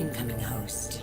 Incoming host.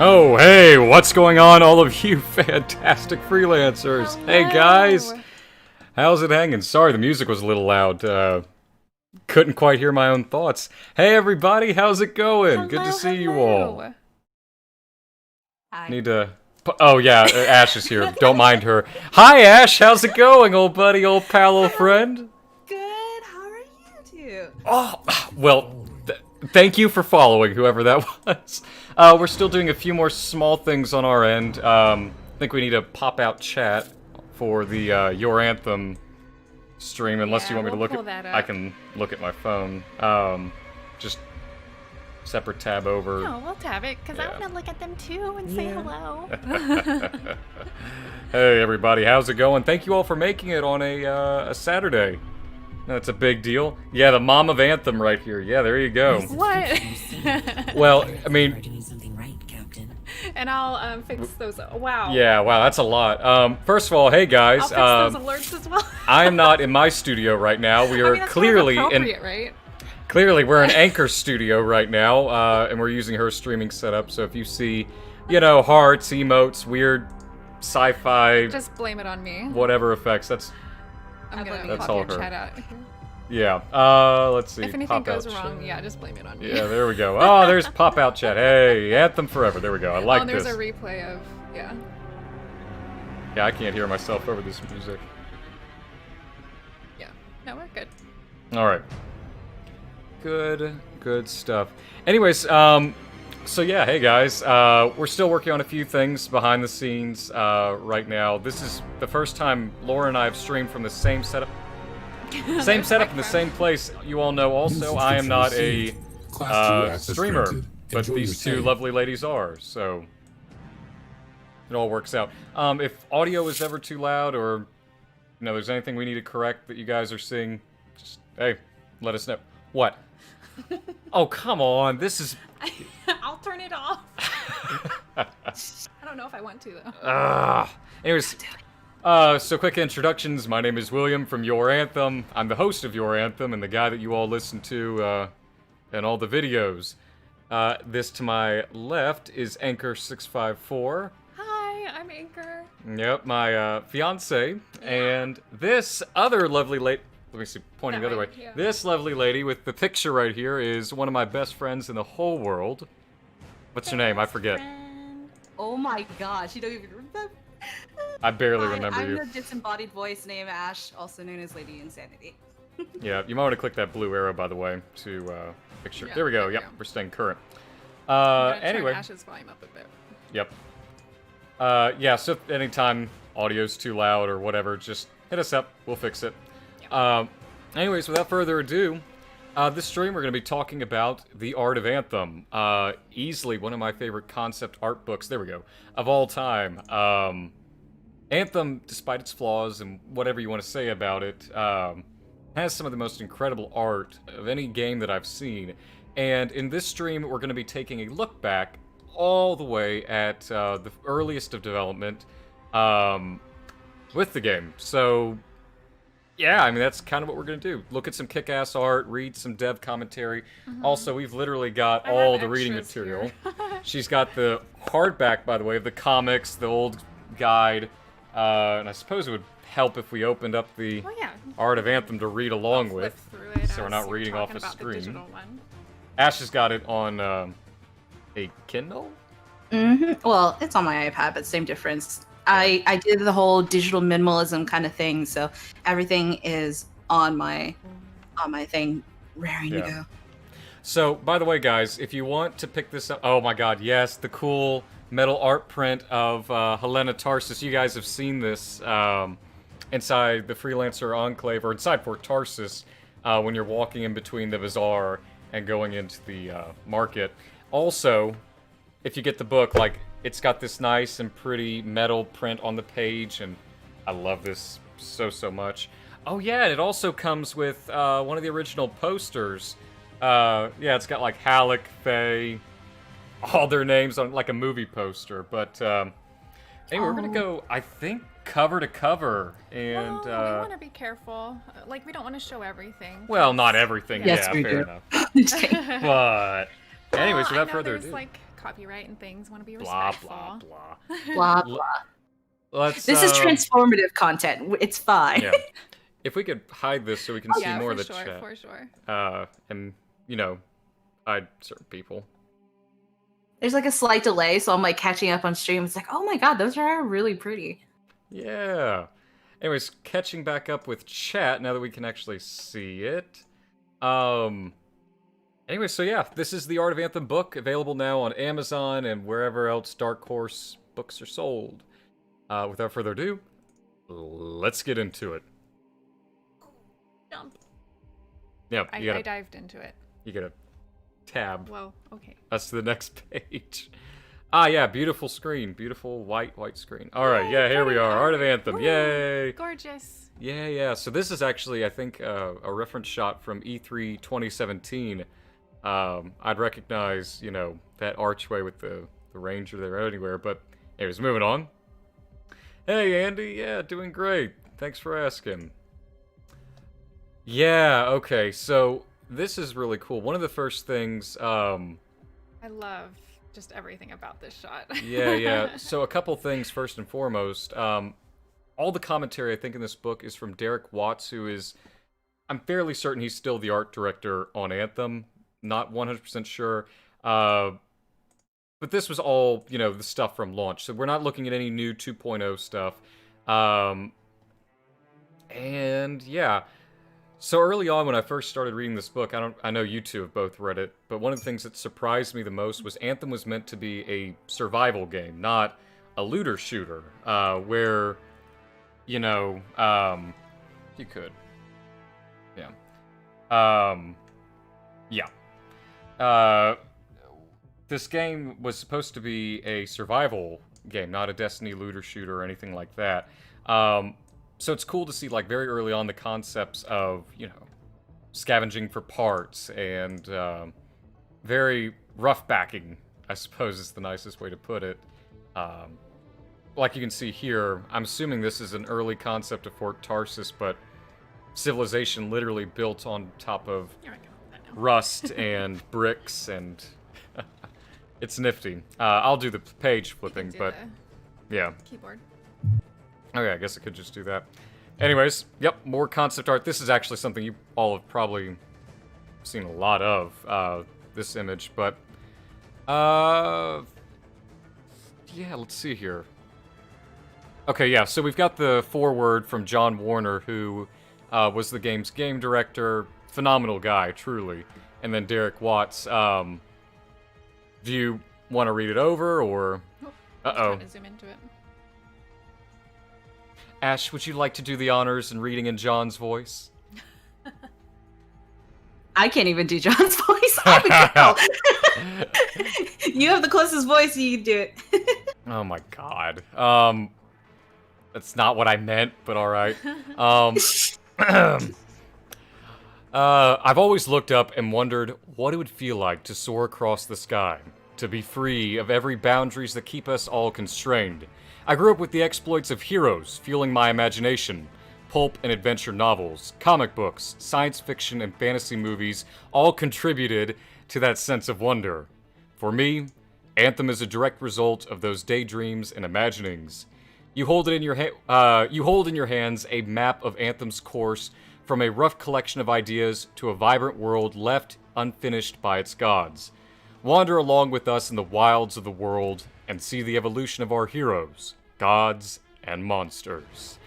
Oh, hey, what's going on, all of you fantastic freelancers? Hello. Hey, guys. How's it hanging? Sorry, the music was a little loud. Couldn't quite hear my own thoughts. Hey, everybody, how's it going? Good to see you all. Hi. Need to... Oh, yeah, Ash is here. Don't mind her. Hi, Ash. How's it going, old buddy, old pal, old friend? Good. How are you two? Oh, well, thank you for following, whoever that was. We're still doing a few more small things on our end. I think we need a pop-out chat for the Your Anthem stream, unless you want me to look at... I can look at my phone. Just separate tab over. No, we'll tab it, because I want to look at them too and say hello. Hey, everybody, how's it going? Thank you all for making it on a Saturday. That's a big deal. Yeah, the mom of Anthem right here. Yeah, there you go. What? Well, I mean... You're doing something right, Captain. And I'll fix those. Wow. Yeah, wow, that's a lot. First of all, hey guys. I'll fix those alerts as well. I am not in my studio right now. We are that's clearly kind of in... appropriate, right? Clearly, we're in Anchor Studio right now, and we're using her streaming setup, so if you see, you know, hearts, emotes, weird sci-fi... Just blame it on me. Whatever effects, that's... I'm gonna That's pop all your her. chat out here. Yeah, let's see. If anything Pop goes out wrong, chat. yeah, just blame it on me. Yeah, there we go. Oh, there's pop-out chat. Hey, Anthem forever. There we go. I like oh, and there's this. a replay of, yeah. Yeah, I can't hear myself over this music. Yeah. No, we're good. Alright. Good stuff. Anyways, so yeah, hey guys, we're still working on a few things behind the scenes right now. This is the first time Laura and I have streamed from the same setup. Same setup in the same place. You all know also I am not a streamer, but these two lovely ladies are, so it all works out. If audio is ever too loud or you know there's anything we need to correct that you guys are seeing, just hey, let us know. What? Oh, come on. This is... I'll turn it off. I don't know if I want to, though. Anyways, so quick introductions. My name is William from Your Anthem. I'm the host of Your Anthem and the guy that you all listen to in all the videos. This to my left is Anchor654. Hi, I'm Anchor. Yep, my fiance and this other lovely lady. Let me see, pointing the other way. Yeah. This lovely lady with the picture right here is one of my best friends in the whole world. What's your name? I forget. Friend. Oh my gosh, you don't even remember. I barely Hi, remember I'm you. the disembodied voice named Ash, also known as Lady Insanity. Yeah, you might want to click that blue arrow, by the way, to picture. Yeah, there we go. there we Yep, go. we're staying current. I'm gonna Anyway. turn Ash's volume up a bit. Yep. Yeah, so if anytime audio's too loud or whatever, just hit us up. We'll fix it. Anyways, without further ado, this stream we're going to be talking about The Art of Anthem. Easily one of my favorite concept art books, there we go, of all time. Anthem, despite its flaws and whatever you want to say about it, has some of the most incredible art of any game that I've seen. And in this stream, we're going to be taking a look back all the way at the earliest of development with the game. So, yeah, I mean, that's kind of what we're going to do. Look at some kick-ass art, read some dev commentary. Also, we've literally got I all have the reading extras material. here. She's got the hardback, by the way, of the comics, the old guide, and I suppose it would help if we opened up the Oh yeah. Art of Anthem to read along Flip with, through it so we're as not you're reading off talking a about the screen. digital one. Ash has got it on a Kindle? Well, it's on my iPad, but same difference. I did the whole digital minimalism kind of thing, so everything is on my thing, raring to Yeah. go. So, by the way, guys, if you want to pick this up... Oh my god, yes, the cool metal art print of Helena Tarsus. You guys have seen this inside the Freelancer Enclave, or inside Fort Tarsus, when you're walking in between the bazaar and going into the market. Also, if you get the book, like, it's got this nice and pretty metal print on the page, and I love this so much. Oh yeah, and it also comes with one of the original posters. Yeah, it's got like Halleck, Faye, all their names on like a movie poster. But anyway, we're gonna go, I think, cover to cover, and Well, we want to be careful. Like, we don't want to show everything. well, not everything. Yes, yeah, we fair do. enough. Just kidding. But anyways, Well, I without know further there's, ado, like, copyright and things. Want to be blah respectful. blah blah. Blah blah. Let's. This is transformative content. It's fine. Yeah. If we could hide this so we can see Yeah, more for of the sure, chat. for sure. And you know, hide certain people. There's like a slight delay, so I'm like catching up on stream. It's like, oh my god, those are really pretty. Yeah. Anyways, catching back up with chat now that we can actually see it. Anyway, so yeah, this is the Art of Anthem book, available now on Amazon and wherever else Dark Horse books are sold. Without further ado, let's get into it. Jump. Yeah, I you gotta, dived into it. you gotta tab Whoa, okay. us to the next page. Ah, yeah, beautiful screen, beautiful white screen. All right, yeah, here we are, Art of Anthem, Woo, yay! Gorgeous. Yeah. So this is actually, I think, a reference shot from E3 2017. I'd recognize, you know, that archway with the ranger there anywhere. But anyways, moving on. Hey, Andy. Yeah, doing great. Thanks for asking. Yeah. Okay. So this is really cool. One of the first things. I love just everything about this shot. Yeah. So a couple things first and foremost. All the commentary I think in this book is from Derek Watts, who is, I'm fairly certain he's still the art director on Anthem. Not 100% sure. But this was all, you know, the stuff from launch. So we're not looking at any new 2.0 stuff. And yeah. So early on when I first started reading this book, I know you two have both read it, but one of the things that surprised me the most was Anthem was meant to be a survival game, not a looter shooter, where, you know, you could. Yeah. This game was supposed to be a survival game, not a Destiny looter shooter or anything like that. So it's cool to see, like, very early on the concepts of, you know, scavenging for parts and very rough backing, I suppose is the nicest way to put it. Like you can see here, I'm assuming this is an early concept of Fort Tarsus, but civilization literally built on top of Here, I can hold that now. rust and bricks, and it's nifty. I'll do the page You can flipping, do but the yeah. keyboard. Okay, I guess I could just do that. Anyways, yep, more concept art. This is actually something you all have probably seen a lot of, this image, but, yeah, let's see here. Okay, yeah, so we've got the foreword from John Warner, who was the game's game director. Phenomenal guy, truly. And then Derek Watts. Do you want to read it over, or... Uh-oh. Trying to zoom into it. Ash, would you like to do the honors in reading in John's voice? I can't even do John's voice. I'm a girl. You have the closest voice, you can do it. Oh my god. That's not what I meant, but alright. I've always looked up and wondered what it would feel like to soar across the sky, to be free of every boundaries that keep us all constrained. I grew up with the exploits of heroes fueling my imagination. Pulp and adventure novels, comic books, science fiction, and fantasy movies all contributed to that sense of wonder. For me, Anthem is a direct result of those daydreams and imaginings. You hold in your hands a map of Anthem's course, from a rough collection of ideas to a vibrant world left unfinished by its gods. Wander along with us in the wilds of the world and see the evolution of our heroes, gods, and monsters.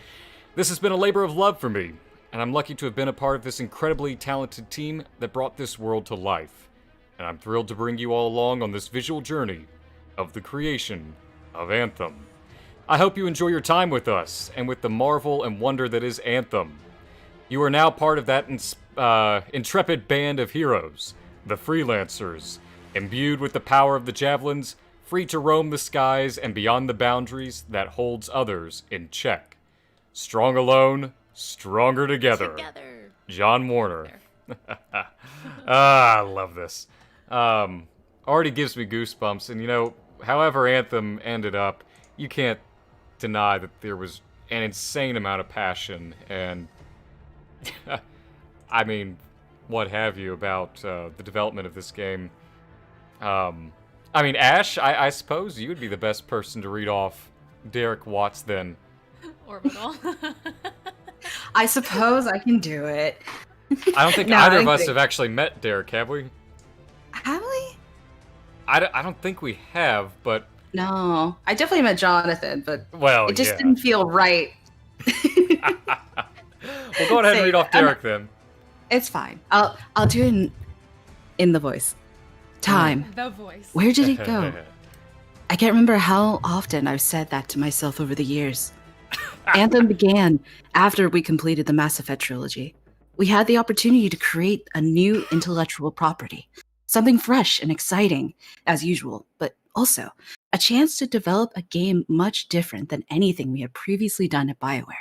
This has been a labor of love for me, and I'm lucky to have been a part of this incredibly talented team that brought this world to life. And I'm thrilled to bring you all along on this visual journey of the creation of Anthem. I hope you enjoy your time with us, and with the marvel and wonder that is Anthem. You are now part of that intrepid band of heroes, the Freelancers, imbued with the power of the javelins, free to roam the skies and beyond the boundaries that holds others in check. Strong alone, stronger together. John Warner. I love this. Already gives me goosebumps, and you know, however Anthem ended up, you can't deny that there was an insane amount of passion and I mean, what have you about the development of this game. I mean, Ash, I suppose you would be the best person to read off Derek Watts then. Orbital. I suppose I can do it. I don't think either of us have actually met Derek, have we? Have we? I don't think we have, but... No. I definitely met Jonathan, but well, it just didn't feel right. Well, go ahead and read off Derek then. It's fine. I'll do it in the voice. Time. The voice. Where did it go? I can't remember how often I've said that to myself over the years. Anthem began after we completed the Mass Effect trilogy. We had the opportunity to create a new intellectual property. Something fresh and exciting, as usual, but also a chance to develop a game much different than anything we had previously done at BioWare.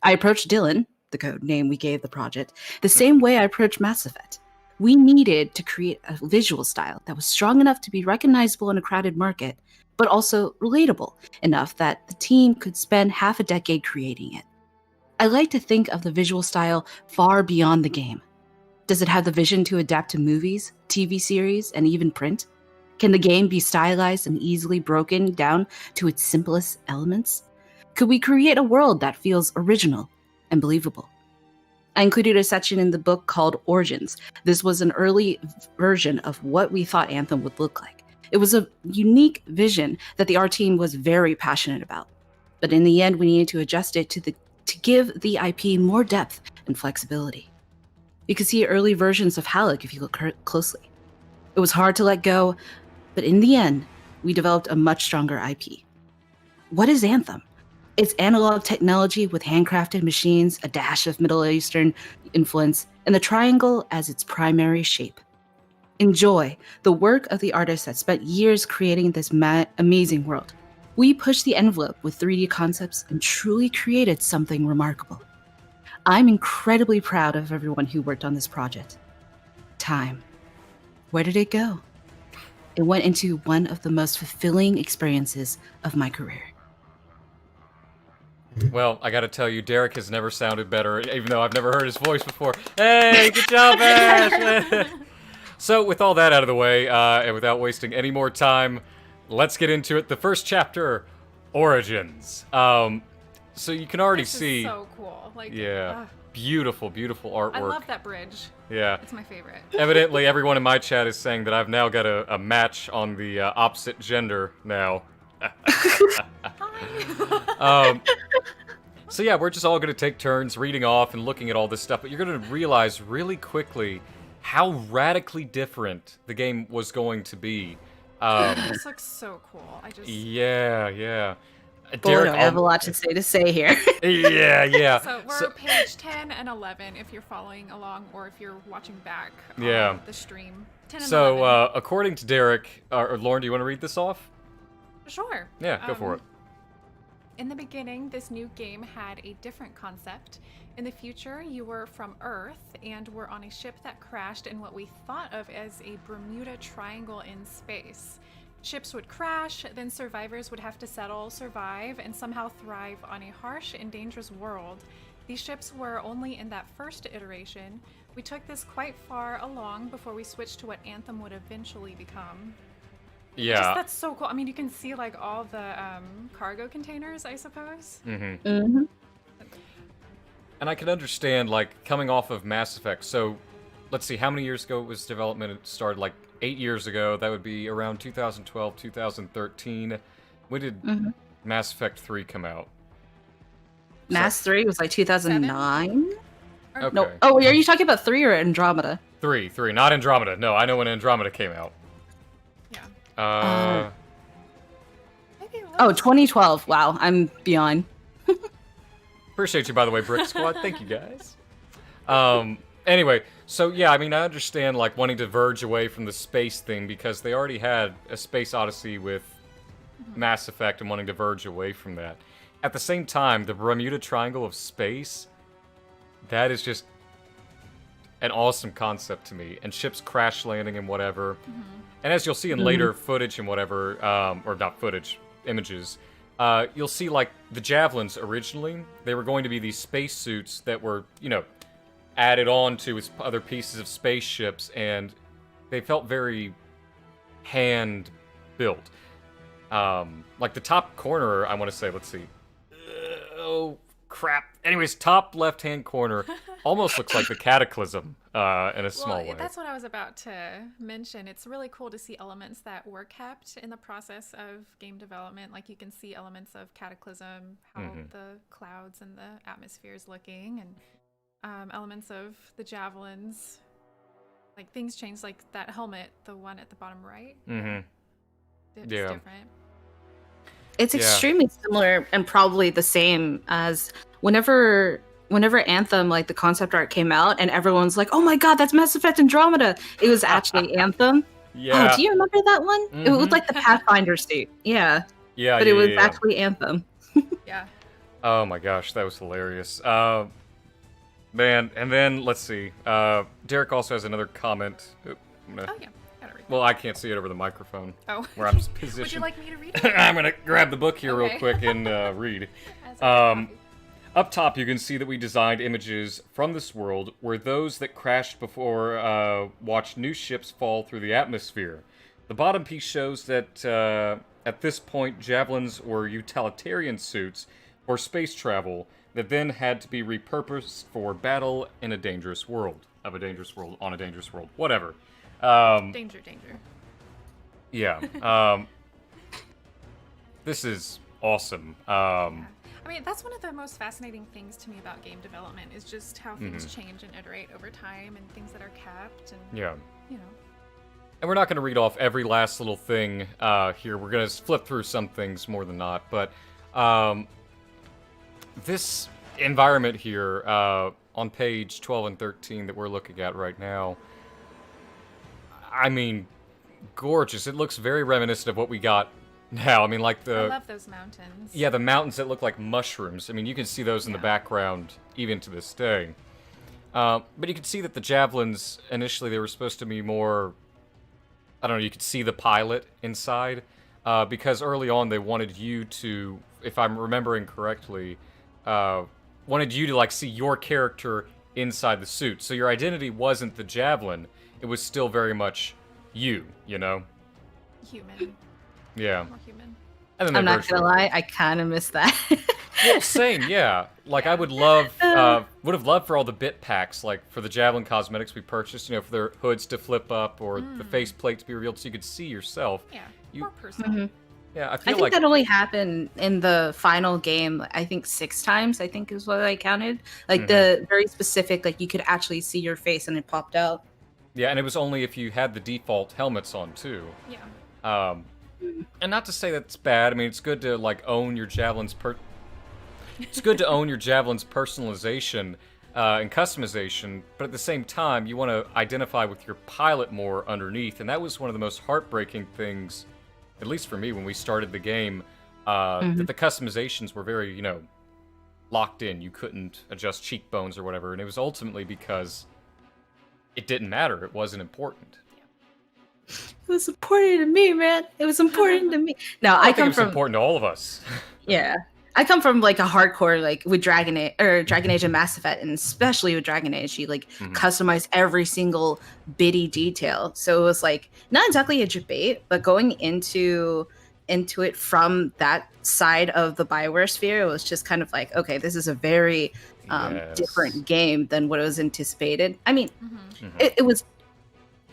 I approached Dylan, the code name we gave the project, the same way I approached Mass Effect. We needed to create a visual style that was strong enough to be recognizable in a crowded market, but also relatable enough that the team could spend half a decade creating it. I like to think of the visual style far beyond the game. Does it have the vision to adapt to movies, TV series, and even print? Can the game be stylized and easily broken down to its simplest elements? Could we create a world that feels original and believable? I included a section in the book called Origins. This was an early version of what we thought Anthem would look like. It was a unique vision that the art team was very passionate about. But in the end, we needed to adjust it to give the IP more depth and flexibility. You could see early versions of Halleck if you look closely. It was hard to let go, but in the end, we developed a much stronger IP. What is Anthem? It's analog technology with handcrafted machines, a dash of Middle Eastern influence, and the triangle as its primary shape. Enjoy the work of the artist that spent years creating this amazing world. We pushed the envelope with 3D concepts and truly created something remarkable. I'm incredibly proud of everyone who worked on this project. Time. Where did it go? It went into one of the most fulfilling experiences of my career. Well, I gotta tell you, Derek has never sounded better, even though I've never heard his voice before. Hey, good job, Ash! So, with all that out of the way, and without wasting any more time, let's get into it. The first chapter, Origins. So you can already This see. is so cool. Like, Yeah. Beautiful, beautiful artwork. I love that bridge. Yeah. It's my favorite. Evidently, everyone in my chat is saying that I've now got a match on the opposite gender now. Hi. So yeah, we're just all going to take turns reading off and looking at all this stuff, but you're going to realize really quickly how radically different the game was going to be. This looks so cool. Yeah. Boy, I have a lot to say here. Yeah. So we're page 10 and 11 if you're following along or if you're watching back Yeah. on the stream. 10 and So, 11. according to Derek, or Lauren, do you want to read this off? Sure. Yeah, go for it. In the beginning, this new game had a different concept. In the future, you were from Earth and were on a ship that crashed in what we thought of as a Bermuda Triangle in space. Ships would crash, then survivors would have to settle, survive, and somehow thrive on a harsh and dangerous world. These ships were only in that first iteration. We took this quite far along before we switched to what Anthem would eventually become. Yeah. That's so cool. I mean, you can see like all the cargo containers, I suppose. Mm-hmm. And I can understand, like, coming off of Mass Effect. So, let's see, how many years ago was development? It started, like, 8 years ago. That would be around 2012, 2013. When did Mass Effect 3 come out? Mass 3 was like 2009? Okay. No. Oh, are you talking about 3 or Andromeda? 3, not Andromeda. No, I know when Andromeda came out. Yeah. Maybe it was. Oh, 2012. Wow, I'm beyond. Appreciate you, by the way, Brick Squad. Thank you, guys. Anyway, so yeah, I mean, I understand, like, wanting to verge away from the space thing because they already had a Space Odyssey with Mass Effect and wanting to verge away from that. At the same time, the Bermuda Triangle of space, that is just an awesome concept to me. And ships crash landing and whatever. And as you'll see in later footage and whatever, or not footage, images, you'll see, like, the Javelins originally, they were going to be these spacesuits that were, you know, added on to its other pieces of spaceships, and they felt very hand-built. Like, the top corner, I want to say, let's see. Oh, crap. Anyways, top left-hand corner almost looks like the Cataclysm in a small way. That's what I was about to mention. It's really cool to see elements that were kept in the process of game development. Like you can see elements of Cataclysm, how the clouds and the atmosphere is looking, and elements of the javelins. Like things changed, like that helmet, the one at the bottom right. It's different. It's extremely similar and probably the same as whenever Anthem, like the concept art came out and everyone's like, oh my god, that's Mass Effect Andromeda. It was actually Anthem. Yeah. Oh, do you remember that one? It was like the Pathfinder suit. Yeah. Yeah, But it was actually Anthem. Yeah. Oh my gosh, that was hilarious. Man, and then, let's see. Derek also has another comment. Oop, Oh yeah, gotta read. well, I can't see it over the microphone. Oh. Where I'm positioned. Would you like me to read it? I'm gonna grab the book here real Okay. quick and read. As I copy. Up top, you can see that we designed images from this world where those that crashed before watched new ships fall through the atmosphere. The bottom piece shows that at this point, javelins were utilitarian suits for space travel that then had to be repurposed for battle in a dangerous world. On a dangerous world. Whatever. Danger. Yeah. This is awesome. I mean, that's one of the most fascinating things to me about game development is just how things change and iterate over time and things that are kept and, Yeah. you know. And we're not going to read off every last little thing here. We're going to flip through some things more than not. But this environment here on page 12 and 13 that we're looking at right now, I mean, gorgeous. It looks very reminiscent of what we got now. I mean, like I love those mountains. Yeah, the mountains that look like mushrooms. I mean, you can see those in the background even to this day. But you can see that the javelins, initially, they were supposed to be more... I don't know, you could see the pilot inside. Because early on, they wanted you to, if I'm remembering correctly, wanted you to, like, see your character inside the suit. So your identity wasn't the javelin. It was still very much you know? Human. Yeah. More human. And then I'm they not merged gonna with it. lie, I kind of miss that. Well, same, yeah. Like I would have loved for all the bit packs, like for the Javelin cosmetics we purchased, for their hoods to flip up or the faceplate to be revealed so you could see yourself. Yeah, You, more personal. Mhm. yeah, I I feel think like that only happened in the final game. I think 6 times. I think is what I counted. Like the very specific, like you could actually see your face and it popped out. yeah, and it was only if you had the default helmets on too. Yeah. Um, and not to say that's bad. I mean, it's good to like own your It's good to own your Javelin's personalization and customization, but at the same time, you want to identify with your pilot more underneath, and that was one of the most heartbreaking things, at least for me, when we started the game, that the customizations were very, locked in. You couldn't adjust cheekbones or whatever, and it was ultimately because it didn't matter. It wasn't important. It was important to me, man. It was important to me. No, I I think it come was from important to all of us. yeah. I come from like a hardcore like with Dragon Age and Mass Effect, and especially with Dragon Age, you like customize every single bitty detail. So it was like not exactly a debate, but going into it from that side of the Bioware sphere, it was just kind of like, okay, this is a very Yes. different game than what was anticipated. I mean, Mm-hmm. it was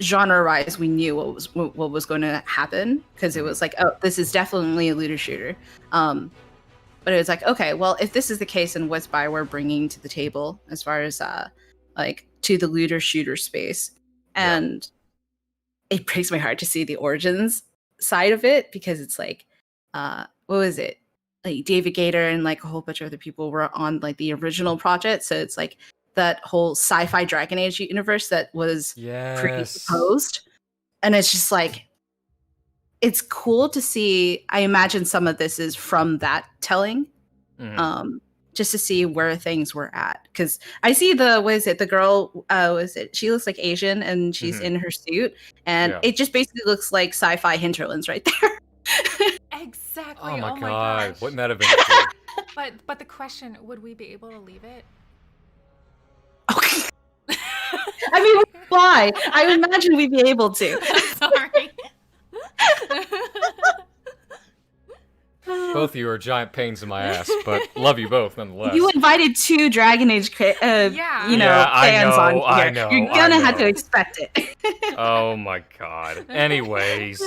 genre-wise, we knew what was going to happen because it was like, oh, this is definitely a looter shooter. But it was like, okay, well, if this is the case, and what's Bioware bringing to the table as far as like to the looter shooter space, and it breaks my heart to see the Origins side of it because it's like, what was it? Like David Gator and like a whole bunch of other people were on like the original project, so it's like that whole sci-fi Dragon Age universe that was pre-proposed, and it's just like it's cool to see. I imagine some of this is from that telling, just to see where things were at. Because I see the girl, she looks like Asian and she's in her suit, and it just basically looks like sci-fi hinterlands right there. Exactly. Oh my god, gosh. wouldn't that have been cool? But the question, would we be able to leave it? Okay. I mean, why? I imagine we'd be able to. Sorry. Both of you are giant pains in my ass, but love you both nonetheless. You invited 2 Dragon Age, fans on here. I know, You're gonna have to expect it. Oh my god. Anyways,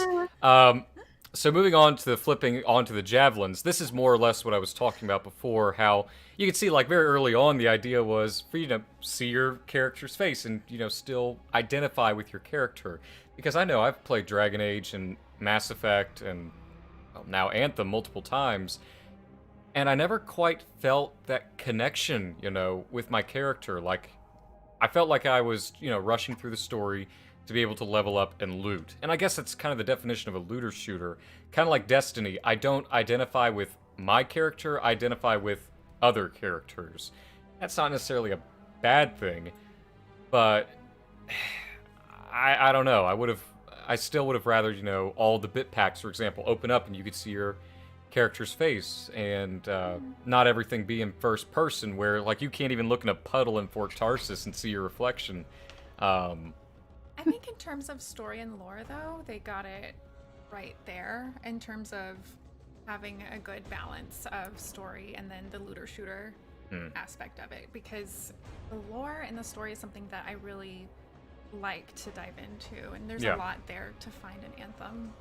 so moving on to the flipping onto the javelins, this is more or less what I was talking about before, how you could see like very early on the idea was for you to see your character's face and, still identify with your character. Because I know I've played Dragon Age and Mass Effect and now Anthem multiple times, and I never quite felt that connection, with my character. Like, I felt like I was, rushing through the story to be able to level up and loot. And I guess that's kind of the definition of a looter shooter. Kind of like Destiny, I don't identify with my character, I identify with other characters. That's not necessarily a bad thing, but I don't know. I still would have rather, all the bit packs, for example, open up and you could see your character's face and not everything be in first person where, like, you can't even look in a puddle in Fort Tarsis and see your reflection. I think in terms of story and lore, though, they got it right there in terms of having a good balance of story and then the looter shooter aspect of it, because the lore and the story is something that I really like to dive into, and there's a lot there to find in Anthem.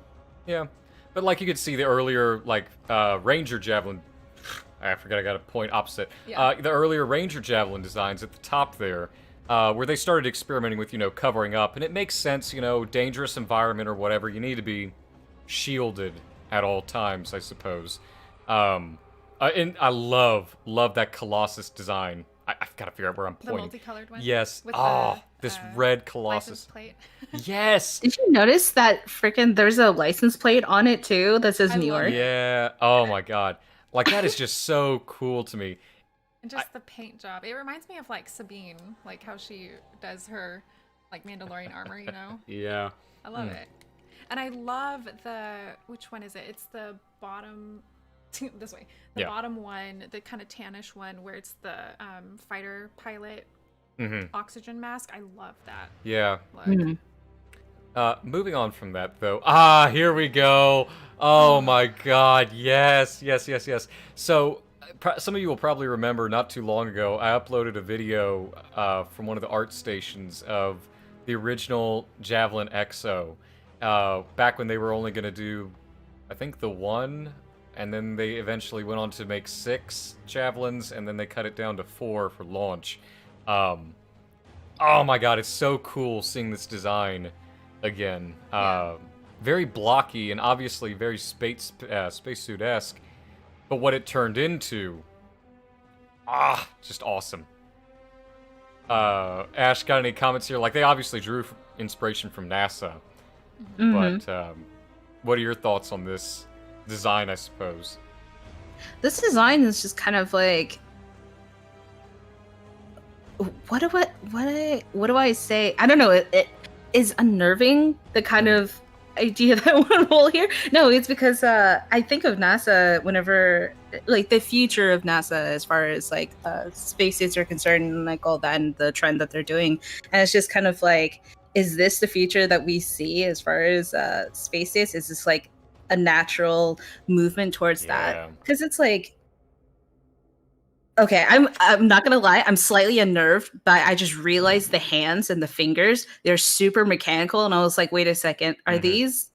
Yeah, but like you could see the earlier Ranger Javelin, I forgot I got a point opposite. The earlier Ranger Javelin designs at the top there, where they started experimenting with, covering up, and it makes sense, dangerous environment or whatever, you need to be shielded at all times, I suppose. And I love that Colossus design. I've got to figure out where I'm pointing. The multicolored one? Yes. With this red Colossus. License plate. Yes. Did you notice that there's a license plate on it too that says New York? Yeah. Oh my god. Like, that is just so cool to me. And just the paint job. It reminds me of like Sabine, like how she does her like Mandalorian armor, Yeah. I love it. And I love which one is it? It's the bottom this way. The bottom one, the kind of tannish one where it's the fighter pilot oxygen mask. I love that. Yeah. Look. Moving on from that, though. Here we go. Oh my god, yes, yes, yes, yes. So, some of you will probably remember not too long ago, I uploaded a video from one of the art stations of the original Javelin XO. Back when they were only going to do, I think, the one, and then they eventually went on to make 6 Javelins, and then they cut it down to 4 for launch. Oh my god, it's so cool seeing this design again. Very blocky and obviously very spacesuit-esque, but what it turned into, just awesome. Ash, got any comments here? Like, they obviously drew inspiration from NASA, but what are your thoughts on this design, I suppose? This design is just kind of like, what do I say? I don't know. It is unnerving, the kind of idea that one will hear. No, it's because I think of NASA whenever, like, the future of NASA as far as like spacesuits are concerned, and like all that, and the trend that they're doing, and it's just kind of like, is this the future that we see as far as spacesuits? Is this like a natural movement towards that? Because it's like, okay, I'm not gonna lie, I'm slightly unnerved, but I just realized the hands and the fingers, they're super mechanical, and I was like, wait a second, are these,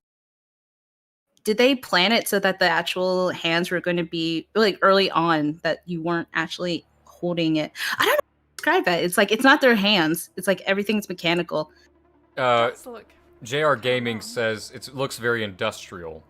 did they plan it so that the actual hands were going to be like early on, that you weren't actually holding it? I don't know how to describe that. It's like, it's not their hands, it's like everything's mechanical. JR Gaming says it looks very industrial.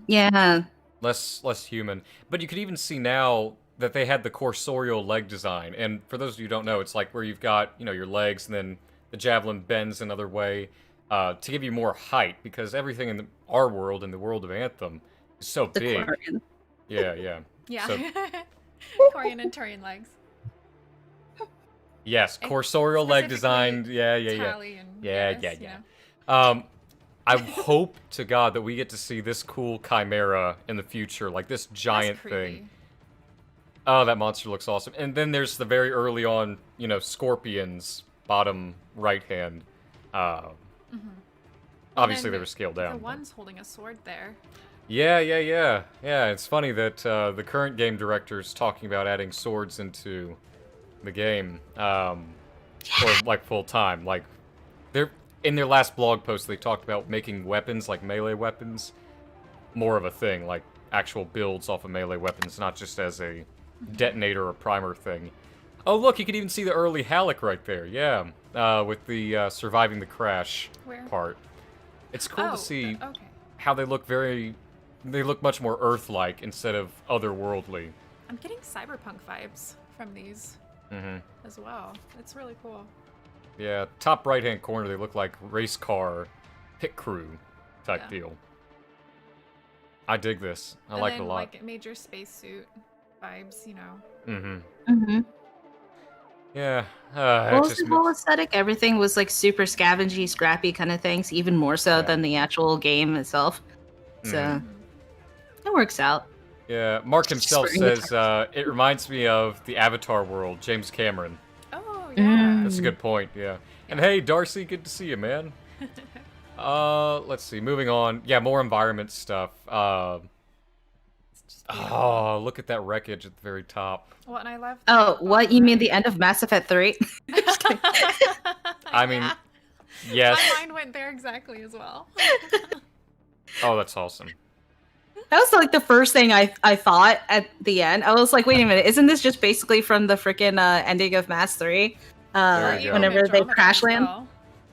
Yeah. Less human. But you could even see now that they had the cursorial leg design, and for those of you who don't know, it's like where you've got, you know, your legs, and then the javelin bends another way to give you more height, because everything in our world, in the world of Anthem, is so big. Quarian. Yeah. So, Quarian and Turian legs. yes, cursorial leg design. Yeah. I hope to God that we get to see this cool chimera in the future, like this giant thing. Oh, that monster looks awesome. And then there's the very early on, you know, scorpions, bottom right hand. Obviously, they were scaled down. The one's holding a sword there. Yeah. It's funny that the current game director's talking about adding swords into the game for like full time. Like, they're in their last blog post, they talked about making weapons, like melee weapons, more of a thing, like actual builds off of melee weapons, not just as a detonator or primer thing. Oh, look, you can even see the early Halleck right there. Yeah, with the surviving the crash part. It's cool to see how they look they look much more Earth-like instead of otherworldly. I'm getting cyberpunk vibes from these as well. It's really cool. Yeah, top right-hand corner, they look like race car pit crew type deal. I dig this. I like it a lot. Like major spacesuit vibes, you know. Yeah. What was the whole aesthetic? Everything was like super scavengy, scrappy kind of things, even more so than the actual game itself. So it works out. Yeah, Mark himself says it reminds me of the Avatar world, James Cameron. Oh, yeah. That's a good point, yeah. And hey, Darcy, good to see you, man. Let's see, moving on. Yeah, more environment stuff. Oh, look at that wreckage at the very top. Well, and I love. Oh, what? You mean the end of Mass Effect 3? I mean, yes. My mind went there exactly as well. Oh, that's awesome. That was like the first thing I thought at the end. I was like, wait a minute, isn't this just basically from the freaking ending of Mass 3? Whenever they crash land? Well.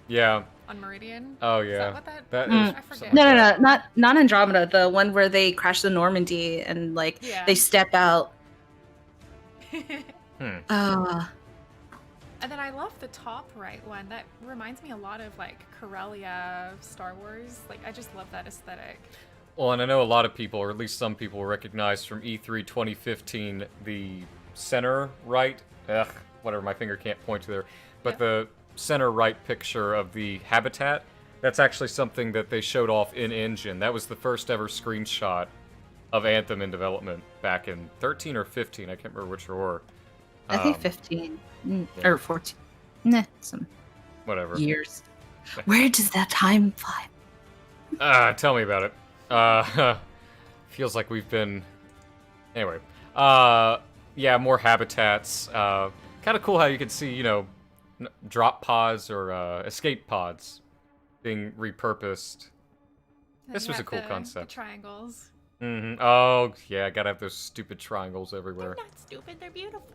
Yeah. On Meridian? Oh, yeah. Is that what that is I forget. No, not Andromeda. The one where they crash the Normandy and like they step out. And then I love the top right one. That reminds me a lot of like Corellia, Star Wars. Like, I just love that aesthetic. Well, and I know a lot of people, or at least some people, recognize from E3 2015 the center right, whatever, my finger can't point to there, but the center right picture of the habitat, that's actually something that they showed off in-engine. That was the first ever screenshot of Anthem in development back in 13 or 15, I can't remember which or. I think 15, or 14. Nah, some whatever. years. Where does that time fly? Tell me about it. Feels like we've been... Anyway. Yeah, more habitats. Kind of cool how you can see, drop pods or escape pods being repurposed. Then This you was a have cool the concept. triangles. Mm-hmm. Oh, yeah, gotta have those stupid triangles everywhere. They're not stupid, they're beautiful.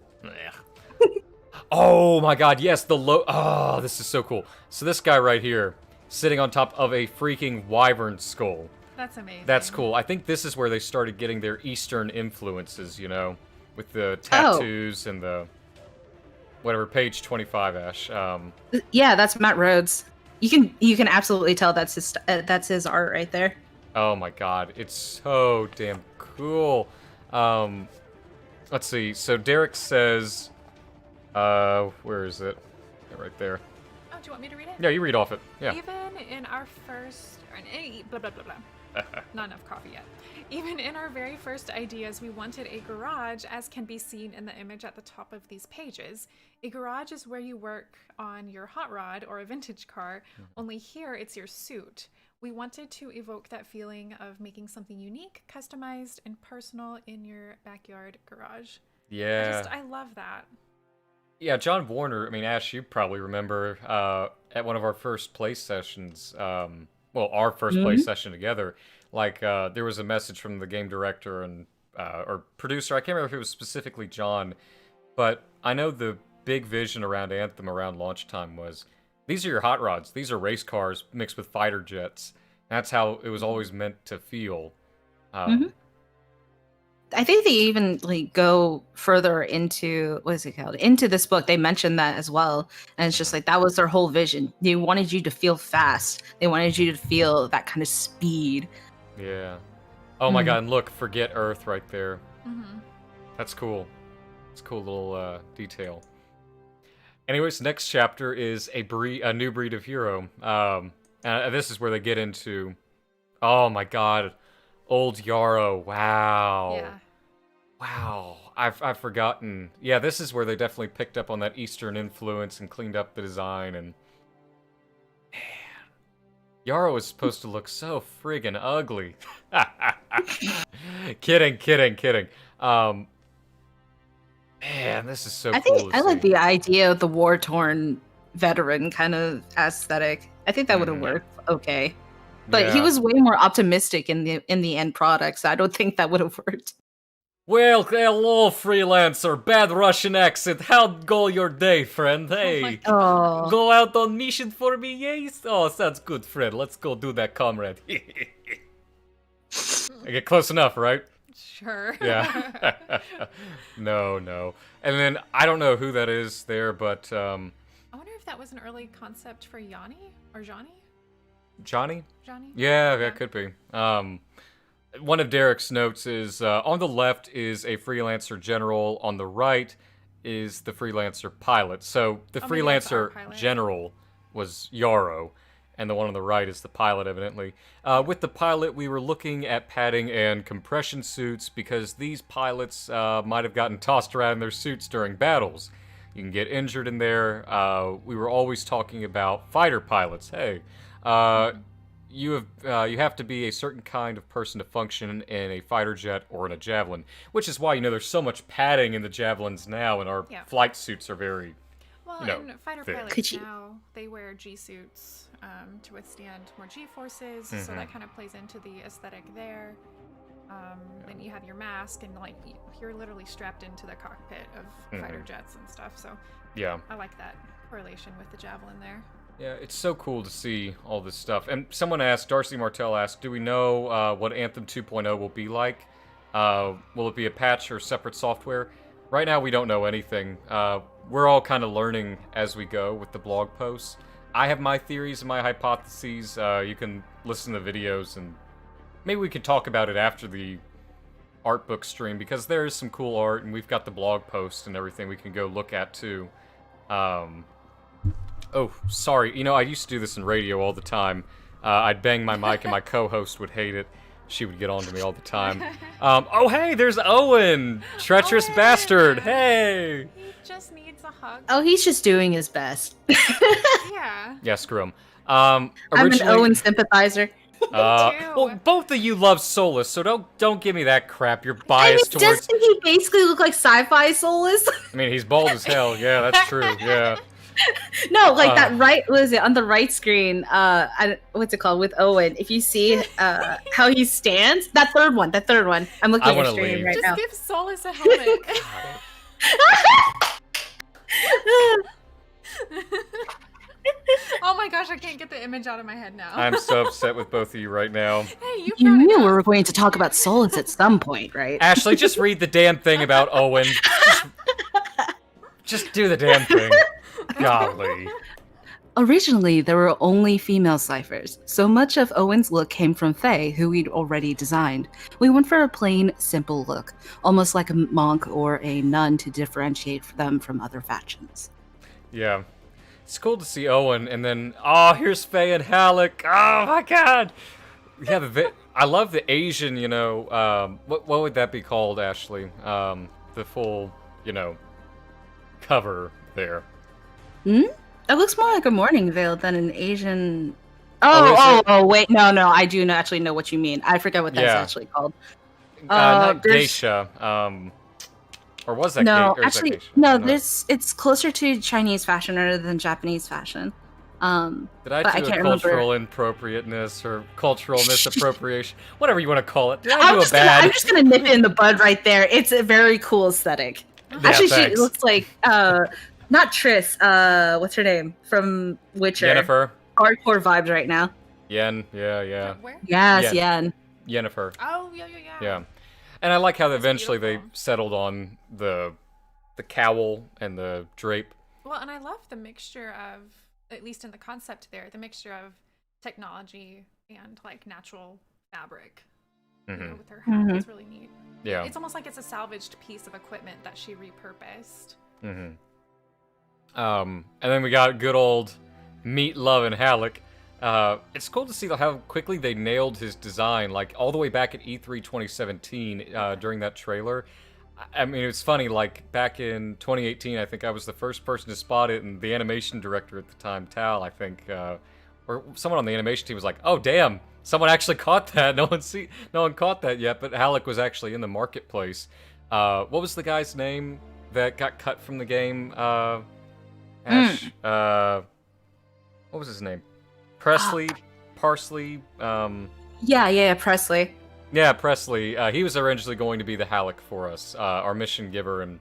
Oh my god, yes, Oh, this is so cool. So this guy right here, sitting on top of a freaking wyvern skull. That's amazing. That's cool. I think this is where they started getting their Eastern influences, with the tattoos and the... Whatever, page 25, Ash. Yeah, that's Matt Rhodes. You can absolutely tell that's his art right there. Oh my god, it's so damn cool. Let's see. So Derek says, where is it? Yeah, right there. Oh, do you want me to read it? Yeah, you read off it. Yeah. Even in our first... blah, blah, blah, blah. Not enough coffee yet. Even in our very first ideas, we wanted a garage, as can be seen in the image at the top of these pages. A garage is where you work on your hot rod or a vintage car, only here it's your suit. We wanted to evoke that feeling of making something unique, customized, and personal in your backyard garage. Yeah. I love that. Yeah, John Warner, I mean, Ash, you probably remember at one of our first play sessions, our first play session together, there was a message from the game director and or producer, I can't remember if it was specifically John, but I know the big vision around Anthem around launch time was, these are your hot rods, these are race cars mixed with fighter jets. That's how it was always meant to feel. I think they even go further into into this book. They mentioned that as well, and it's just that was their whole vision. They wanted you to feel fast. They wanted you to feel that kind of speed. Yeah. Oh my god! And look, forget Earth right there. That's cool. It's a cool little detail. Anyways, next chapter is a new breed of hero. This is where they get into. Oh my god. Old Yarrow, wow. Yeah. Wow, I've forgotten. Yeah, this is where they definitely picked up on that Eastern influence and cleaned up the design, and... Man, Yarrow is supposed to look so friggin' ugly. Kidding. Man, this is so cool to I like see. the idea of the war-torn veteran kind of aesthetic. I think that would have worked okay. But he was way more optimistic in the end product, so I don't think that would have worked. Well, hello, freelancer. Bad Russian accent. How'd go your day, friend? Hey, go out on mission for me, yes? Oh, sounds good, friend. Let's go do that, comrade. I get close enough, right? Sure. Yeah. No. And then, I don't know who that is there, but... I wonder if that was an early concept for Yanni or Johnny? Johnny? Johnny? Yeah, that could be. One of Derek's notes is, on the left is a freelancer general, on the right is the freelancer pilot. So the freelancer general was Yarrow, and the one on the right is the pilot, evidently. With the pilot, we were looking at padding and compression suits because these pilots might have gotten tossed around in their suits during battles. You can get injured in there. We were always talking about fighter pilots. Hey, you have to be a certain kind of person to function in a fighter jet or in a javelin, which is why there's so much padding in the javelins now, and our flight suits are very and fighter thick. pilots now, they wear G suits to withstand more G forces, so that kind of plays into the aesthetic there. Then you have your mask, and you're literally strapped into the cockpit of fighter jets and stuff. So yeah, I like that correlation with the javelin there. Yeah, it's so cool to see all this stuff. And someone asked, Darcy Martell asked, do we know what Anthem 2.0 will be like? Will it be a patch or separate software? Right now, we don't know anything. We're all kind of learning as we go with the blog posts. I have my theories and my hypotheses. You can listen to videos, and maybe we could talk about it after the art book stream, because there is some cool art, and we've got the blog post and everything we can go look at, too. Oh, sorry. I used to do this in radio all the time. I'd bang my mic and my co-host would hate it. She would get on to me all the time. Oh, hey, there's Owen! Treacherous bastard! Hey! He just needs a hug. Oh, he's just doing his best. Yeah. Yeah, screw him. I'm an Originally, Owen sympathizer. well, both of you love Solus, so don't give me that crap. You're I mean, biased towards. doesn't he basically look like sci-fi Solus? I mean, he's bald as hell. Yeah, that's true. Yeah. No, like that right, what is it, on the right screen, what's it called, with Owen, if you see how he stands, that third one, I'm looking at your wanna stream leave. right Just now. give Solus a helmet. Oh my gosh, I can't get the image out of my head now. I'm so upset with both of you right now. Hey, you You brought it knew we up. were going to talk about Solus at some point, right? Ashley, just read the damn thing about Owen. Just do the damn thing. Golly. Originally, there were only female ciphers, so much of Owen's look came from Faye, who we'd already designed. We went for a plain, simple look, almost like a monk or a nun to differentiate them from other factions. Yeah. It's cool to see Owen, and then, oh, here's Faye and Halleck. Oh my god! Yeah, I love the Asian, you know, what would that be called, Ashley? The full, you know, cover there. That looks more like a morning veil than an Asian. Oh, is it? Wait, no, I do actually know what you mean. I forget what that's Yeah. actually called. Not there's- geisha. Or was that No, or is that actually, geisha? no. It's closer to Chinese fashion rather than Japanese fashion. Did I but I do can't a remember. cultural inappropriateness or cultural misappropriation? Whatever you want to call it. Did I I'm do a just, bad? I'm just gonna nip it in the bud right there. It's a very cool aesthetic. Yeah, Actually, she thanks. looks like not Triss. What's her name from Witcher? Yennefer. Hardcore vibes right now. Yen. Yeah. Where? Yes, Yen. Yen. Yennefer. Oh, yeah. Yeah. And I like how eventually they beautiful. settled on the cowl and the drape. Well, and I love the mixture of, at least in the concept there, the mixture of technology and like natural fabric. You know, with her hat. Mhm. It's really neat. Yeah. It's almost like it's a salvaged piece of equipment that she repurposed. And then we got good old Meat, Love, and Halleck. It's cool to see how quickly they nailed his design, like all the way back at E3 2017 during that trailer. I mean, it's funny, like back in 2018, I think I was the first person to spot it, and the animation director at the time, Tal, I think, or someone on the animation team was like, "Oh, damn, someone actually caught that. No one caught that yet." But Halleck was actually in the marketplace. What was the guy's name that got cut from the game? Ash. What was his name? Presley, Parsley. Yeah, Presley. Yeah, Presley. He was originally going to be the Halleck for us, our mission giver and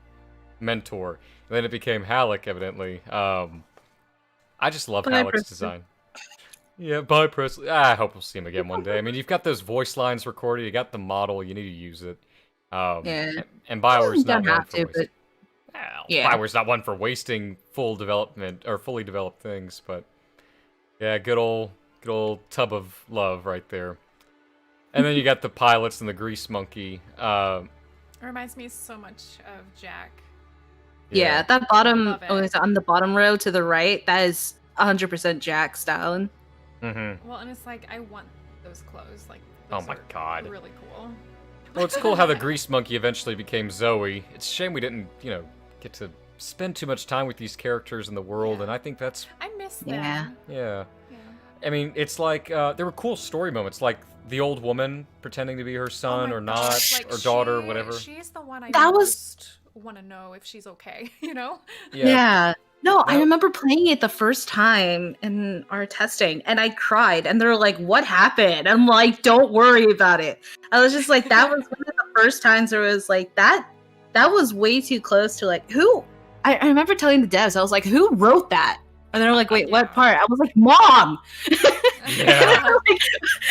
mentor. And then it became Halleck, evidently. I just love Bye, Halleck's Presley. design. Yeah, bye, Presley. I hope we'll see him again one day. I mean, you've got those voice lines recorded. You got the model. You need to use it. Yeah. And Bioware's You not don't one have for to, wasting. but Well, yeah. Bioware's not one for wasting full development or fully developed things, but yeah, good old tub of love right there. And then you got the pilots and the grease monkey. It reminds me so much of Jack. Yeah, that bottom, Love it. it's on the bottom row to the right. That is 100% Jack style. Mm-hmm. Well, and it's like, I want those clothes. Like, Oh those my are God. really cool. Well, it's cool how the grease monkey eventually became Zoe. It's a shame we didn't, get to spend too much time with these characters in the world, Yeah. and I think that's, I miss them. Yeah. yeah. Yeah. I mean, it's like, there were cool story moments, like the old woman pretending to be her son Oh my or not, gosh, like, or daughter, whatever. She's the one I That was- most want to know if she's okay, you know? Yeah. No, I That- remember playing it the first time in our testing and I cried and they're like, "What happened?" I'm like, "Don't worry about it." I was just like, that was one of the first times there was like that was way too close to like who I remember telling the devs, I was like, "Who wrote that?" And they're like, "Wait, Yeah. what part?" I was like, "Mom." Yeah.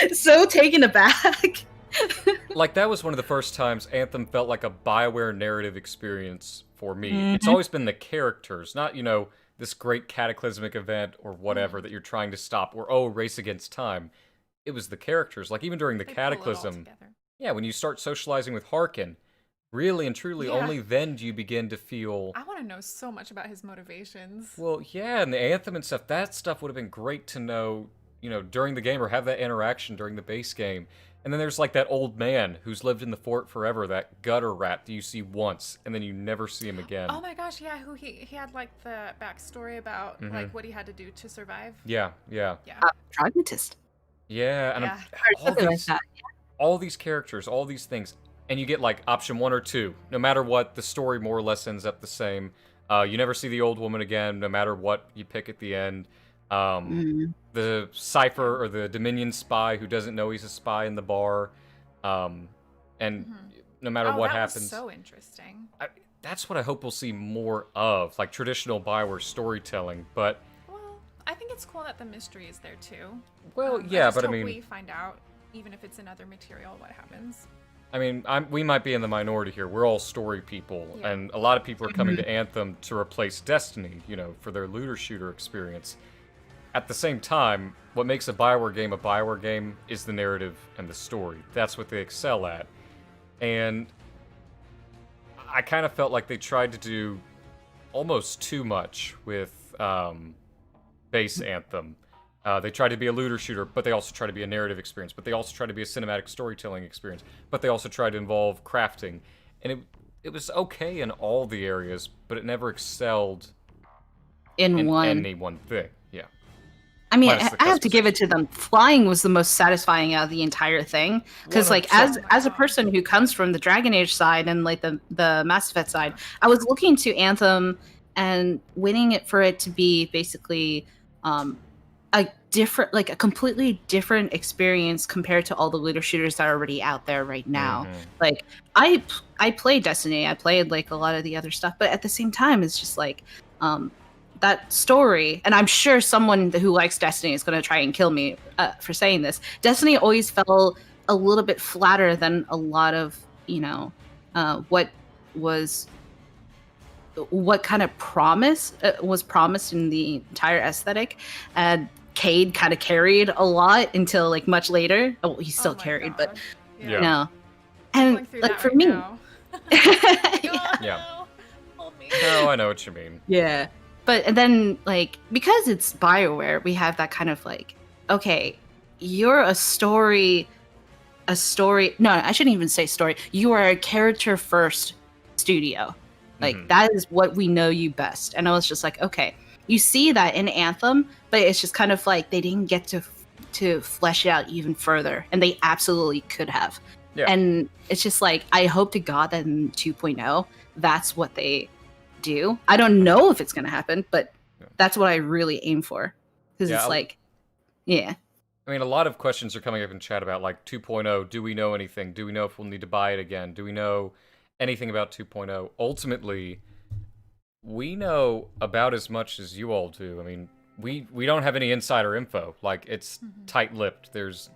Like, so taken aback. Like, that was one of the first times Anthem felt like a Bioware narrative experience for me. Mhm. It's always been the characters, not, this great cataclysmic event or whatever that you're trying to stop, or, oh, race against time. It was the characters. Like, even during the They pull it all cataclysm, together. yeah, when you start socializing with Harkin, really and truly, Yeah. only then do you begin to feel, I want to know so much about his motivations. well, yeah, and the Anthem and stuff, that stuff would have been great to know during the game or have that interaction during the base game. And then there's like that old man who's lived in the fort forever, that gutter rat that you see once and then you never see him again. Oh my gosh, yeah, who he had like the backstory about like what he had to do to survive. Yeah. Pragmatist. Yeah, and Yeah. all these characters, all these things, and you get like option 1 or 2. No matter what, the story more or less ends up the same. You never see the old woman again, no matter what you pick at the end. The Cypher or the Dominion spy who doesn't know he's a spy in the bar, and no matter what happens, was so interesting. That's what I hope we'll see more of, like traditional Bioware storytelling. But well, I think it's cool that the mystery is there too. Well, I yeah, just but I hope mean, we find out, even if it's in other material, what happens. I mean, we might be in the minority here. We're all story people, Yeah. and a lot of people are coming to Anthem to replace Destiny, for their looter shooter experience. At the same time, what makes a Bioware game is the narrative and the story. That's what they excel at. And I kind of felt like they tried to do almost too much with base Anthem. They tried to be a looter shooter, but they also tried to be a narrative experience, but they also tried to be a cinematic storytelling experience, but they also tried to involve crafting. And it was okay in all the areas, but it never excelled in any one thing. Yeah. I mean, I have to give it to them. Flying was the most satisfying out of the entire thing, because like as a person who comes from the Dragon Age side and like the Mass Effect side, I was looking to Anthem and winning it for it to be basically a completely different experience compared to all the looter shooters that are already out there right now. Like I played Destiny, I played like a lot of the other stuff, but at the same time, it's just like that story, and I'm sure someone who likes Destiny is going to try and kill me for saying this. Destiny always felt a little bit flatter than a lot of, what kind of promise was promised in the entire aesthetic. And Cade kind of carried a lot until like much later. Oh, he still carried, God. but Yeah. And like for me, Yeah. Hold me. No, I know what you mean. Yeah. But and then like because it's BioWare, we have that kind of like, okay, you're a story. No, I shouldn't even say story. You are a character first studio. Like that is what we know you best. And I was just like, okay, you see that in Anthem, but it's just kind of like they didn't get to flesh it out even further, and they absolutely could have. Yeah. And it's just like I hope to God that in 2.0, that's what they do. I don't know if it's gonna happen, but that's what I really aim for, because it's like, yeah. I mean, a lot of questions are coming up in chat about like 2.0. Do we know anything? Do we know if we'll need to buy it again? Do we know anything about 2.0? Ultimately, we know about as much as you all do. I mean, we don't have any insider info. Like, it's tight-lipped. There's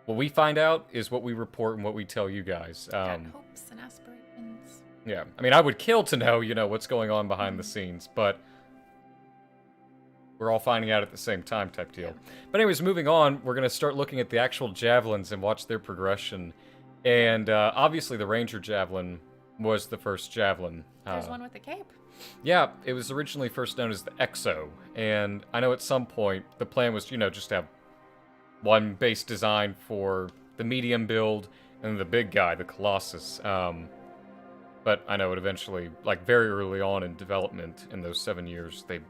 what we find out is what we report and what we tell you guys. Got hopes and aspirations. Yeah, I mean, I would kill to know, what's going on behind the scenes, but we're all finding out at the same time type deal. But anyways, moving on, we're going to start looking at the actual javelins and watch their progression. And obviously the Ranger Javelin was the first javelin. There's one with a cape. Yeah, it was originally first known as the Exo. And I know at some point the plan was, just to have one base design for the medium build and the big guy, the Colossus. But I know it eventually, like very early on in development in those 7 years, they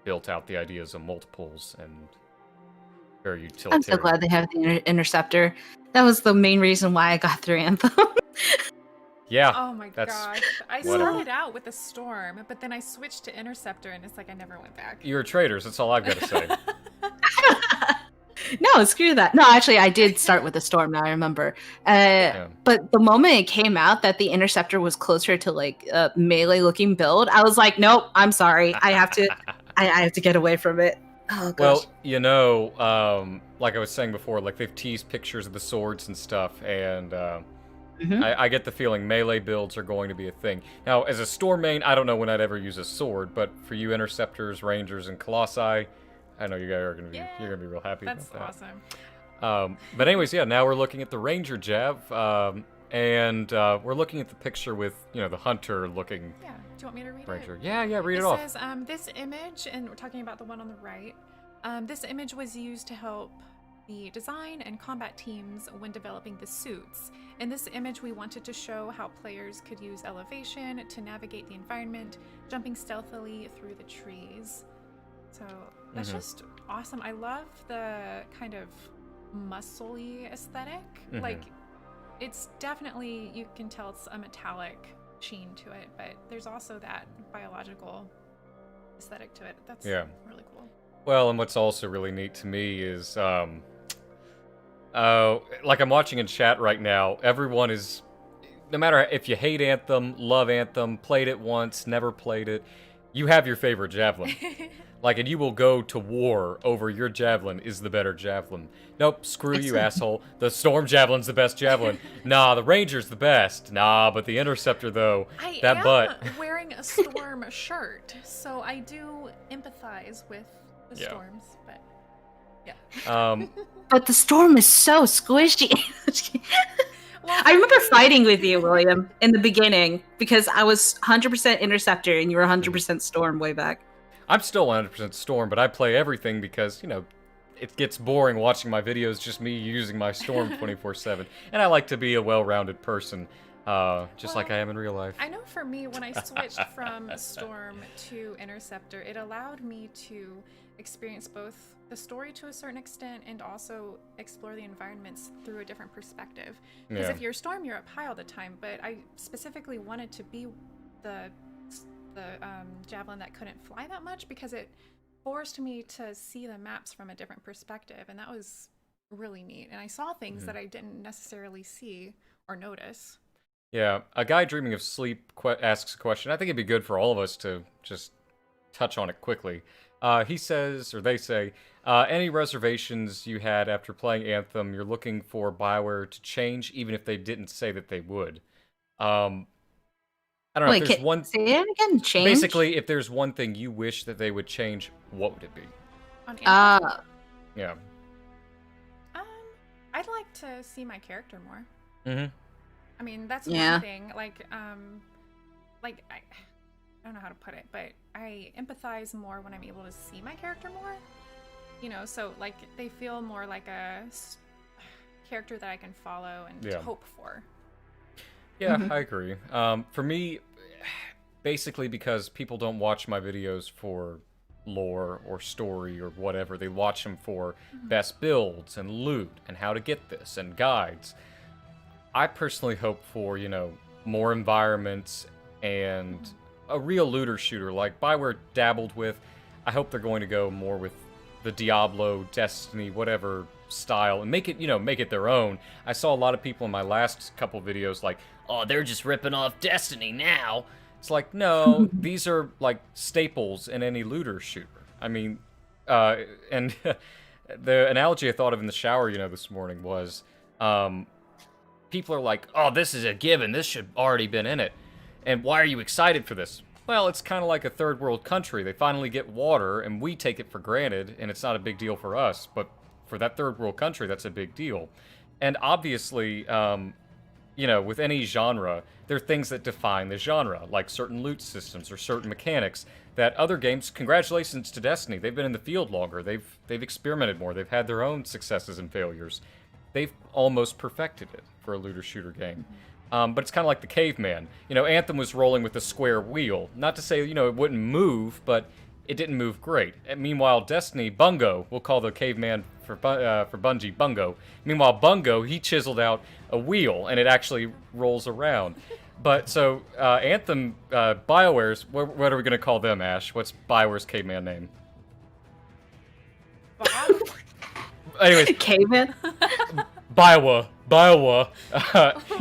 built out the ideas of multiples and very utilitarian. I'm so glad they have the interceptor. That was the main reason why I got through Anthem. Yeah. Oh my gosh. I started out with a Storm, but then I switched to Interceptor, and it's like I never went back. You're traitors, that's all I've got to say. No, screw that. No, actually, I did start with the Storm, now I remember. But the moment it came out that the Interceptor was closer to like a melee-looking build, I was like, nope, I'm sorry. I have to get away from it. Oh, gosh. Well, like I was saying before, like they've teased pictures of the swords and stuff, and I get the feeling melee builds are going to be a thing. Now, as a Storm main, I don't know when I'd ever use a sword, but for you Interceptors, Rangers, and Colossi, I know you guys are going to be you're going to be real happy about that. That's awesome. But anyways, yeah, now we're looking at the Ranger Jav, and we're looking at the picture with, the hunter-looking Yeah. Do you want me to read Ranger. it? Yeah, read it off. It says, this image, and we're talking about the one on the right, This image was used to help the design and combat teams when developing the suits. In this image, we wanted to show how players could use elevation to navigate the environment, jumping stealthily through the trees. So that's just awesome. I love the kind of muscly aesthetic. Like, it's definitely, you can tell it's a metallic sheen to it, but there's also that biological aesthetic to it. That's really cool. Well, and what's also really neat to me is, like I'm watching in chat right now, everyone is, no matter if you hate Anthem, love Anthem, played it once, never played it, you have your favorite javelin. Like, and you will go to war over your javelin is the better javelin. Nope, screw you, asshole. The Storm Javelin's the best javelin. Nah, the Ranger's the best. Nah, but the Interceptor, though, I that am butt. wearing a Storm shirt, so I do empathize with the Storms, but yeah. But the Storm is so squishy. Well, I remember fighting with you, William, in the beginning because I was 100% Interceptor and you were 100% Storm way back. I'm still 100% Storm, but I play everything because, you know, it gets boring watching my videos, just me using my Storm 24/7. And I like to be a well-rounded person, just like I am in real life. I know for me, when I switched from Storm to Interceptor, it allowed me to experience both the story to a certain extent and also explore the environments through a different perspective. Because if you're Storm, you're up high all the time, but I specifically wanted to be the javelin that couldn't fly that much because it forced me to see the maps from a different perspective, and that was really neat. And I saw things that I didn't necessarily see or notice. Yeah, a guy dreaming of sleep asks a question. I think it'd be good for all of us to just touch on it quickly. He says, or they say, any reservations you had after playing Anthem, you're looking for BioWare to change, even if they didn't say that they would. I don't know. Wait, if there's one. say it again. Change. Basically, if there's one thing you wish that they would change, what would it be? On Anthem, Yeah. I'd like to see my character more. Mm-hmm. I mean, that's Yeah. one thing. Like I don't know how to put it, but I empathize more when I'm able to see my character more. You know, so like they feel more like a character that I can follow and hope for. Yeah, I agree. For me, basically because people don't watch my videos for lore or story or whatever. They watch them for best builds and loot and how to get this and guides. I personally hope for, you know, more environments and a real looter shooter like BioWare dabbled with. I hope they're going to go more with the Diablo, Destiny, whatever style and make it, you know, make it their own. I saw a lot of people in my last couple videos like, oh, they're just ripping off Destiny now. It's like, no, these are like staples in any looter shooter. I mean, and the analogy I thought of in the shower, you know, this morning was, people are like, oh, this is a given. This should already been in it. And why are you excited for this? Well, it's kind of like a third world country. They finally get water, and we take it for granted, and it's not a big deal for us. But for that third world country, that's a big deal. And obviously, you know, with any genre, there are things that define the genre, like certain loot systems or certain mechanics that other games, congratulations to Destiny, they've been in the field longer, they've experimented more, they've had their own successes and failures. They've almost perfected it for a looter shooter game. But it's kind of like the caveman. You know, Anthem was rolling with a square wheel. Not to say, you know, it wouldn't move, but it didn't move great. And meanwhile, Destiny, Bungo, we'll call the caveman for Bungie Bungo. Meanwhile, Bungo, he chiseled out a wheel, and it actually rolls around. But so, Anthem, BioWare's, what are we going to call them, Ash? What's BioWare's caveman name? Anyways, Caveman. BioWare.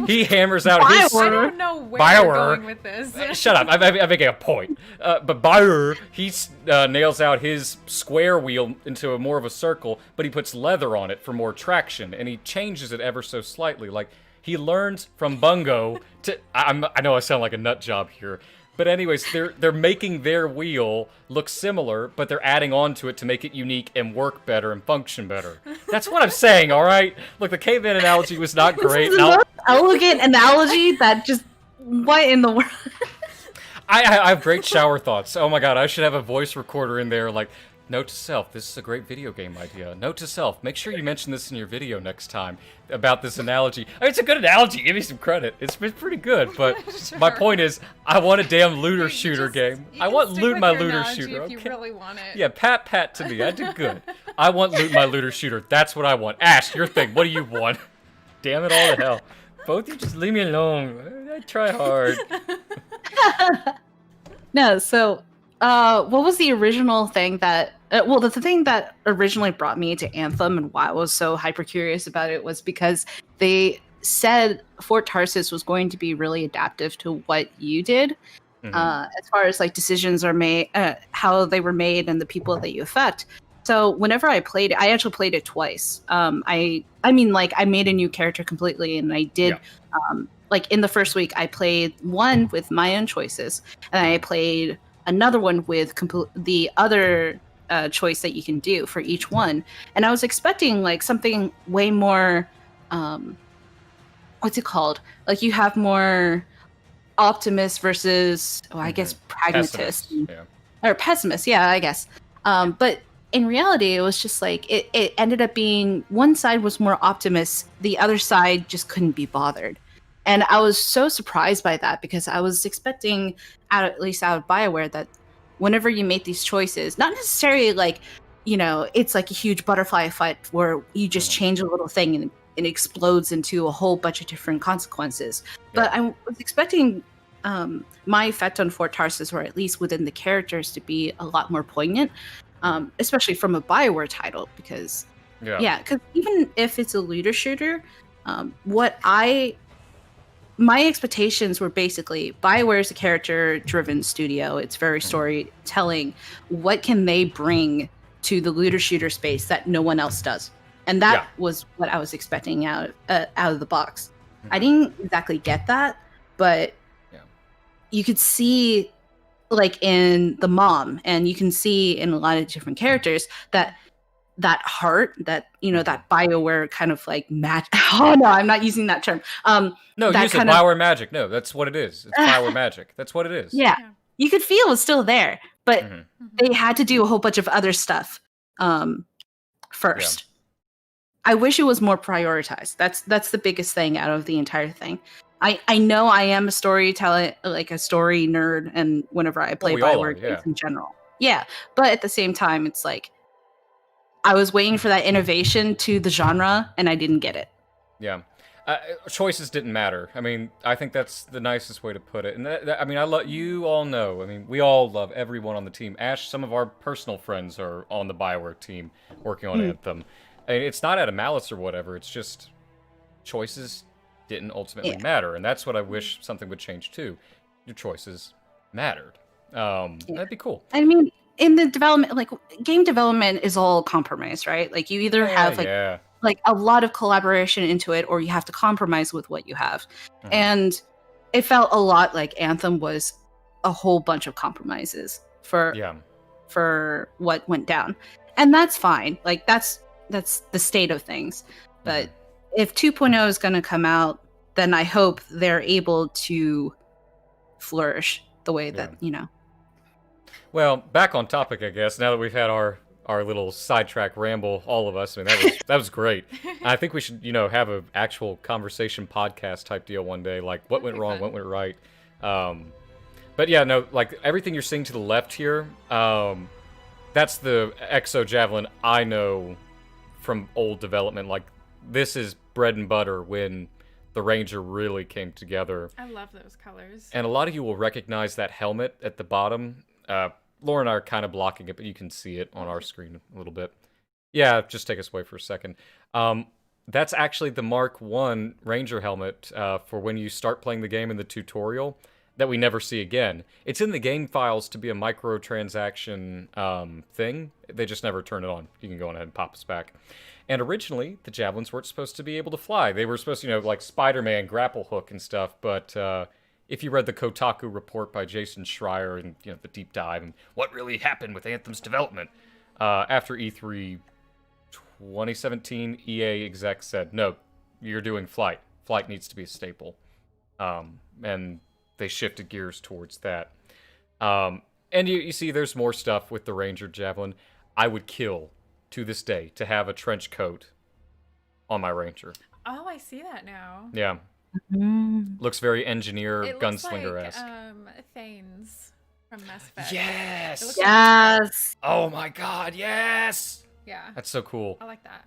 He hammers out his... I don't know where BioWare. you're going with this. Shut up, I'm making a point. But BioWare, he nails out his square wheel into a more of a circle, but he puts leather on it for more traction, and he changes it ever so slightly. Like, he learns from Bungo to... I know I sound like a nut job here, but anyways, they're making their wheel look similar, but they're adding on to it to make it unique and work better and function better. That's what I'm saying, all right? Look, the caveman analogy was not great. This is the most elegant analogy that just... What in the world? I have great shower thoughts. Oh my god, I should have a voice recorder in there, like, Note to self, this is a great video game idea. Note to self, make sure you mention this in your video next time about this analogy. I mean, it's a good analogy, give me some credit. It's been pretty good, but Sure. my point is, I want a damn looter You shooter just- game. you I can want stick loot with my your looter analogy shooter, if you okay? really want it. Yeah, pat to me, I did good. I want loot my looter shooter, that's what I want. Ash, your thing, what do you want? Damn it all to hell. Both you just leave me alone. I try hard. No, so what was the original thing that well, the thing that originally brought me to Anthem and why I was so hyper curious about it was because they said Fort Tarsis was going to be really adaptive to what you did, as far as like decisions are made, how they were made, and the people that you affect. So whenever I played it, I actually played it twice. I mean, like I made a new character completely, and I did. Like in the first week, I played one with my own choices, and I played another one with the other choice that you can do for each one. And I was expecting like something way more, what's it called? Like you have more optimist versus, I guess, pragmatist. Yeah. Or pessimist, yeah, I guess. But in reality, it was just like it ended up being one side was more optimist, the other side just couldn't be bothered. And I was so surprised by that because I was expecting, at least out of BioWare, that whenever you make these choices, not necessarily like, it's like a huge butterfly effect where you just change a little thing and it explodes into a whole bunch of different consequences. But I was expecting my effect on Fort Tarsis, or at least within the characters, to be a lot more poignant, especially from a BioWare title, because because even if it's a looter shooter, my expectations were basically BioWare is a character-driven studio. It's very storytelling. What can they bring to the looter shooter space that no one else does? And that was what I was expecting out of the box. I didn't exactly get that, but you could see, like in the mom, and you can see in a lot of different characters that heart, that that BioWare kind of like match. Oh no, I'm not using that term. No, that use it. BioWare magic. No, that's what it is. It's BioWare magic. That's what it is. Yeah, you could feel it's still there, but they had to do a whole bunch of other stuff first. I wish it was more prioritized. That's the biggest thing out of the entire thing. I know I am a storyteller, like a story nerd, and whenever I play BioWare games in general, but at the same time, it's like I was waiting for that innovation to the genre, and I didn't get it. Yeah. Choices didn't matter. I mean, I think that's the nicest way to put it. And I mean, you all know. I mean, we all love everyone on the team. Ash, some of our personal friends are on the BioWare team working on Anthem. I mean, it's not out of malice or whatever. It's just choices didn't ultimately matter, and that's what I wish something would change too. Your choices mattered. That'd be cool. I mean, in the development, like game development is all compromise, right? Like you either have like a lot of collaboration into it, or you have to compromise with what you have. And it felt a lot like Anthem was a whole bunch of compromises for what went down. And that's fine. Like that's the state of things. But if 2.0 is going to come out, then I hope they're able to flourish the way that, Well, back on topic, I guess, now that we've had our little sidetrack ramble, all of us. I mean, that was great. I think we should, have an actual conversation podcast type deal one day, like what went wrong, what went right. But yeah, no, like everything you're seeing to the left here, that's the Exo Javelin I know from old development. Like, this is bread and butter when the Ranger really came together. I love those colors. And a lot of you will recognize that helmet at the bottom. Laura and I are kind of blocking it, but you can see it on our screen a little bit. Yeah, just take us away for a second. That's actually the Mark I Ranger helmet for when you start playing the game in the tutorial that we never see again. It's in the game files to be a microtransaction thing. They just never turn it on. You can go on ahead and pop us back. And originally, the Javelins weren't supposed to be able to fly. They were supposed to, like Spider-Man, grapple hook and stuff, but if you read the Kotaku report by Jason Schreier and, the deep dive and what really happened with Anthem's development, after E3 2017, EA exec said, no, you're doing flight. Flight needs to be a staple. And they shifted gears towards that. And you see there's more stuff with the Ranger Javelin. I would kill to this day to have a trench coat on my Ranger. Oh, I see that now. Yeah. Mm. Looks very engineer, It looks gunslinger-esque. like Thanes from Mass Effect. Yes! It looks like- Yes. Oh my god, yes! yeah. That's so cool. I like that.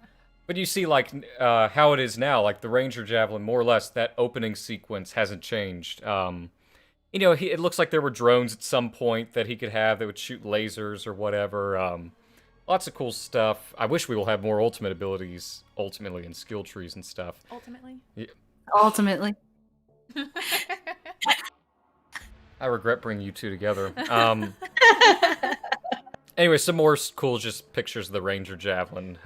But you see, like, how it is now, like, the Ranger Javelin, more or less, that opening sequence hasn't changed. You know, it looks like there were drones at some point that he could have that would shoot lasers or whatever. Lots of cool stuff. I wish we will have more ultimate abilities, ultimately, and skill trees and stuff. Ultimately. Yeah. Ultimately. I regret bringing you two together. Anyway, some more cool just pictures of the Ranger Javelin.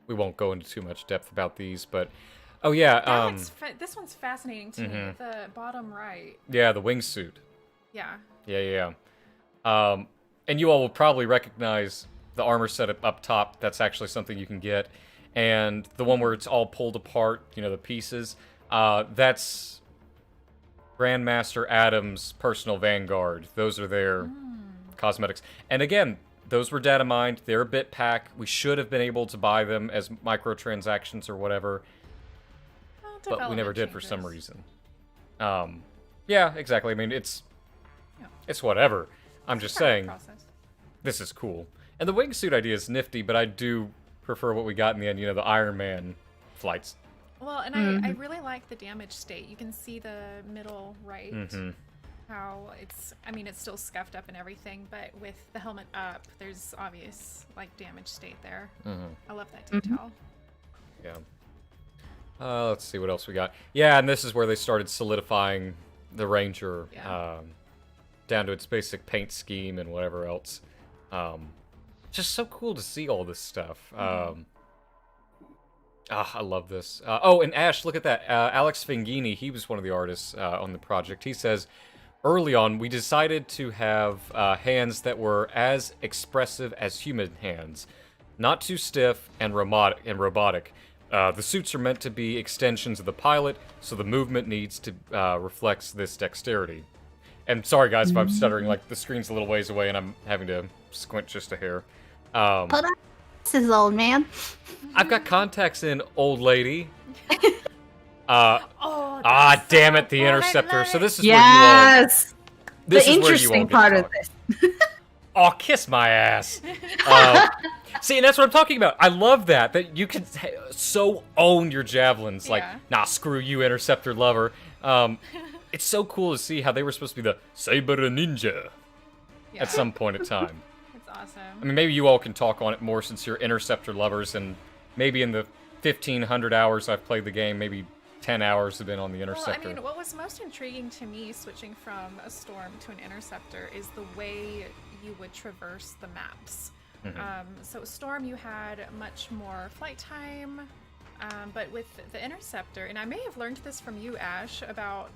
We won't go into too much depth about these, but... Oh, yeah, this one's fascinating to me. The bottom right. yeah, the wingsuit. Yeah. Yeah. And you all will probably recognize the armor set up top. That's actually something you can get. And the one where it's all pulled apart, you know, the pieces, that's Grandmaster Adam's personal vanguard. Those are their cosmetics. And again, those were data mined. They're a bit pack. We should have been able to buy them as microtransactions or whatever, Well, but we never did for changes. some reason. Yeah, exactly. I mean, it's whatever. I'm just Part of the saying, process. this is cool. And the wingsuit idea is nifty, but I do prefer what we got in the end, you know, the Iron Man flights. Well, and I really like the damage state. You can see the middle right. How it's still scuffed up and everything, but with the helmet up, there's obvious, like, damage state there. I love that detail. Yeah. Let's see what else we got. Yeah, and this is where they started solidifying the Ranger down to its basic paint scheme and whatever else. Just so cool to see all this stuff. I love this. Oh, and Ash, look at that. Alex Fingini, he was one of the artists on the project. He says, early on, we decided to have hands that were as expressive as human hands. Not too stiff and robotic. The suits are meant to be extensions of the pilot, so the movement needs to reflects this dexterity. And sorry, guys, if I'm stuttering. Like, the screen's a little ways away, and I'm having to squint just a hair. Put on glasses, old man. I've got contacts in, old lady. Oh, Damn it, the Interceptor. So this is Yes. where you all... This The is where you all interesting get part of talk. this. Oh, kiss my ass. See, and that's what I'm talking about. I love that you can so own your javelins. Like, Yeah. nah, screw you, Interceptor lover. It's so cool to see how they were supposed to be the Saber Ninja Yeah. at some point in time. It's awesome. I mean, maybe you all can talk on it more since you're Interceptor lovers, and maybe in the 1,500 hours I've played the game, maybe 10 hours have been on the Interceptor. Well, I mean, what was most intriguing to me switching from a Storm to an Interceptor is the way you would traverse the maps. So Storm, you had much more flight time, but with the Interceptor, and I may have learned this from you, Ash, about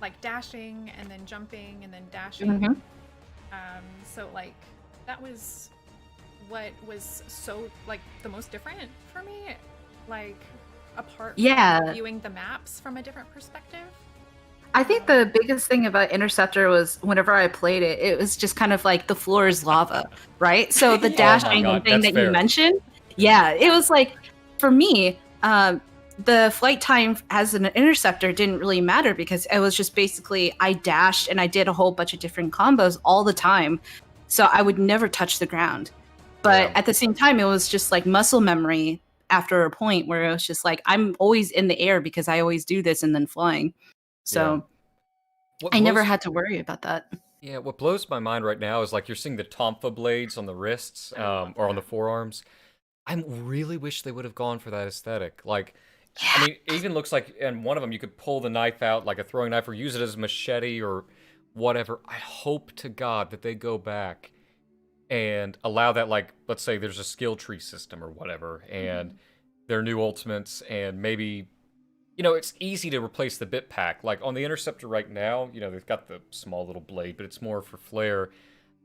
like dashing and then jumping and then dashing. So like that was what was so like the most different for me, like apart from viewing the maps from a different perspective. I think the biggest thing about Interceptor was whenever I played it, it was just kind of like the floor is lava, right? So the dashing God, thing that's that you fair. mentioned, it was like, for me, the flight time as an Interceptor didn't really matter because it was just basically I dashed and I did a whole bunch of different combos all the time. So I would never touch the ground. But at the same time, it was just like muscle memory after a point where it was just like, I'm always in the air because I always do this and then flying. So I never had to worry about that. Yeah, what blows my mind right now is like you're seeing the Tonfa blades on the wrists or on the forearms. I really wish they would have gone for that aesthetic. Like, I mean, it even looks like in one of them you could pull the knife out like a throwing knife or use it as a machete or whatever. I hope to God that they go back and allow that, like, let's say there's a skill tree system or whatever, and their new ultimates, and maybe, you know, it's easy to replace the bit pack. Like, on the Interceptor right now, you know, they've got the small little blade, but it's more for flair.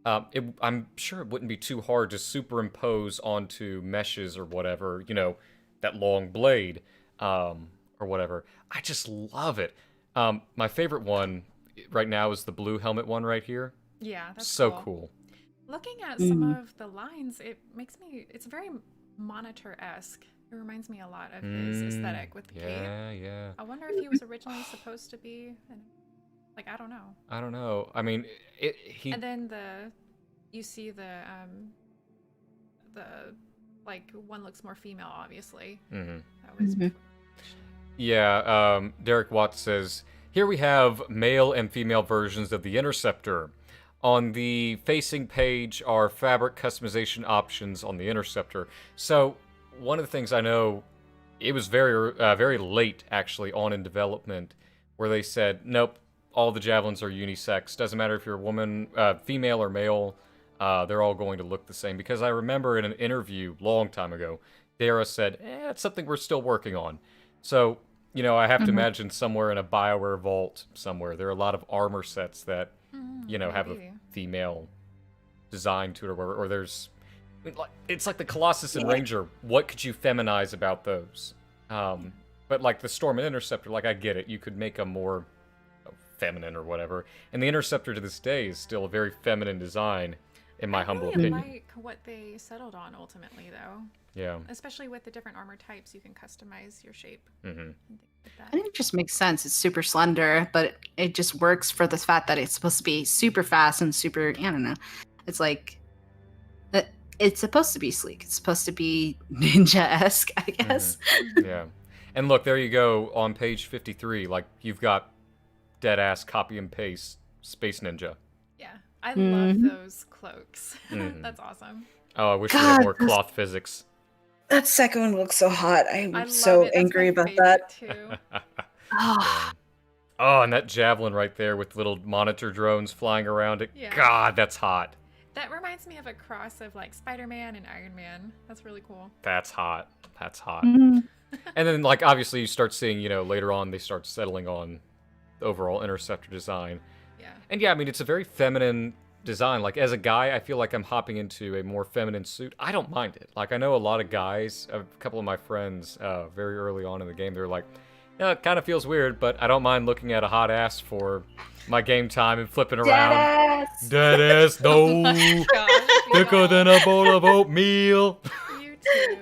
I'm sure it wouldn't be too hard to superimpose onto meshes or whatever, you know, that long blade, or whatever. I just love it. My favorite one right now is the blue helmet one right here. Yeah, that's so cool. Looking at some of the lines, it's very Monitor-esque. It reminds me a lot of his aesthetic with the cape. Yeah. I wonder if he was originally supposed to be, like, I don't know. I don't know. I mean, he. And then you see the like one looks more female, obviously. That was. Yeah. Derek Watts says, here we have male and female versions of the Interceptor. On the facing page are fabric customization options on the Interceptor. So one of the things I know, it was very late actually on in development, where they said, nope, all the javelins are unisex. Doesn't matter if you're a woman, female or male, they're all going to look the same. Because I remember in an interview long time ago, Dara said, it's something we're still working on. So, you know, I have to imagine somewhere in a BioWare vault somewhere, there are a lot of armor sets that, you know, have a female design to it, or there's, it's like the Colossus and Ranger. What could you feminize about those? But like the Storm and Interceptor, like I get it. You could make them more feminine or whatever. And the Interceptor to this day is still a very feminine design, in my humble opinion. I like what they settled on ultimately, though. Yeah. Especially with the different armor types, you can customize your shape. And things like that. I think it just makes sense. It's super slender, but it just works for the fact that it's supposed to be super fast and super, I don't know. It's like, it's supposed to be sleek. It's supposed to be ninja-esque, I guess. Yeah. And look, there you go on page 53. Like, you've got dead-ass copy and paste Space Ninja. Yeah. I love those cloaks. That's awesome. Oh, I wish we had more cloth physics. That second one looks so hot. I'm I so love it. That's angry my about favorite, that. Too. Oh, and that javelin right there with little monitor drones flying around it. Yeah. God, that's hot. That reminds me of a cross of like Spider-Man and Iron Man. That's really cool. That's hot. That's hot. And then, like, obviously you start seeing, you know, later on they start settling on the overall Interceptor design. Yeah. And yeah, I mean, it's a very feminine design. Like, as a guy, I feel like I'm hopping into a more feminine suit. I don't mind it. Like, I know a lot of guys, a couple of my friends, very early on in the game, they're like, yeah, it kind of feels weird, but I don't mind looking at a hot ass for my game time and flipping around. Dead ass, no. Thicker than a bowl of oatmeal. You too.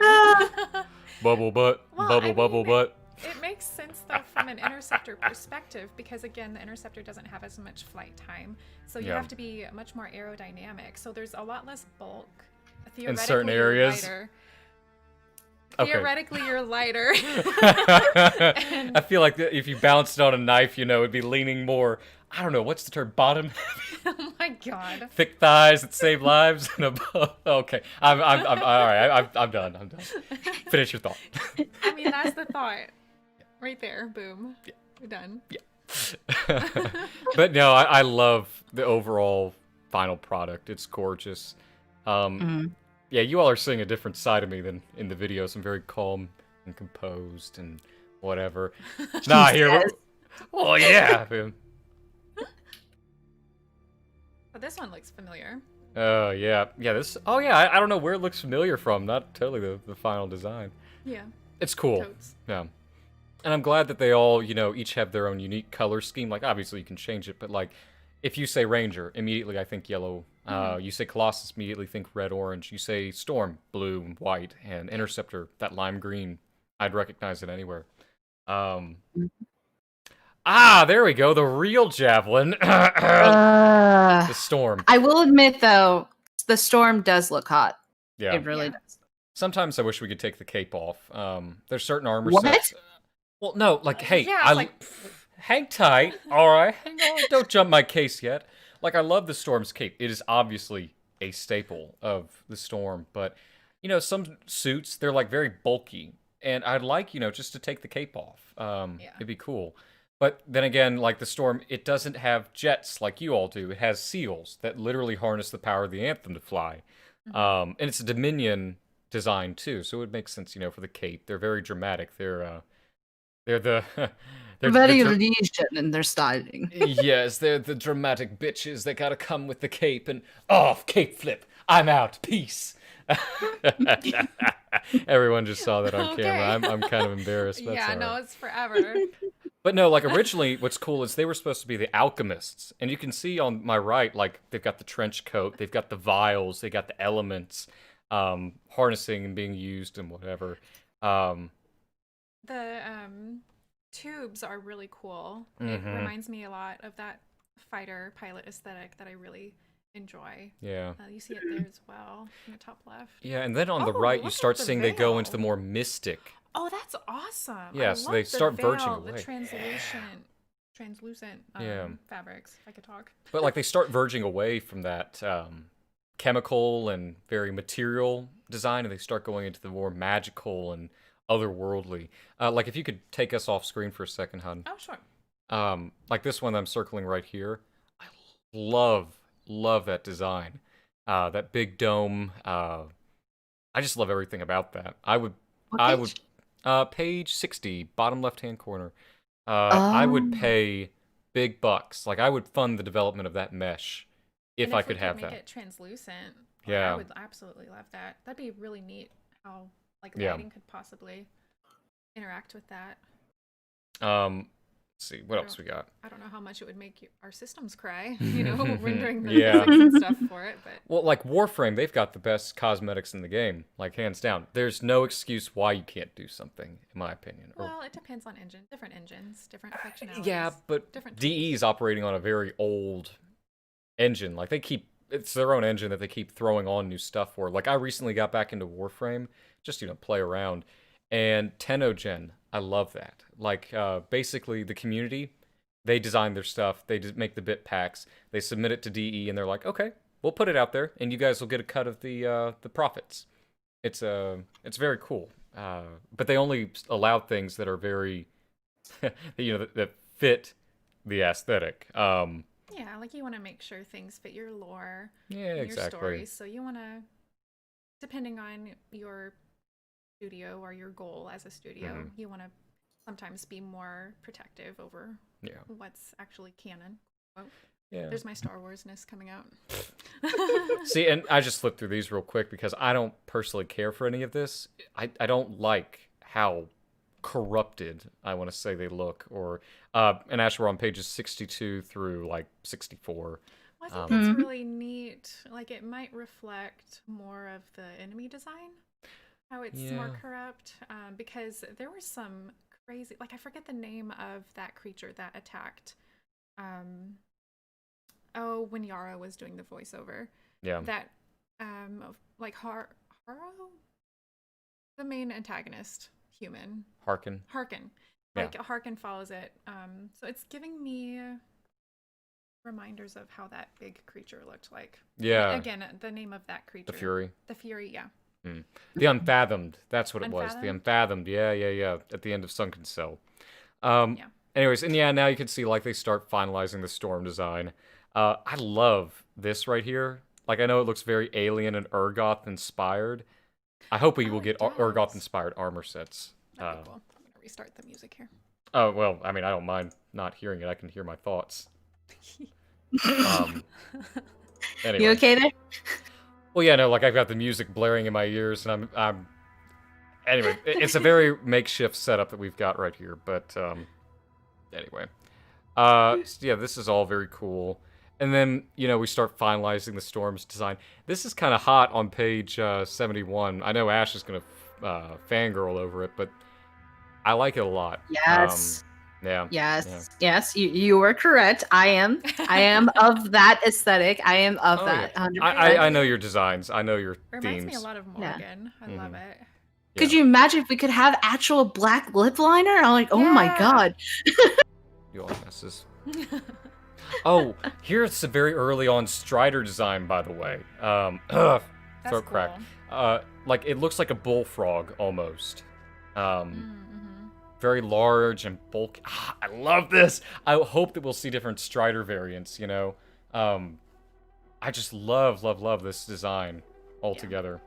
Bubble butt, Well, bubble butt. It makes sense though from an Interceptor perspective because again the Interceptor doesn't have as much flight time, so you have to be much more aerodynamic. So there's a lot less bulk. In certain areas. Lighter. Okay. Theoretically, you're lighter. I feel like if you bounced it on a knife, you know, it'd be leaning more. I don't know what's the term. Bottom. Oh my god. Thick thighs that save lives and above. Okay, I'm all right. I'm done. Finish your thought. I mean, that's the thought. Right there. Boom. Yeah. We're done. Yeah. But no, I love the overall final product. It's gorgeous. Yeah, you all are seeing a different side of me than in the videos. I'm very calm and composed and whatever. Nah, here. Oh yeah. But this one looks familiar. Oh yeah. This. Oh yeah. I don't know where it looks familiar from. Not totally the final design. Yeah. It's cool. Totes. Yeah. And I'm glad that they all, you know, each have their own unique color scheme. Like, obviously you can change it, but like, if you say Ranger, immediately I think yellow. You say Colossus, immediately think red, orange. You say Storm, blue and white. And Interceptor, that lime green. I'd recognize it anywhere. There we go. The real Javelin. The Storm. I will admit, though, the Storm does look hot. Yeah. It really does. Sometimes I wish we could take the cape off. There's certain armor What? sets. Well, no, like, hey, Yeah, hang tight, all right? Hang on, don't jump my case yet. Like, I love the Storm's cape. It is obviously a staple of the Storm, but, you know, some suits, they're, like, very bulky, and I'd like, you know, just to take the cape off. It'd be cool. But then again, like the Storm, it doesn't have jets like you all do. It has seals that literally harness the power of the Anthem to fly. And it's a Dominion design, too, so it would make sense, you know, for the cape. They're very dramatic. They're the... They're very Legion in their styling. Yes, they're the dramatic bitches. They gotta come with the cape and off, cape flip. I'm out. Peace. Everyone just saw that on camera. I'm kind of embarrassed. But Yeah, that's all right. no, it's forever. But no, like originally, what's cool is they were supposed to be the alchemists, and you can see on my right, like they've got the trench coat, they've got the vials, they got the elements, harnessing and being used and whatever. The tubes are really cool. It Mhm. reminds me a lot of that fighter pilot aesthetic that I really enjoy. Yeah. You see it there as well in the top left. Yeah, and then on the Oh, right, look you at start the seeing they go into the veil. more mystic. Oh, that's awesome. Yeah, I so love they the start verging veil, away. The translucent Yeah. fabrics, if I could talk. But like they start verging away from that chemical and very material design, and they start going into the more magical and otherworldly. Like if you could take us off screen for a second, hun. Oh, sure. Like this one that I'm circling right here. I love that design. That big dome. I just love everything about that. What I page? would, page 60, bottom left-hand corner. I would pay big bucks. Like I would fund the development of that mesh if And I we could have make that. it translucent. Yeah. I would absolutely love that. That'd be really neat how like Yeah. lighting could possibly interact with that. Let's see what else we got. I don't know how much it would make our systems cry, rendering the Yeah. physics and stuff for it, but Well, like Warframe, they've got the best cosmetics in the game, like hands down. There's no excuse why you can't do something, in my opinion. well, it depends on different engines, different functionalities. Yeah, but different DE is operating on a very old engine. Like it's their own engine that they keep throwing on new stuff for. Like I recently got back into Warframe, just play around, and Tenogen, I love that. Like basically the community, they design their stuff, they just make the bit packs, they submit it to DE, and they're like, okay, we'll put it out there, and you guys will get a cut of the profits. It's very cool. But they only allow things that are very, that fit the aesthetic. Yeah, like you want to make sure things fit your lore, Yeah, and exactly. your stories. So you want to, depending on your studio or your goal as a studio, you want to sometimes be more protective over what's actually canon. Oh, Yeah. there's my Star Wars-ness coming out. See, and I just flipped through these real quick because I don't personally care for any of this. I don't like how corrupted I want to say they look, or and actually we're on pages 62 through like 64. Well, I think it's really neat. Like it might reflect more of the enemy design, how it's more corrupt. Because there were some crazy, like I forget the name of that creature that attacked. When Yara was doing the voiceover. Yeah. That like Haro, the main antagonist, human. Harkin. Like Harkin follows it. So it's giving me reminders of how that big creature looked like. Yeah. Again, the name of that creature. The Fury. The Fury, yeah. The Unfathomed. That's what it was. The Unfathomed? Unfathomed. Yeah. At the end of Sunken Cell. Anyways, and now you can see like they start finalizing the storm design. I love this right here. Like I know it looks very alien and Urgoth inspired. I hope we will get Urgoth inspired armor sets. That'd be cool. I'm gonna restart the music here. Oh well, I mean I don't mind not hearing it. I can hear my thoughts. Anyway. You okay there? Well, yeah, no, like I've got the music blaring in my ears, and I'm. Anyway, it's a very makeshift setup that we've got right here, but anyway, so yeah, this is all very cool. And then we start finalizing the storm's design. This is kind of hot on page 71. I know Ash is gonna fangirl over it, but I like it a lot. Yes. Yes. You were correct. I am of that aesthetic. I am of that. Yeah. 100%. I know your designs. I know your Reminds themes. me a lot of Morgan. I love it. Could you imagine if we could have actual black lip liner? I'm like, oh my god. You all messes. Oh, here's the very early on Strider design, by the way. Throat cool. crack. Like it looks like a bullfrog almost. Very large and bulky. I love this. I hope that we'll see different Strider variants. I just love this design altogether.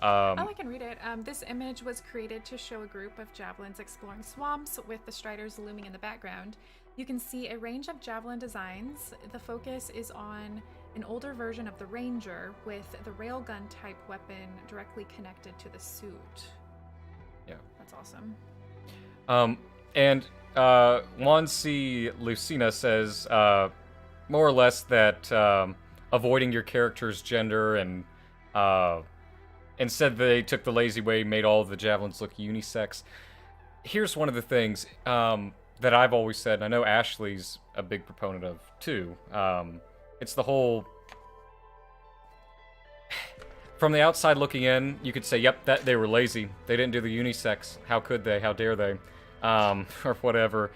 I can read it. This image was created to show a group of javelins exploring swamps with the Striders looming in the background. You can see a range of javelin designs. The focus is on an older version of the Ranger with the railgun type weapon directly connected to the suit. Yeah. That's awesome. And Juan C. Lucina says, more or less that avoiding your character's gender and instead they took the lazy way, made all of the javelins look unisex. Here's one of the things that I've always said, and I know Ashley's a big proponent of too. It's the whole... From the outside looking in, you could say, yep, that they were lazy. They didn't do the unisex. How could they? How dare they? Or whatever.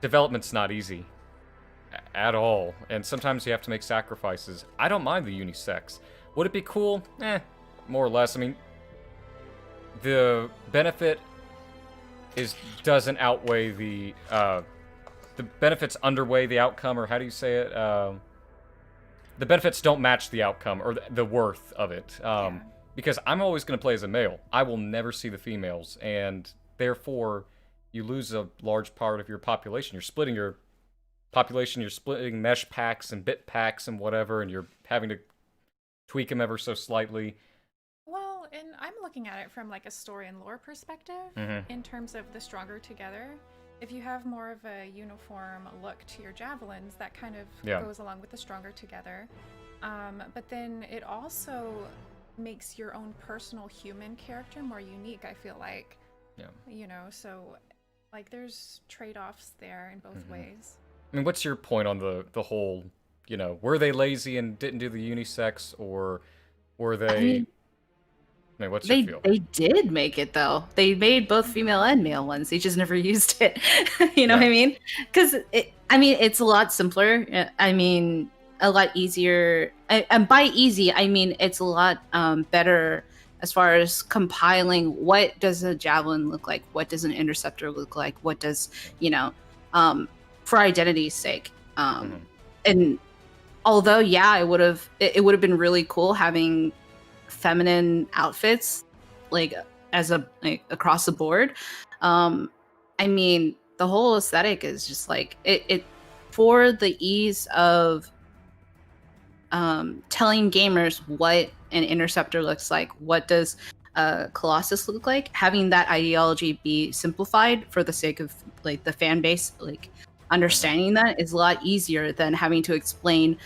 Development's not easy. At all. And sometimes you have to make sacrifices. I don't mind the unisex. Would it be cool? More or less. I mean, the benefit doesn't outweigh the benefits underweigh the outcome, or how do you say it? The benefits don't match the outcome, or the worth of it. Because I'm always going to play as a male. I will never see the females, and therefore, you lose a large part of your population. You're splitting your population, you're splitting mesh packs and bit packs and whatever, and you're having to tweak them ever so slightly. Well, and I'm looking at it from like a story and lore perspective in terms of the stronger together. If you have more of a uniform look to your javelins, that kind of goes along with the stronger together. But then it also makes your own personal human character more unique, I feel like. Yeah. You know, so like there's trade-offs there in both ways. I mean, what's your point on the whole, you know, were they lazy and didn't do the unisex, or were they... I mean, what's your feel? They did make it, though. They made both female and male ones. They just never used it. You know what I mean? Because, it's a lot simpler. I mean, a lot easier. And by easy, I mean it's a lot better as far as compiling what does a javelin look like? What does an interceptor look like? What does, for identity's sake. And although, it would have been really cool having feminine outfits like across the board. I mean, the whole aesthetic is just like it for the ease of telling gamers what an interceptor looks like, what does Colossus look like, having that ideology be simplified for the sake of like the fan base, like understanding that is a lot easier than having to explain,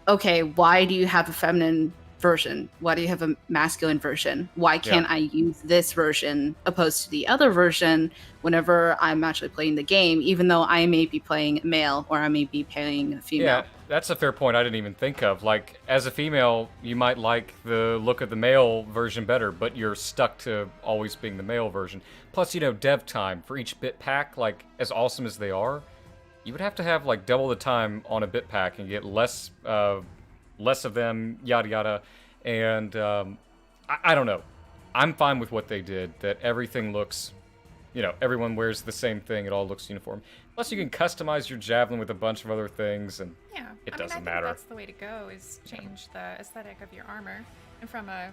okay, why do you have a feminine version? Why do you have a masculine version? Why can't I use this version opposed to the other version whenever I'm actually playing the game, even though I may be playing male or I may be playing female? Yeah, that's a fair point I didn't even think of. Like, as a female, you might like the look of the male version better, but you're stuck to always being the male version. Plus, dev time for each bit pack, like, as awesome as they are, you would have to have, like, double the time on a bit pack and get less of them, yada yada, and I don't know. I'm fine with what they did, that everything looks, everyone wears the same thing, it all looks uniform. Plus you can customize your javelin with a bunch of other things, and it doesn't matter. That's the way to go, is change the aesthetic of your armor, and from a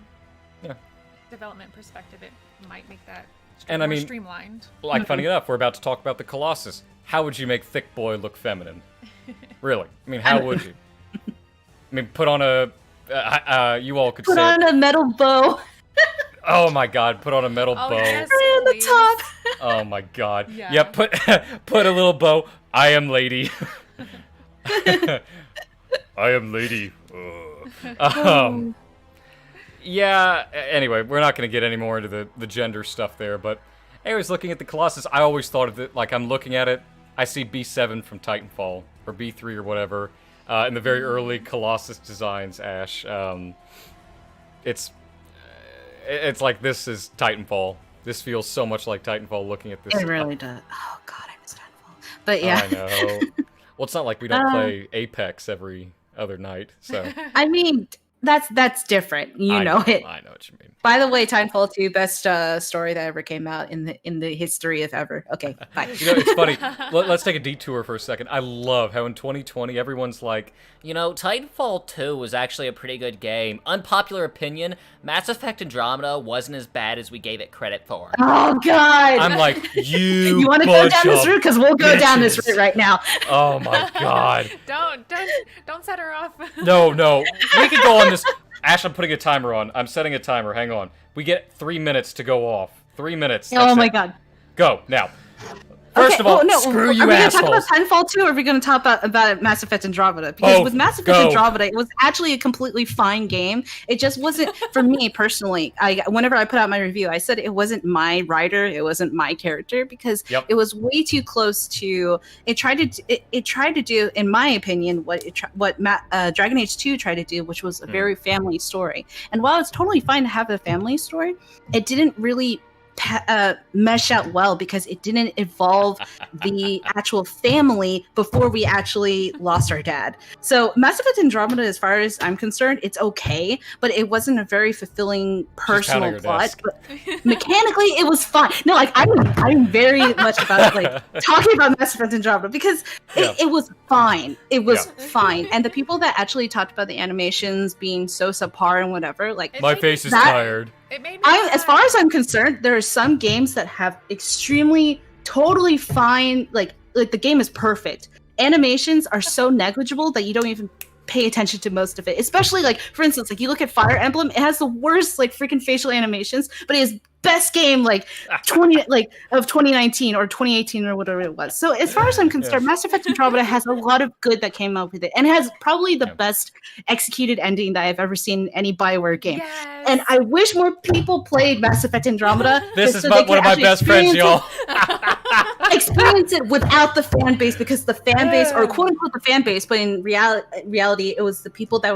development perspective, it might make that more streamlined. Like, funny enough, we're about to talk about the Colossus. How would you make Thick Boy look feminine? Really? I mean, how would you? I mean, put on a... you all could put on a metal bow. Oh my god, put on a metal bow. Yes, right on the top. Oh my god. Yeah, put a little bow. I am lady. I am lady. Yeah, anyway, we're not going to get any more into the gender stuff there, but anyways, looking at the Colossus, I always thought of it, like, I'm looking at it, I see B7 from Titanfall, or B3 or whatever, in the very early Colossus designs, Ash. It's like, this is Titanfall. This feels so much like Titanfall looking at this. It really does. Oh god, I miss Titanfall. But yeah. I know. Well, it's not like we don't play Apex every other night, so. I mean, that's different. I know it. I know what you mean. By the way, Titanfall 2, best story that ever came out in the history of ever. Okay, bye. It's funny. Let's take a detour for a second. I love how in 2020 everyone's like, Titanfall 2 was actually a pretty good game. Unpopular opinion, Mass Effect Andromeda wasn't as bad as we gave it credit for. Oh god. I'm like, you want to go down this route? Because we'll go down this route right now. Oh my god. Don't set her off. No. We could go on this. Ash, I'm putting a timer on. I'm setting a timer. Hang on. We get 3 minutes to go off. 3 minutes. Oh my god. Go, now. First of all, no, screw are you we assholes. gonna talk about Titanfall 2, or are we gonna talk about Mass Effect Andromeda? Because Both. with Mass Effect Go. Andromeda, it was actually a completely fine game. It just wasn't for me personally. Whenever I put out my review, I said it wasn't my writer, it wasn't my character, because Yep. it was way too close to. It tried to do, in my opinion, what Dragon Age 2 tried to do, which was a very family story. And while it's totally fine to have a family story, it didn't really mesh out well because it didn't evolve the actual family before we actually lost our dad. So Mass Effect Andromeda, as far as I'm concerned, it's okay, but it wasn't a very fulfilling personal plot. But mechanically, it was fun. No, like I'm very much about like talking about Mass Effect Andromeda because it was fine. It was fine, and the people that actually talked about the animations being so subpar and whatever, like My face is tired. It made me as far as I'm concerned, there are some games that have extremely, totally fine, like the game is perfect. Animations are so negligible that you don't even pay attention to most of it. Especially like, for instance, like you look at Fire Emblem, it has the worst like freaking facial animations, but it is best game like of 2019 or 2018 or whatever it was. So as far as I'm concerned, Mass Effect Andromeda has a lot of good that came out with it, and it has probably the best executed ending that I've ever seen in any BioWare game. Yes. And I wish more people played Mass Effect Andromeda. This is one of my best friends, y'all. Experience it without the fan base, because the fan base, or quote unquote the fan base, but in reality, it was the people that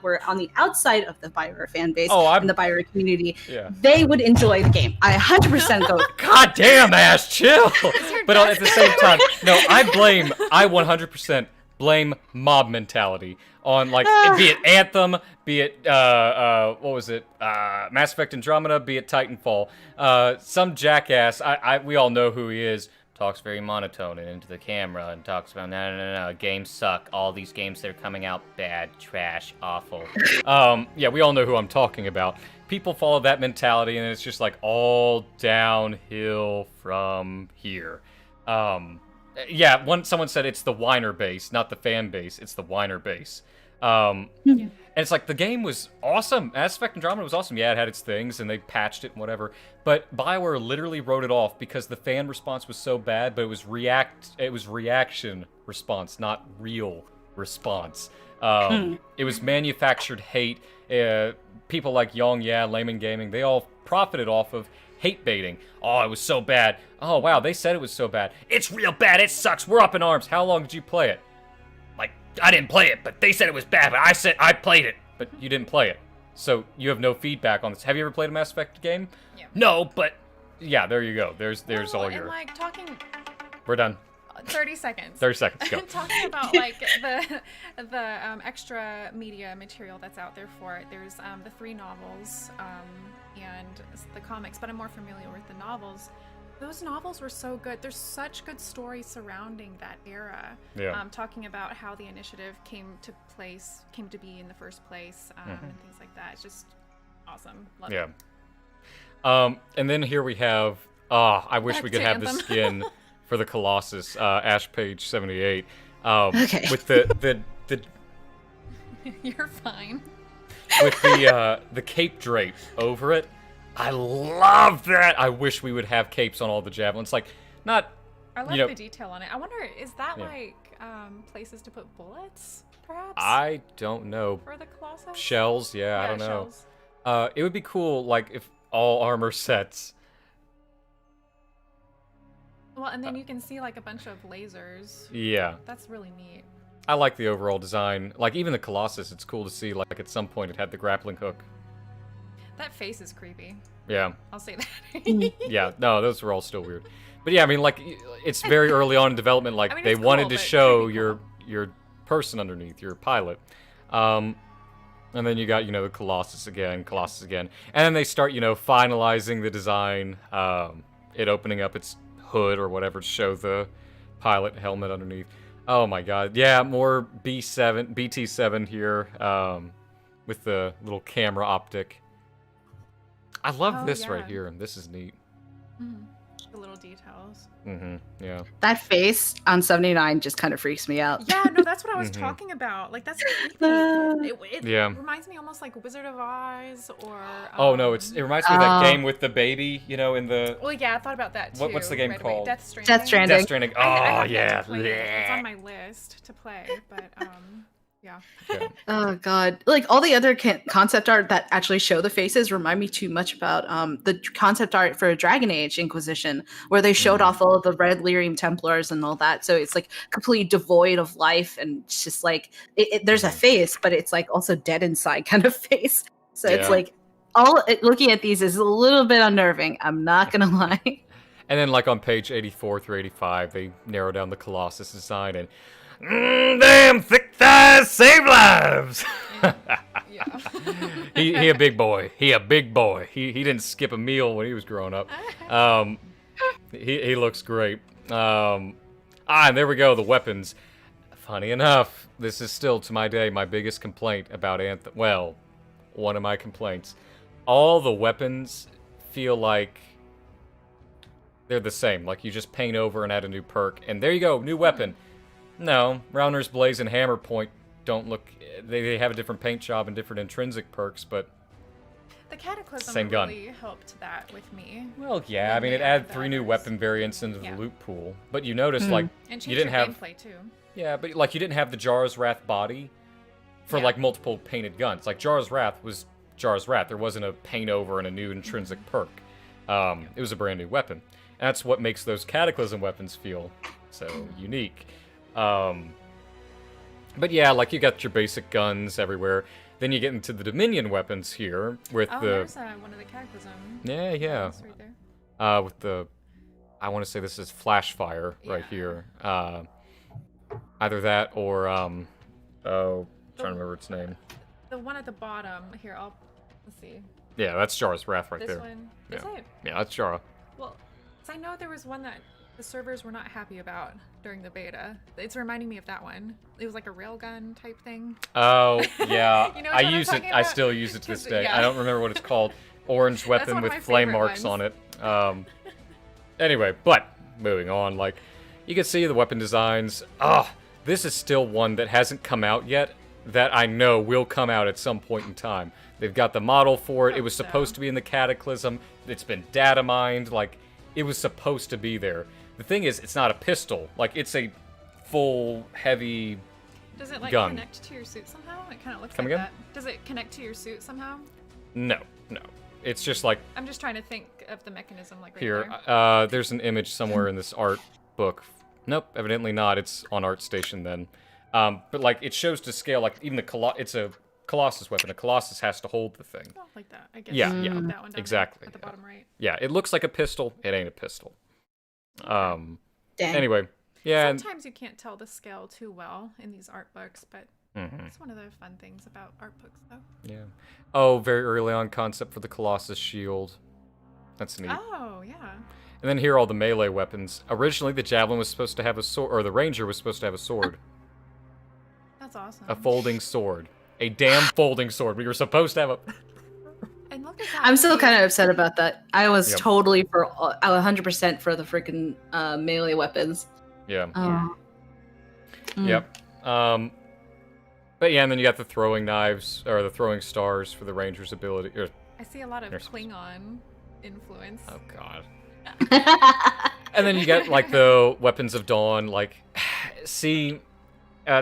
were on the outside of the BioWare fan base and the BioWare community. Yeah. They would enjoy the game. I 100% go. God damn, Ash, chill. But at the same time, no, I 100% blame mob mentality on, like, be it Anthem, be it what was it, Mass Effect Andromeda, be it Titanfall. Some jackass, we all know who he is, talks very monotone and into the camera and talks about no, games suck. All these games that are coming out, bad, trash, awful. Yeah, we all know who I'm talking about. People follow that mentality, and it's just like all downhill from here. Yeah, someone said it's the whiner base, not the fan base. It's the whiner base. And it's like the game was awesome. Mass Effect Andromeda was awesome. Yeah, it had its things, and they patched it and whatever. But BioWare literally wrote it off because the fan response was so bad. But it was reaction response, not real response. It was manufactured hate. People like Yong Ya, Layman Gaming, they all profited off of hate baiting. Oh, it was so bad. Oh, wow, they said it was so bad. It's real bad. It sucks. We're up in arms. How long did you play it? Like, I didn't play it, but they said it was bad, but I said I played it. But you didn't play it. So you have no feedback on this. Have you ever played a Mass Effect game? Yeah. No, but yeah, there you go. There's all your... like talking... We're done. 30 seconds. 30 seconds, go. Talking about like the extra media material that's out there for it. There's the 3 novels and the comics, but I'm more familiar with the novels. Those novels were so good. There's such good stories surrounding that era. Yeah. Talking about how the initiative came to be in the first place, and things like that. It's just awesome. Love it. And then here we have. I wish we could have the Anthem. skin for the Colossus, Ash page 78. Okay. With the You're fine. with the cape drape over it. I love that. I wish we would have capes on all the javelins. Like, not. I love you know, the detail on it. I wonder, is that like places to put bullets, perhaps? I don't know. For the Colossus? Shells, yeah, I don't know. Shells. It would be cool, like, if all armor sets. Well, and then you can see like a bunch of lasers. Yeah. That's really neat. I like the overall design. Like, even the Colossus, it's cool to see, like, at some point it had the grappling hook. That face is creepy. Yeah. I'll say that. Yeah, no, those were all still weird. But yeah, I mean, like, it's very early on in development. Like, I mean, they it's wanted cool, to but it show should be your person underneath, your pilot. And then you got, the Colossus again. And then they start, finalizing the design, it opening up its hood or whatever to show the pilot helmet underneath. Oh my god. Yeah, more BT7 here, with the little camera optic. I love this right here. This is neat. the little details. Yeah. That face on 79 just kind of freaks me out. Yeah, no, that's what I was talking about. Like, that's creepy. It Yeah. reminds me almost like Wizard of Oz or... Oh, no, it reminds me of that game with the baby, in the... Well, yeah, I thought about that, too. What's the game right away. called? Death Stranding. Death Stranding. Death Stranding. Oh, I have yet yeah. to play it. It's on my list to play, but, yeah. Yeah. Oh god! Like all the other concept art that actually show the faces remind me too much about the concept art for Dragon Age Inquisition, where they showed off all of the Red Lyrium Templars and all that. So it's like completely devoid of life, and it's just like there's a face, but it's like also dead inside kind of face. So it's like looking at these is a little bit unnerving. I'm not gonna lie. And then, like, on page 84 through 85, they narrow down the Colossus design, and damn, thick thighs save lives! Yeah. he a big boy. He a big boy. He didn't skip a meal when he was growing up. He looks great. And there we go, the weapons. Funny enough, this is still, to my day, my biggest complaint about Anthem. Well, one of my complaints. All the weapons feel like they're the same. Like, you just paint over and add a new perk, and there you go, new weapon. No, Rounder's Blaze and Hammer Point don't look... They have a different paint job and different intrinsic perks, but... The Cataclysm Same gun. really helped that with me. Well, yeah, I mean, it added 3 new weapon variants into the loot pool. But you notice, like, And you didn't have... gameplay, too. Yeah, but, like, you didn't have the Jar's Wrath body for, like, multiple painted guns. Like, Jar's Wrath was Jar's Wrath. There wasn't a paint over and a new intrinsic perk. It was a brand new weapon. And that's what makes those Cataclysm weapons feel so unique. But yeah, like, you got your basic guns everywhere. Then you get into the Dominion weapons here with there's one of the Cataclysm. Yeah. That's right there. With the... I want to say this is Flash Fire right here. Either that or... trying to remember its name. The one at the bottom. Here, let's see. Yeah, that's Jar's Wrath right This there. one. Yeah. Is it? Yeah, that's Jara. Well, 'cause I know there was one that the servers were not happy about during the beta. It's reminding me of that one. It was like a railgun type thing. Oh, yeah. You know I what I'm use it. talking I about? still use it to this 'Cause, day. yeah. I don't remember what it's called. Orange weapon one of with my flame favorite marks ones. on it. Anyway, but moving on, like, you can see the weapon designs. This is still one that hasn't come out yet that I know will come out at some point in time. They've got the model for it. It was supposed to be in the Cataclysm. It's been data mined. Like, it was supposed to be there. The thing is, it's not a pistol. Like, it's a full, heavy Does it like gun. connect to your suit somehow? It kind of looks Come like again? that. Does it connect to your suit somehow? No. It's just like, I'm just trying to think of the mechanism like right here, there. there's an image somewhere in this art book. Nope, evidently not. It's on ArtStation then. But, like, it shows to scale, like, even it's a Colossus weapon. A Colossus has to hold the thing. Oh, like that, I guess. Yeah, That yeah, one down exactly. there at the bottom right. Yeah, it looks like a pistol. It ain't a pistol. Dang. Anyway, yeah. Sometimes you can't tell the scale too well in these art books, but it's one of the fun things about art books, though. Yeah. Oh, very early on concept for the Colossus shield. That's neat. Oh, yeah. And then here are all the melee weapons. Originally, the Javelin was supposed to have a sword, or the Ranger was supposed to have a sword. That's awesome. A folding sword. A damn folding sword. We were supposed to have a... And look at that. I'm still kind of upset about that. I was Yep. totally for 100% for the freaking melee weapons. Yeah. Mm. Yep. But yeah, and then you got the throwing knives, or the throwing stars for the Ranger's ability. I see a lot of Here's- Klingon influence. Oh, God. And then you got, like, the Weapons of Dawn, like... See,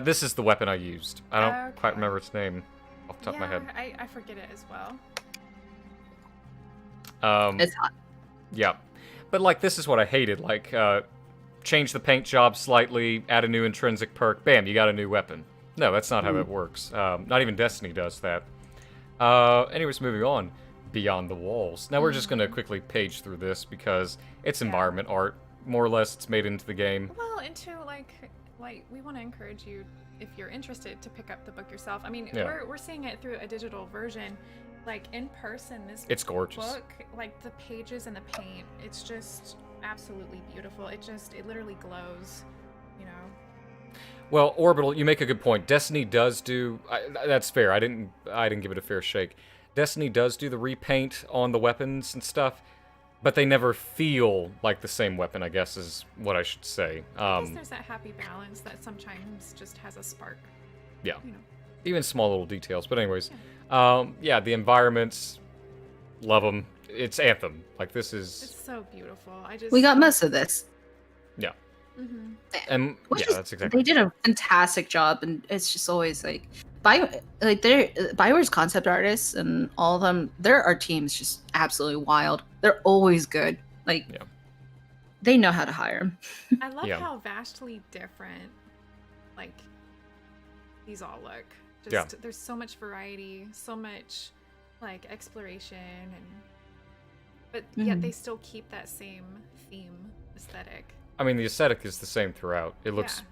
this is the weapon I used. I don't quite remember its name off the top of my head. I forget it as well. It's hot. Yeah. But, like, this is what I hated. Like, change the paint job slightly, add a new intrinsic perk, bam, you got a new weapon. No, that's not how it works. Not even Destiny does that. Anyways, moving on. Beyond the Walls. Now we're just going to quickly page through this because it's environment art. More or less, it's made into the game. Well, into like we want to encourage you, if you're interested, to pick up the book yourself. I mean, Yeah. we're seeing it through a digital version. Like in person, this It's gorgeous. book, like the pages and the paint, it's just absolutely beautiful. It literally glows, you know. Well, Orbital, you make a good point. Destiny does do... that's fair. I didn't give it a fair shake. Destiny does do the repaint on the weapons and stuff. but they never feel like the same weapon, I guess is what I should say. I guess there's that happy balance that sometimes just has a spark. Yeah. You know. Even small little details. But anyways, yeah, the environments, love them. It's Anthem. Like, this is... It's so beautiful. We got most of this. Yeah. Mm-hmm. And, yeah, that's exactly... They did a fantastic job, and it's just always, like... BioWare's concept artists and all of them, their art team's just absolutely wild. They're always good. Like, they know how to hire them. I love how vastly different, like, these all look. Just there's so much variety, so much, like, exploration, but yet they still keep that same theme aesthetic. I mean, the aesthetic is the same throughout. It looks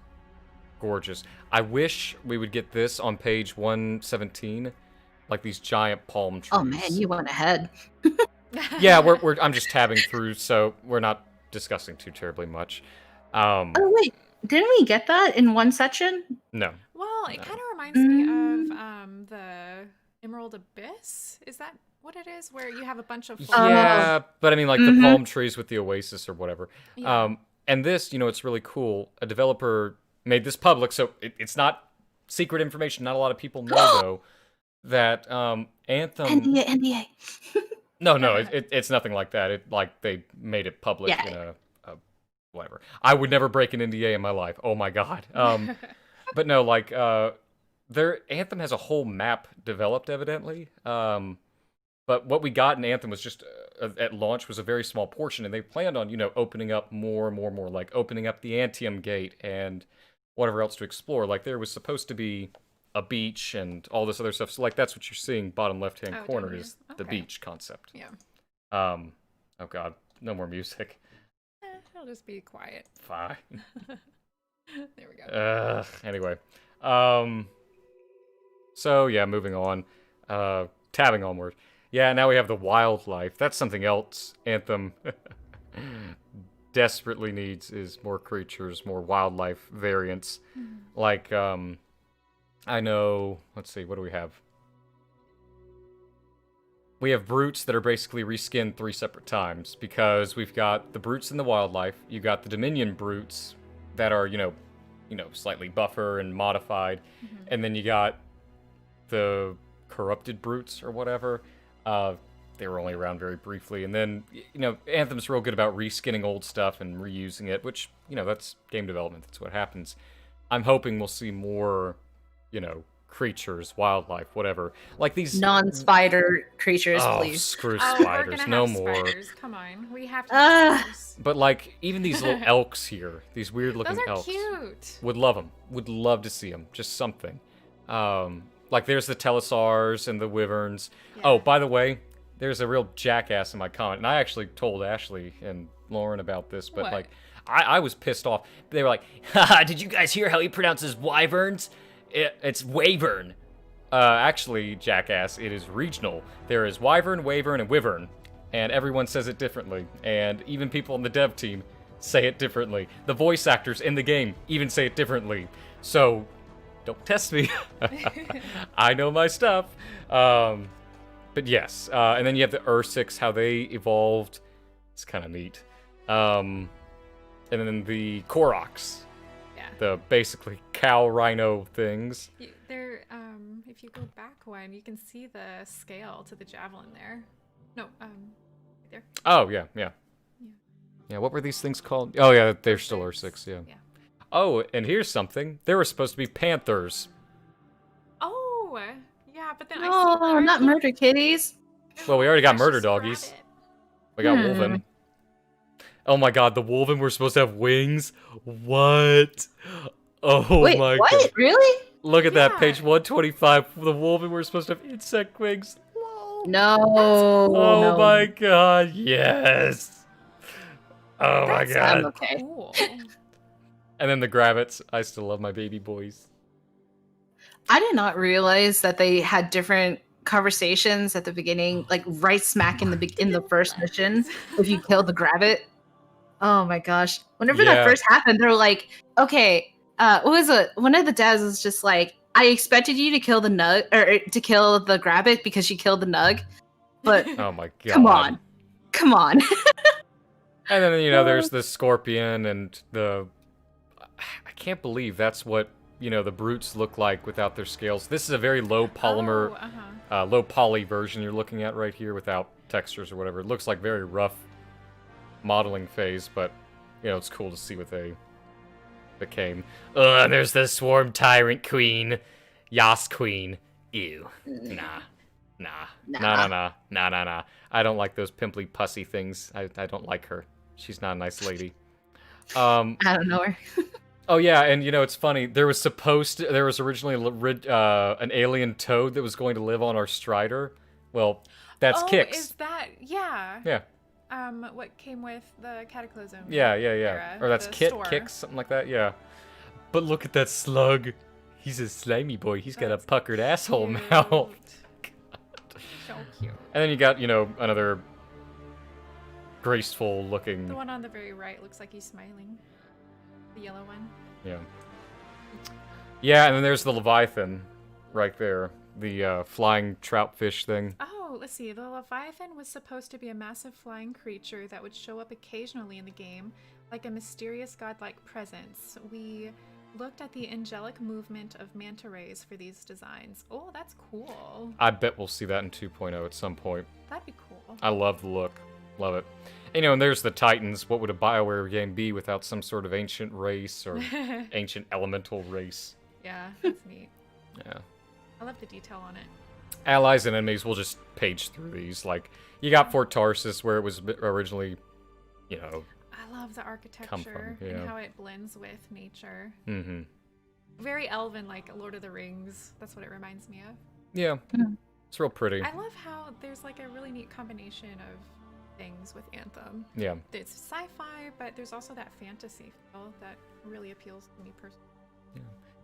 gorgeous. I wish we would get this on page 117, like these giant palm trees. Oh man, you went ahead. Yeah, I'm just tabbing through, so we're not discussing too terribly much. Oh wait, didn't we get that in one section? No. Well, it kind of reminds me of the Emerald Abyss. Is that what it is? Where you have a bunch of yeah, but I mean, like the palm trees with the oasis or whatever. Yeah. And this, it's really cool. A developer made this public, so it's not secret information. Not a lot of people know, though, that Anthem... NDA. No, it's nothing like that. They made it public in a whatever. I would never break an NDA in my life. Oh my god. But no, like, their Anthem has a whole map developed, evidently. But what we got in Anthem was just, at launch, was a very small portion, and they planned on, opening up more, like opening up the Anthem Gate and whatever else to explore. Like, there was supposed to be a beach and all this other stuff. So, like, that's what you're seeing bottom left-hand corner is the beach concept. Yeah. Oh god, no more music. I'll just be quiet. Fine. There we go. Anyway. So, yeah, moving on. Tabbing onward. Yeah, now we have the wildlife. That's something else Anthem desperately needs, is more creatures, more wildlife variants. Like, I know... Let's see, what do we have? We have brutes that are basically reskinned 3 separate times, because we've got the brutes in the wildlife, you got the Dominion brutes that are, slightly buffer and modified, and then you got the corrupted brutes or whatever. They were only around very briefly, and then, Anthem's real good about reskinning old stuff and reusing it, which, that's game development, that's what happens. I'm hoping we'll see more, creatures, wildlife, whatever. Like these... Non-spider creatures, please. Screw we're spiders, gonna no have more. Spiders. Come on, we have to have spiders. But, like, even these little elks here, these weird-looking elks. Those are cute. Would love them. Would love to see them. Just something. Like, there's the Telesars and the Wyverns. Yeah. Oh, by the way, there's a real jackass in my comment, and I actually told Ashley and Lauren about this, but, like, I was pissed off. They were like, haha, did you guys hear how he pronounces wyverns? It's Wavern. Actually, jackass, it is regional. There is Wyvern, Wavern, and Wyvern, and everyone says it differently, and even people on the dev team say it differently. The voice actors in the game even say it differently. So, don't test me. I know my stuff. But yes, and then you have the Ursix, how they evolved. It's kind of neat. And then the Koroks. The basically cow rhino things. They're if you go back one, you can see the scale to the javelin there. No, right there. Oh yeah. Yeah, what were these things called? Oh yeah, they're still Ursix, yeah. Oh, and here's something. There were supposed to be panthers. Oh, yeah, but then Oh, not murder kitties. Well, we already got murder doggies. We got Wolven. Oh my god, the Wolven were supposed to have wings? What? Oh Wait, my what? god. Really? Look at that, page 125. The Wolven were supposed to have insect wings. No. Oh my god, yes. Oh my god. I'm okay. Cool. And then the Gravits. I still love my baby boys. I did not realize that they had different conversations at the beginning, like right smack in the first mission. If you kill the Gravit. Oh my gosh. Whenever that first happened, they were like, okay, what was it? One of the devs was just like, I expected you to kill the nug, or to kill the Gravit because she killed the nug. But oh my god. Come on. Come on. And then, you know, there's the scorpion and the... I can't believe that's what, you know, the brutes look like without their scales. This is a very low polymer, low poly version you're looking at right here without textures or whatever. It looks like very rough modeling phase, but, you know, it's cool to see what they became. Ugh, there's the swarm tyrant queen. Yas queen. Ew. Nah. I don't like those pimply pussy things. I don't like her. She's not a nice lady. I don't know her. Oh yeah, and you know it's funny. There was originally an alien toad that was going to live on our Strider. Well, that's Kix. Is that Yeah. What came with the Cataclysm? Yeah. Era, Or that's the Kit, store. Kix, something like that. Yeah. But look at that slug. He's a slimy boy. He's got a puckered asshole Cute. mouth. So cute. And then you got, you know, another graceful looking. The one on the very right looks like he's smiling. The yellow one. Yeah. Yeah, and then there's the Leviathan right there. The flying troutfish thing. Oh, let's see. The Leviathan was supposed to be a massive flying creature that would show up occasionally in the game, like a mysterious godlike presence. We looked at the angelic movement of manta rays for these designs. Oh, that's cool. I bet we'll see that in 2.0 at some point. That'd be cool. I love the look. Love it. You know, and there's the Titans. What would a BioWare game be without some sort of ancient race or ancient elemental race? Yeah, that's neat. Yeah. I love the detail on it. Allies and enemies, we'll just page through these. Like, you got Fort Tarsus, where it was originally, you know... I love the architecture yeah. and how it blends with nature. Mm-hmm. Very elven, like Lord of the Rings. That's what it reminds me of. Yeah. It's real pretty. I love how there's like a really neat combination of things with Anthem. Yeah. It's sci-fi, but there's also that fantasy feel that really appeals to me personally. Yeah.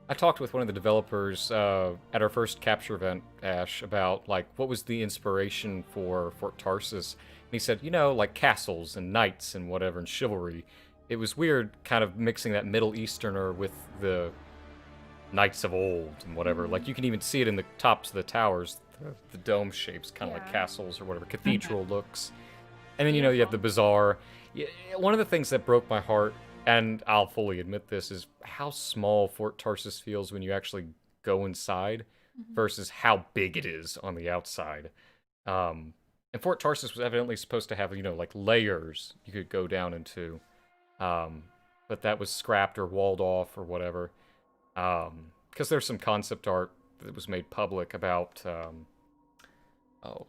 I talked with one of the developers at our first capture event, Ash, about like what was the inspiration for Fort Tarsus. And he said, you know, like castles and knights and whatever and chivalry. It was weird kind of mixing that Middle Easterner with the knights of old and whatever. Like you can even see it in the tops of the towers, the dome shapes, kind of like castles or whatever, cathedral looks. And then, you know, you have the bizarre. One of the things that broke my heart, and I'll fully admit this, is how small Fort Tarsus feels when you actually go inside versus how big it is on the outside. And Fort Tarsus was evidently supposed to have, you know, like layers you could go down into. But that was scrapped or walled off or whatever. Because there's some concept art that was made public about...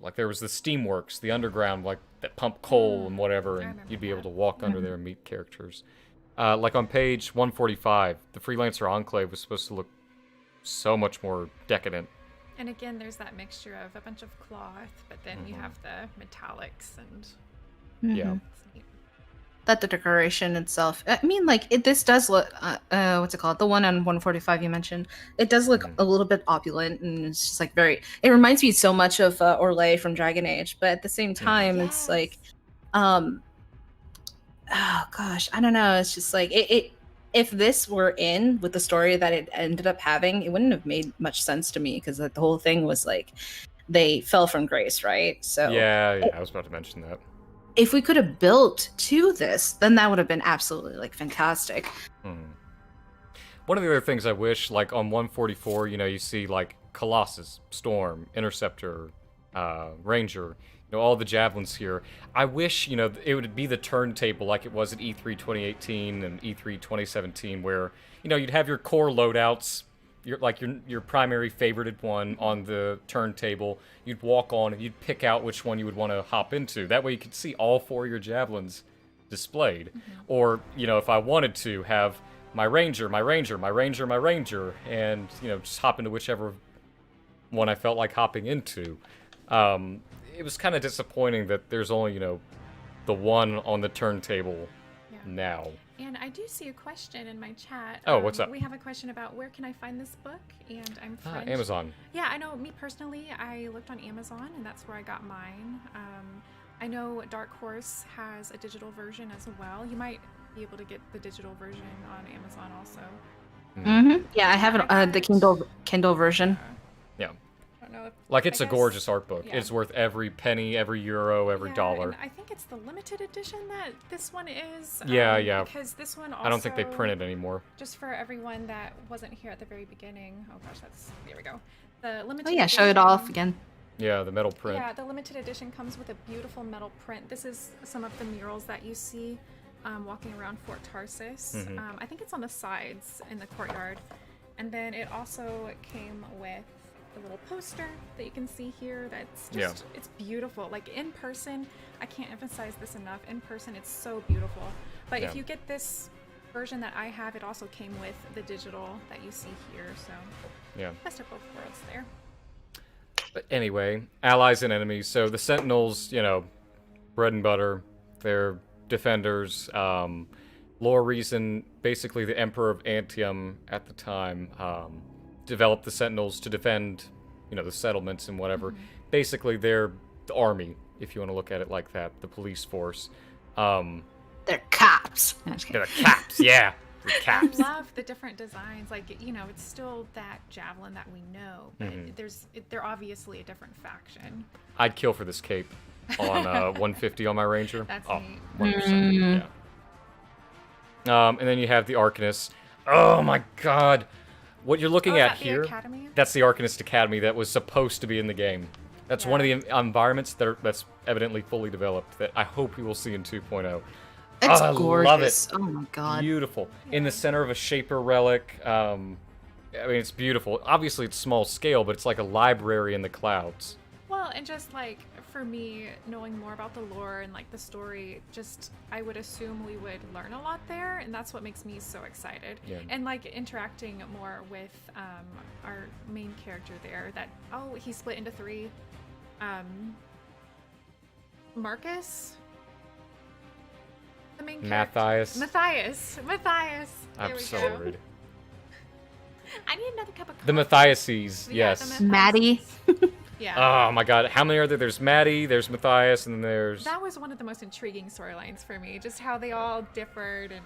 like there was the steamworks, the underground, like that pump coal and whatever, and you'd be able to walk under there and meet characters. Like on page 145, the Freelancer Enclave was supposed to look so much more decadent. And again, there's that mixture of a bunch of cloth, but then you have the metallics and Yeah. That the decoration itself. I mean, like this does look. What's it called? The one on 145 you mentioned. It does look a little bit opulent, and it's just like very. It reminds me so much of Orlais from Dragon Age, but at the same time, it's like, oh gosh, I don't know. It's just like it. If this were in with the story that it ended up having, it wouldn't have made much sense to me because the whole thing was like they fell from grace, right? So yeah, I was about to mention that. If we could have built to this, then that would have been absolutely like fantastic. One of the other things I wish, like on 144, you know, you see like Colossus, Storm, Interceptor, Ranger, you know, all the javelins here. I wish, you know, it would be the turntable like it was at E3 2018 and E3 2017, where, you know, you'd have your core loadouts, your primary favorited one on the turntable. You'd walk on and you'd pick out which one you would want to hop into. That way you could see all four of your javelins displayed. Or, you know, if I wanted to have my ranger, my ranger, my ranger, my ranger, and, you know, just hop into whichever one I felt like hopping into. It was kind of disappointing that there's only, you know, the one on the turntable now. And I do see a question in my chat. Oh, what's up? We have a question about where can I find this book, and I'm French. Amazon. Yeah, I know. Me personally, I looked on Amazon, and that's where I got mine. I know Dark Horse has a digital version as well. You might be able to get the digital version on Amazon also. Yeah, I have it, the Kindle version. Yeah. don't know if... Like, I it's a guess- gorgeous art book. yeah. It's worth every penny, every euro, every Yeah, dollar. and I think it's the limited edition that this one is. Yeah. Because this one also... I don't think they print it anymore. Just for everyone that wasn't here at the very beginning. Oh gosh, there we go. The limited Oh yeah, show it edition- off again. Yeah, the metal print. Yeah, the limited edition comes with a beautiful metal print. This is some of the murals that you see walking around Fort Tarsus. Mhm. I think it's on the sides in the courtyard. And then it also came with a little poster that you can see here that's just, it's beautiful. Like in person, I can't emphasize this enough. In person, it's so beautiful. But if Yeah. you get this version that I have, it also came with the digital that you see here. So Yeah. best of both worlds there. But anyway, allies and enemies. So the Sentinels, you know, bread and butter. They're defenders. Lore reason, basically the Emperor of Anthem at the time developed the Sentinels to defend, you know, the settlements and whatever. Basically, they're the army, if you want to look at it like that, the police force. They're cops. No, I'm just They're kidding. the caps, yeah. The I caps. love the different designs. Like, you know, it's still that javelin that we know, but they're obviously a different faction. I'd kill for this cape on 150 on my Ranger. That's oh, neat. 100%. Yeah. And then you have the Arcanist. Oh my god. What you're looking Oh, is at that the here, Academy? that's the Arcanist Academy that was supposed to be in the game. That's one of the environments that's evidently fully developed that I hope we will see in 2.0. It's I gorgeous. love it. Oh my god. Beautiful. In the center of a Shaper relic. I mean, it's beautiful. Obviously, it's small scale, but it's like a library in the clouds. Well, and just like for me, knowing more about the lore and like the story, just I would assume we would learn a lot there, and that's what makes me so excited. Yeah. And like interacting more with our main character there. That he split into three. Marcus, the main character. Matthias. Matthias. I'm There we so go. rude. I need another cup of coffee. The Matthiases, Yeah, yes. the Maddie. Yeah. Oh my god, how many are there? There's Maddie, there's Matthias, and then there's... That was one of the most intriguing storylines for me, just how they all differed and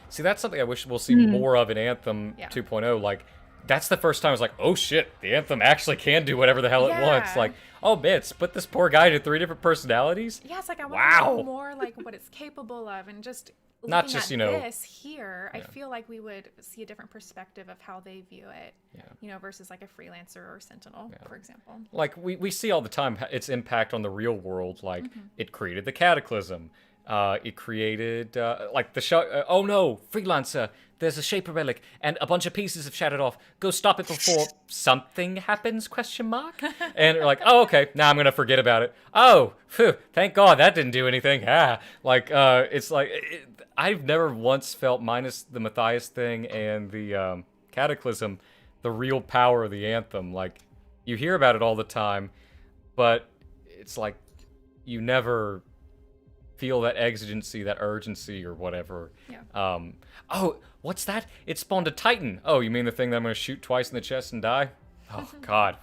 See, that's something I wish we'll see more of in Anthem Yeah. 2.0. Like, that's the first time I was like, oh shit, the Anthem actually can do whatever the hell it wants. Yeah. Like, oh man, split this poor guy into 3 different personalities? yeah, it's like I want Wow. to know more like what it's capable of, and just Not looking just, at you know- this here, I Yeah. feel like we would see a different perspective of how they view it. Yeah. You know, versus like a freelancer or sentinel, for example. Like, we see all the time its impact on the real world. Like, it created the Cataclysm. It created, like, the show... oh no, Freelancer, there's a Shaper relic, and a bunch of pieces have shattered off. Go stop it before something happens, question mark? And we're like, oh, okay, now I'm gonna forget about it. Oh, phew, thank God that didn't do anything. Ah, like, it's like... I've never once felt, minus the Matthias thing and the Cataclysm, the real power of the Anthem. Like, you hear about it all the time, but it's like you never feel that exigency, that urgency, or whatever. Yeah. Oh, what's that? It spawned a Titan. Oh, you mean the thing that I'm going to shoot twice in the chest and die? Oh, God.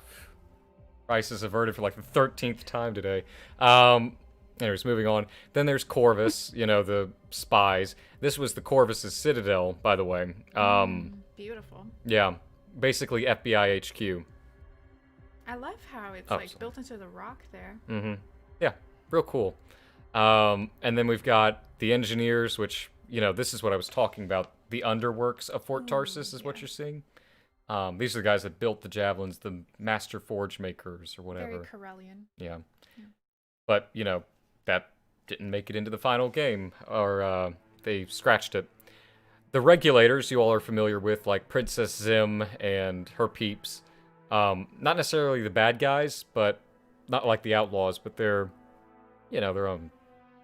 Crisis averted for like the 13th time today. Anyways, moving on. Then there's Corvus, you know, the spies. This was the Corvus' citadel, by the way. Beautiful. Yeah, basically FBI HQ. I love how it's Oh, like sorry. built into the rock there. Yeah, real cool. And then we've got the engineers, which, you know, this is what I was talking about. The underworks of Fort Tarsus is what yeah. you're seeing. These are the guys that built the javelins, the master forge makers or Very whatever. Corellian. Yeah. But, you know, that didn't make it into the final game, or they scratched it. The regulators you all are familiar with, like Princess Zim and her peeps. Not necessarily the bad guys, but not like the outlaws, but they're, you know, their own.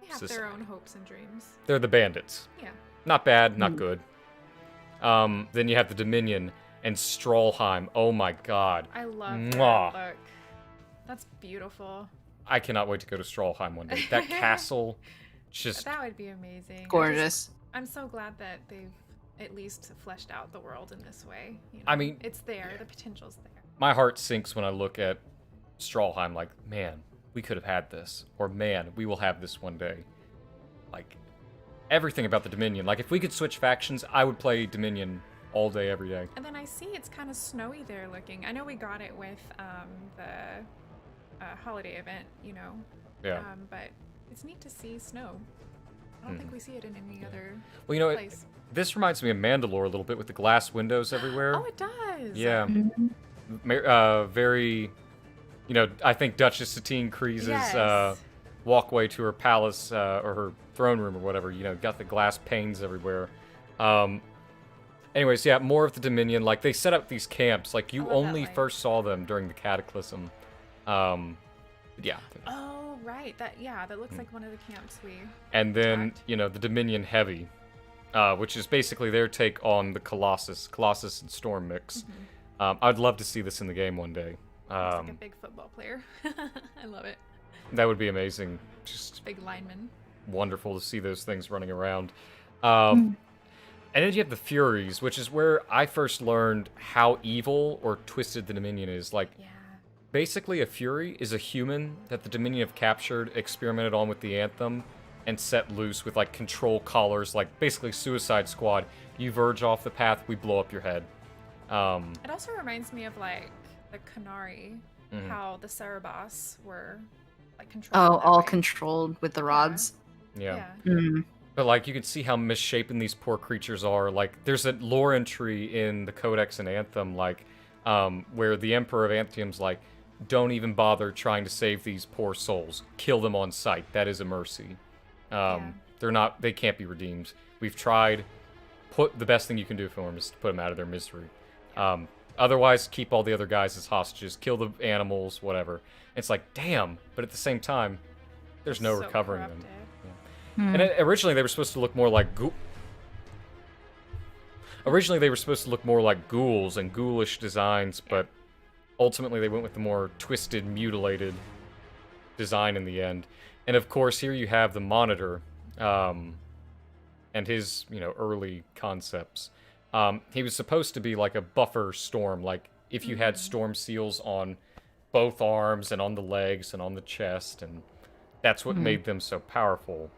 They have their own hopes and dreams. They're the bandits. Yeah. Not bad, not good. Then you have the Dominion and Strollheim. Oh my god. I love Mwah. that look. That's beautiful. I cannot wait to go to Strollheim one day. That castle, just... That would be amazing. Gorgeous. I'm so glad that they've at least fleshed out the world in this way. You know? I mean, it's there. The potential's there. My heart sinks when I look at Strollheim like, man, we could have had this. Or, man, we will have this one day. Like, everything about the Dominion. Like, if we could switch factions, I would play Dominion all day, every day. And then I see it's kind of snowy there looking. I know we got it with the holiday event, you know. Yeah. But it's neat to see snow. I don't think we see it in any other Well, you know, place. this reminds me of Mandalore a little bit with the glass windows everywhere. Oh, it does. Yeah. Very, you know, I think Duchess Satine Kryze's Yes. walkway to her palace or her throne room or whatever, you know, got the glass panes everywhere. Anyways, yeah, more of the Dominion. Like, they set up these camps. Like, you I love that only light. first saw them during the Cataclysm. Yeah. Oh, right. That looks like one of the camps we. And then, tracked. you know, the Dominion Heavy, which is basically their take on the Colossus and Storm mix. I'd love to see this in the game one day. Looks like a big football player. I love it. That would be amazing. Just Big lineman. wonderful to see those things running around. And then you have the Furies, which is where I first learned how evil or twisted the Dominion is. Like, Yeah. basically, a Fury is a human that the Dominion have captured, experimented on with the Anthem, and set loose with, like, control collars, like, basically Suicide Squad. You verge off the path, we blow up your head. It also reminds me of like the Canary, how the Cerebos were like controlled. Oh, in that all way. controlled with the rods. Yeah. Mm. But, like, you can see how misshapen these poor creatures are. Like, there's a lore entry in the Codex and Anthem, like, where the Emperor of Anthem's like, don't even bother trying to save these poor souls. Kill them on sight. That is a mercy. They can't be redeemed. We've tried. The best thing you can do for them is to put them out of their misery. Otherwise, keep all the other guys as hostages. Kill the animals, whatever. It's like, damn. But at the same time, there's no So recovering corrupted. them. And originally they were supposed to look more like ghouls and ghoulish designs, but ultimately they went with the more twisted, mutilated design in the end. And of course, here you have the Monitor, and his, you know, early concepts. He was supposed to be like a buffer storm, like if you had storm seals on both arms and on the legs and on the chest, and that's what made them so powerful.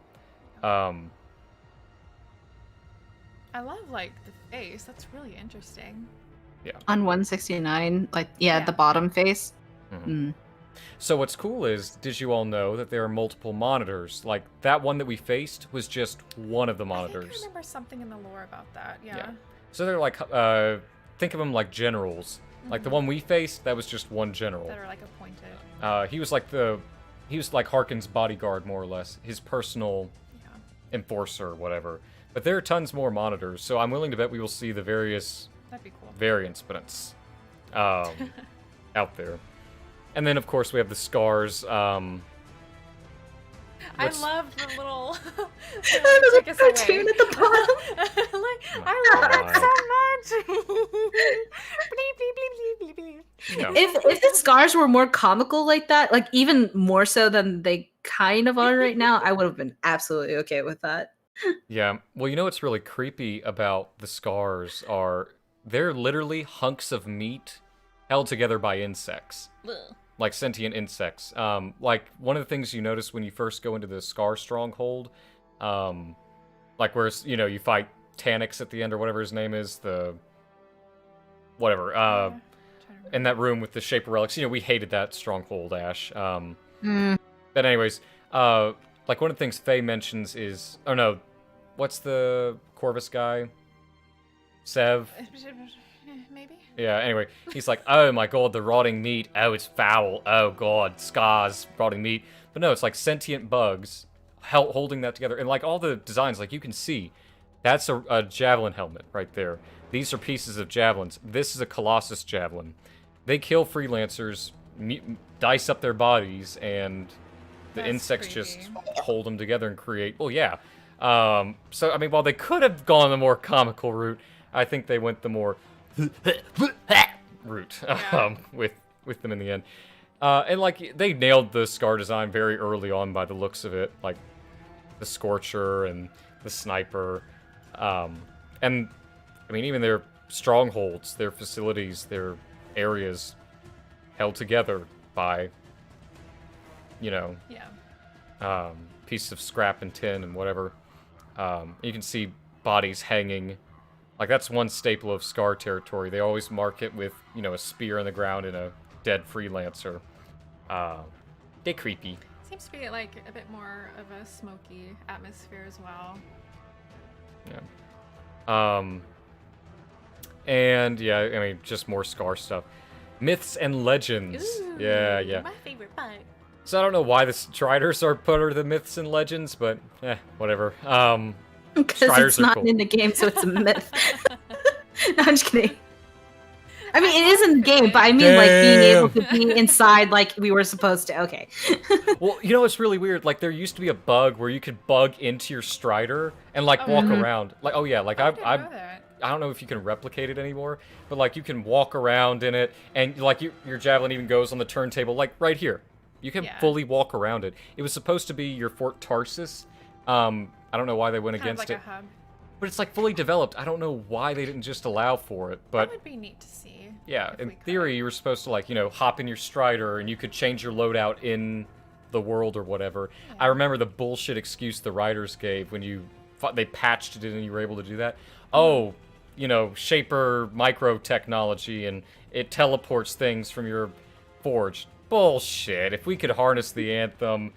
I love like the face. That's really interesting. On 169, like, Yeah. the bottom face. So what's cool is, did you all know that there are multiple monitors? Like, that one that we faced was just one of the I think I monitors. remember something in the lore about that. Yeah. So they're like, think of them like generals. Like the one we faced, that was just one general. That are like appointed. He was like Harkin's bodyguard, more or less. His personal Yeah. enforcer or whatever. But there are tons more monitors, so I'm willing to bet we will see the various That'd be cool. variants, but it's out there. And then, of course, we have the scars. I what's- love the little. There's a took us cartoon away. at the bottom. Like, I love that so much. Bleep, bleep, bleep, bleep, bleep. Yeah. If the scars were more comical like that, like even more so than they kind of are right now, I would have been absolutely okay with that. Yeah. Well, you know what's really creepy about the scars are they're literally hunks of meat held together by insects. Like sentient insects. Like one of the things you notice when you first go into the Scar Stronghold, like where it's, you know, you fight Tanix at the end or whatever his name is, whatever. Trying to remember. In that room with the Shaper relics, you know, we hated that stronghold, Ash. Mm. But anyways, like one of the things Faye mentions is, oh no, what's the Corvus guy? Sev. Maybe. Yeah, anyway, he's like, oh my god, the rotting meat. Oh, it's foul. Oh god, scars, rotting meat. But no, it's like sentient bugs holding that together. And like all the designs, like you can see, that's a javelin helmet right there. These are pieces of javelins. This is a Colossus javelin. They kill freelancers, dice up their bodies, and the That's insects creepy. just hold them together and create. Well, yeah. So I mean, while they could have gone the more comical route, I think they went the more route with them in the end. And like they nailed the scar design very early on by the looks of it, like the Scorcher and the Sniper, and I mean even their strongholds, their facilities, their areas held together by, you know, pieces of scrap and tin and whatever. You can see bodies hanging Like, that's one staple of Scar territory. They always mark it with, you know, a spear in the ground and a dead freelancer. They're creepy. Seems to be like a bit more of a smoky atmosphere as well. Yeah. And, yeah, I mean, just more Scar stuff. Myths and legends. Ooh, Yeah. My favorite part. So I don't know why the Striders are part of the myths and legends, but, whatever. Because Striders it's are not cool. in the game, so it's a myth. No, I'm just kidding. I mean, it is in the game, but I mean, like, being able to be inside like we were supposed to. Okay. Well, you know what's really weird? Like, there used to be a bug where you could bug into your Strider and, like, walk around. Like, oh, yeah, like, I didn't know that. I don't know if you can replicate it anymore, but, like, you can walk around in it, and, like, your Javelin even goes on the turntable, like, right here. You can fully walk around it. It was supposed to be your Fort Tarsus. I don't know why they went Kind of against like it. a hub. But it's, like, fully developed. I don't know why they didn't just allow for it, but... That would be neat to see. Yeah, if in we could. theory, you were supposed to, like, you know, hop in your Strider and you could change your loadout in the world or whatever. Yeah. I remember the bullshit excuse the writers gave when you they patched it and you were able to do that. Oh, you know, Shaper micro technology and it teleports things from your forge. Bullshit. If we could harness the Anthem,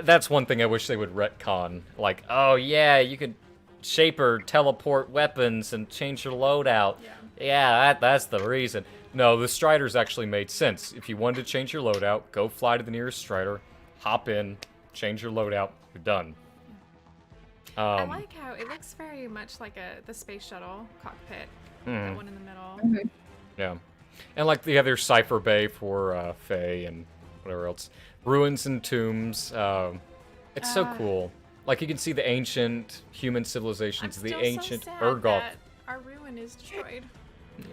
that's one thing I wish they would retcon. Like, oh yeah, you could Shaper teleport weapons and change your loadout. Yeah, that's the reason. No, the Striders actually made sense. If you wanted to change your loadout, go fly to the nearest Strider, hop in, change your loadout, you're done. I like how it looks very much like the space shuttle cockpit. That one in the middle. Yeah. And, like, they have their Cypher Bay for Fae and whatever else. Ruins and tombs. It's so cool. Like, you can see the ancient human civilizations, the ancient so sad Urgoth. that our ruin is destroyed. Yeah.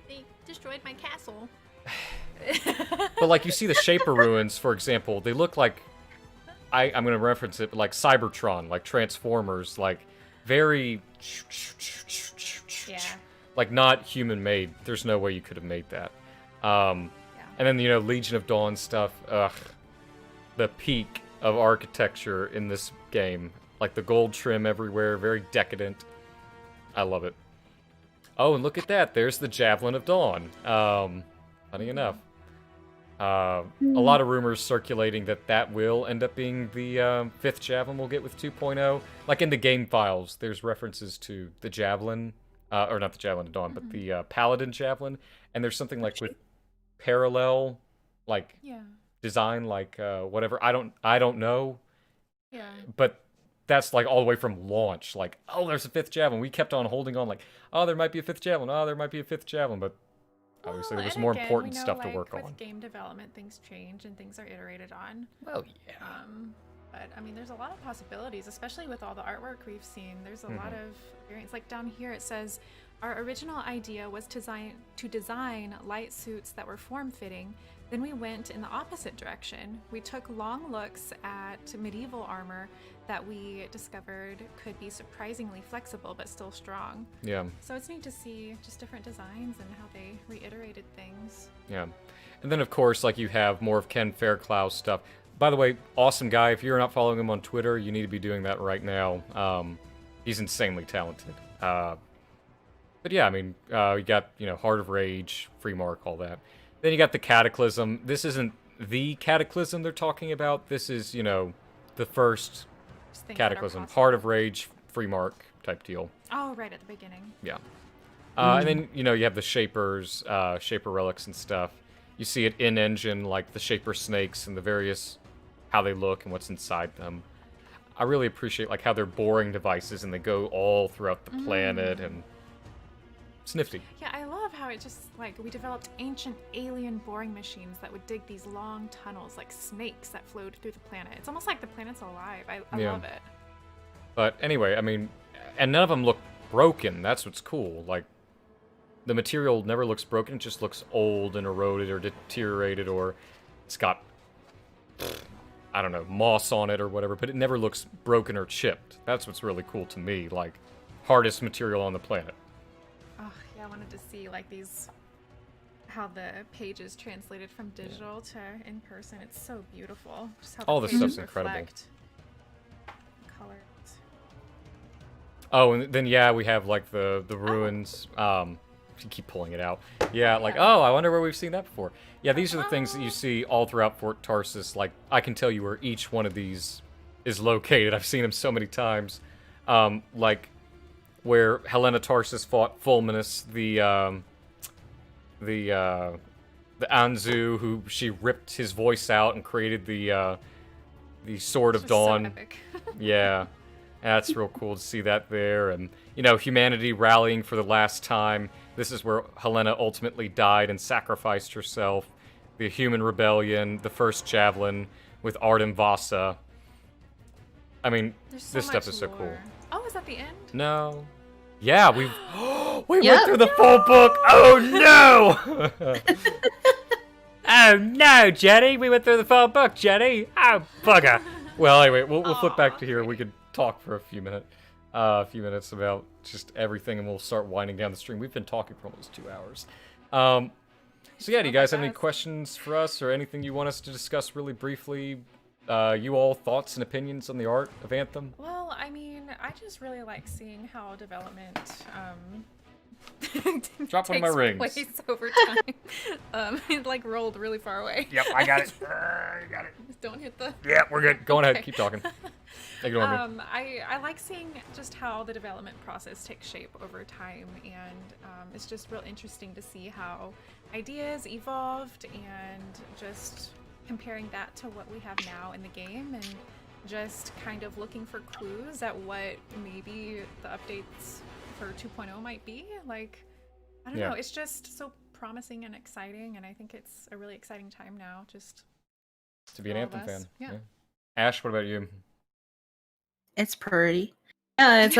They destroyed my castle. But, like, you see the Shaper ruins, for example, they look like, I'm going to reference it, but like Cybertron, like Transformers, like, very, Yeah. like, not human-made. There's no way you could have made that. And then, you know, Legion of Dawn stuff, ugh. The peak of architecture in this game. Like, the gold trim everywhere, very decadent. I love it. Oh, and look at that, there's the Javelin of Dawn. Funny enough. A lot of rumors circulating that will end up being the 5th Javelin we'll get with 2.0. Like, in the game files, there's references to the Javelin, or not the Javelin of Dawn, but the Paladin Javelin, and there's something like with parallel, like, design, like, whatever. I don't know. Yeah. But that's, like, all the way from launch. Like, oh, there's a 5th Javelin. We kept on holding on, like, oh, there might be a 5th Javelin. Oh, there might be a 5th Javelin, but obviously there was more important stuff to work on. With game development, things change and things are iterated on. Well, yeah. But I mean, there's a lot of possibilities, especially with all the artwork we've seen. There's a lot of variants. Like down here, it says, our original idea was to design light suits that were form-fitting. Then we went in the opposite direction. We took long looks at medieval armor that we discovered could be surprisingly flexible but still strong. Yeah. So it's neat to see just different designs and how they reiterated things. Yeah. And then, of course, like, you have more of Ken Fairclough's stuff. By the way, awesome guy. If you're not following him on Twitter, you need to be doing that right now. He's insanely talented. But yeah, I mean, you got, you know, Heart of Rage, Free Mark, all that. Then you got the Cataclysm. This isn't the Cataclysm they're talking about. This is, you know, the first Just things that are Cataclysm. possible. Heart of Rage, Free Mark type deal. Oh, right at the beginning. Yeah. And then, you know, you have the Shapers, Shaper relics and stuff. You see it in-engine, like the Shaper snakes and the various, how they look and what's inside them. I really appreciate, like, how they're boring devices and they go all throughout the planet, and it's nifty. Yeah, I love how it just, like, we developed ancient alien boring machines that would dig these long tunnels like snakes that flowed through the planet. It's almost like the planet's alive. I Yeah. love it. But anyway, I mean, and none of them look broken. That's what's cool. Like, the material never looks broken. It just looks old and eroded or deteriorated, or it's got, I don't know, moss on it or whatever, but it never looks broken or chipped. That's what's really cool to me. Like, hardest material on the planet. Oh, yeah, I wanted to see, like, these, how the pages translated from digital to in person. It's so beautiful. Just how All the this stuff's pages incredible. reflect colors. Oh, and then yeah, we have like the ruins. You keep pulling it out. Yeah, like oh, I wonder where we've seen that before. Yeah, these are the things that you see all throughout Fort Tarsus. Like I can tell you where each one of these is located. I've seen them so many times. Like where Helena Tarsus fought Fulminus, the Anzu, who she ripped his voice out and created the Sword of Dawn. So epic. Yeah, that's real cool to see that there. And, you know, humanity rallying for the last time. This is where Helena ultimately died and sacrificed herself. The human rebellion, the first javelin with Artem Vasa. I mean, There's so this stuff much is so cool. lore. Oh, is that the end? No. Yeah, we went Yep. through the full book. Oh no! Oh no, Jenny! We went through the full book, Jenny. Oh bugger. Well, anyway, we'll flip back to here. We could talk for a few minutes about just everything, and we'll start winding down the stream. We've been talking for almost 2 hours. So yeah, do you guys have any questions for us or anything you want us to discuss really briefly? You all thoughts and opinions on the art of Anthem? Well, I mean, I just really like seeing how development Drop one of my takes rings. place over time. It like rolled really far away. Yep, I got it. You got it. Just don't hit the. Yeah, we're good. Go on ahead, Okay. keep talking. Ignore me. I like seeing just how the development process takes shape over time, and it's just real interesting to see how ideas evolved and just comparing that to what we have now in the game and just kind of looking for clues at what maybe the updates for 2.0 might be. Like, I don't Yeah. know, it's just so promising and exciting, and I think it's a really exciting time now just To be an all of Anthem us. fan. Yeah. Ash, what about you? It's pretty. Yeah, it's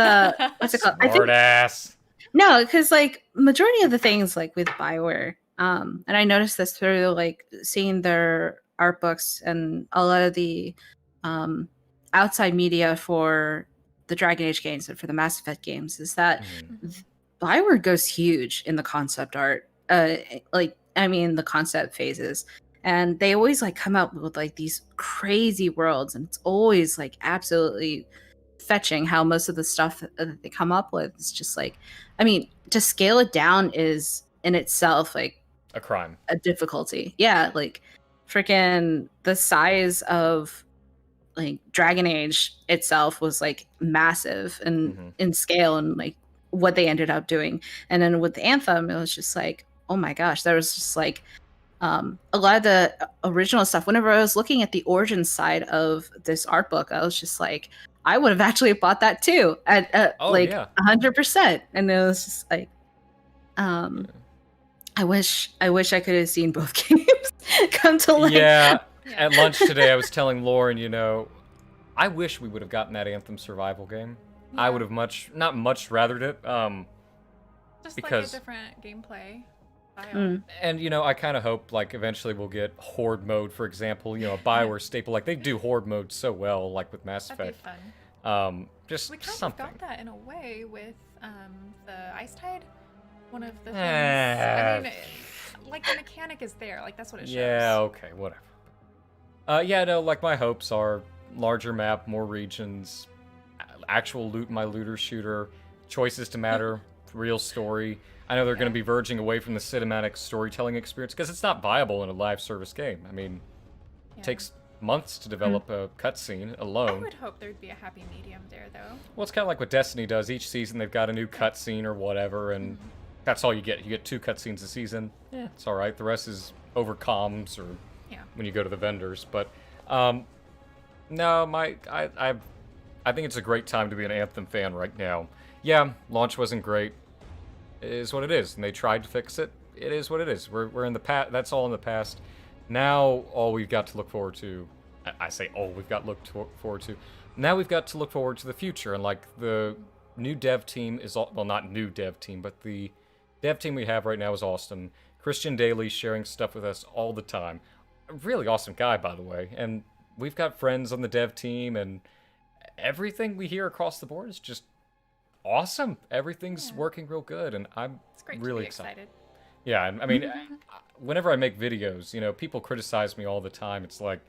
what's it called? I think Smart ass. no, because like majority of the things like with Bioware, and I noticed this through like seeing their art books and a lot of the outside media for the Dragon Age games and for the Mass Effect games, is that Bioware goes huge in the concept art. Like I mean the concept phases. And they always like come up with like these crazy worlds, and it's always like absolutely fetching how most of the stuff that they come up with is just like, I mean, to scale it down is in itself like A crime. a difficulty. Yeah, like freaking the size of like Dragon Age itself was like massive and in scale and like what they ended up doing. And then with Anthem, it was just like, oh my gosh, there was just like a lot of the original stuff. Whenever I was looking at the origin side of this art book, I was just like, I would have actually bought that too at Oh, like yeah. 100%. And it was just like, I wish I could have seen both games come to life. Yeah. Yeah. At lunch today, I was telling Lauren, you know, I wish we would have gotten that Anthem survival game. I would have not much rathered it. Just because- like a different gameplay style. And, you know, I kind of hope, like, eventually we'll get Horde mode, for example. You know, a Bioware staple. Like, they do Horde mode so well, like with Mass That'd Effect. be fun. Just We kind something. of got that in a way with the Ice Tide. One of the things. Eh. I mean, like the mechanic is there. Like that's what it shows. Yeah, okay, whatever. Yeah, no, like, my hopes are larger map, more regions, actual loot my looter shooter, choices to matter, real story. I know they're going to be verging away from the cinematic storytelling experience because it's not viable in a live service game. I mean, it takes months to develop a cutscene I alone. would hope there'd be a happy medium there, though. Well, it's kind of like what Destiny does. Each season they've got a new cutscene or whatever, and that's all you get. You get 2 cutscenes a season. Yeah, it's all right. The rest is over comms or when you go to the vendors. But no, I think it's a great time to be an Anthem fan right now. Yeah, launch wasn't great. It is what it is, and they tried to fix it. It is what it is. We're in the past. That's all in the past. Now all we've got to look forward to. I say all we've got to look forward to. Now we've got to look forward to the future, and like the new dev team is well, not new dev team, but the dev team we have right now is awesome. Christian Daly sharing stuff with us all the time. A really awesome guy, by the way. And we've got friends on the dev team, and everything we hear across the board is just awesome. Everything's working real good, and I'm It's great really to be excited. Yeah, I mean, whenever I make videos, you know, people criticize me all the time. It's like,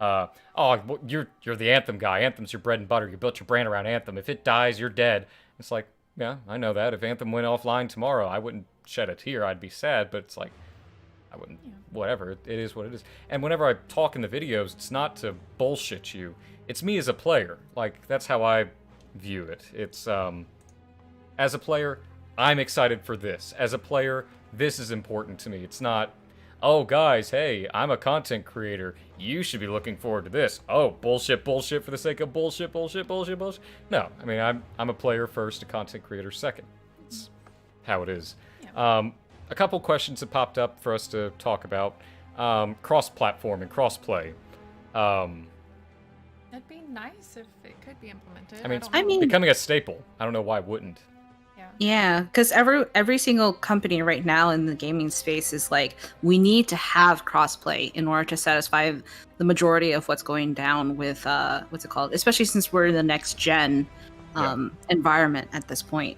oh, well, you're the Anthem guy. Anthem's your bread and butter. You built your brand around Anthem. If it dies, you're dead. It's like, yeah, I know that. If Anthem went offline tomorrow, I wouldn't shed a tear. I'd be sad, but it's like, I wouldn't, whatever. It is what it is. And whenever I talk in the videos, it's not to bullshit you. It's me as a player. Like, that's how I view it. It's, as a player, I'm excited for this. As a player, this is important to me. It's not, oh, guys, hey, I'm a content creator. You should be looking forward to this. Oh, bullshit for the sake of bullshit. No, I mean, I'm a player first, a content creator second. It's how it is. Yeah. A couple questions have popped up for us to talk about. Cross-platform and cross-play. It'd be nice if it could be implemented. I mean, it's don't know. becoming a staple. I don't know why it wouldn't. Yeah, because every single company right now in the gaming space is like, we need to have crossplay in order to satisfy the majority of what's going down with what's it called? Especially since we're in the next gen environment at this point.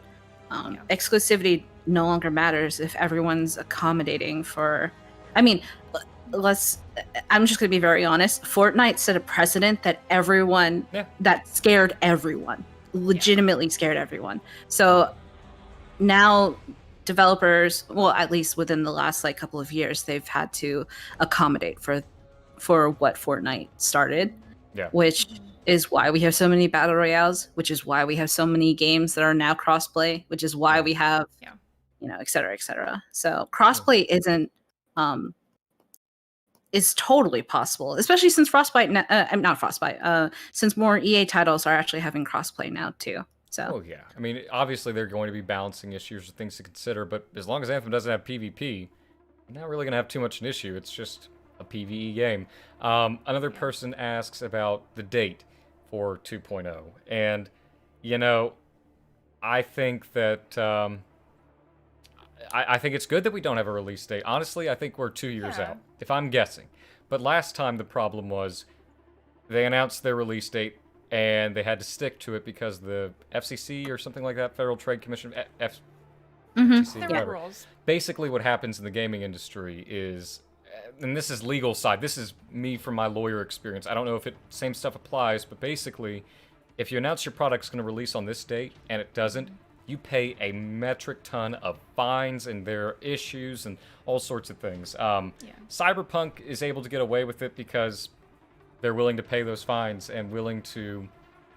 Exclusivity no longer matters if everyone's accommodating for. I mean, I'm just gonna be very honest. Fortnite set a precedent that that scared everyone, legitimately scared everyone. So now developers, well, at least within the last like couple of years, they've had to accommodate for what Fortnite started, which is why we have so many battle royales, which is why we have so many games that are now crossplay, which is why we have, et cetera, et cetera. So crossplay is totally possible, especially since since more EA titles are actually having crossplay now too. So. Oh yeah, I mean, obviously they're going to be balancing issues or things to consider, but as long as Anthem doesn't have PvP, you're not really going to have too much an issue. It's just a PvE game. Another person asks about the date for 2.0, and I think that I think it's good that we don't have a release date. Honestly, I think we're 2 years out, if I'm guessing. But last time the problem was they announced their release date and they had to stick to it because the FCC or something like that, Federal Trade Commission, FCC, whatever. Rules. Basically, what happens in the gaming industry is, and this is legal side, this is me from my lawyer experience. I don't know if same stuff applies, but basically, if you announce your product's going to release on this date and it doesn't, you pay a metric ton of fines and there are issues and all sorts of things. Cyberpunk is able to get away with it because they're willing to pay those fines and willing to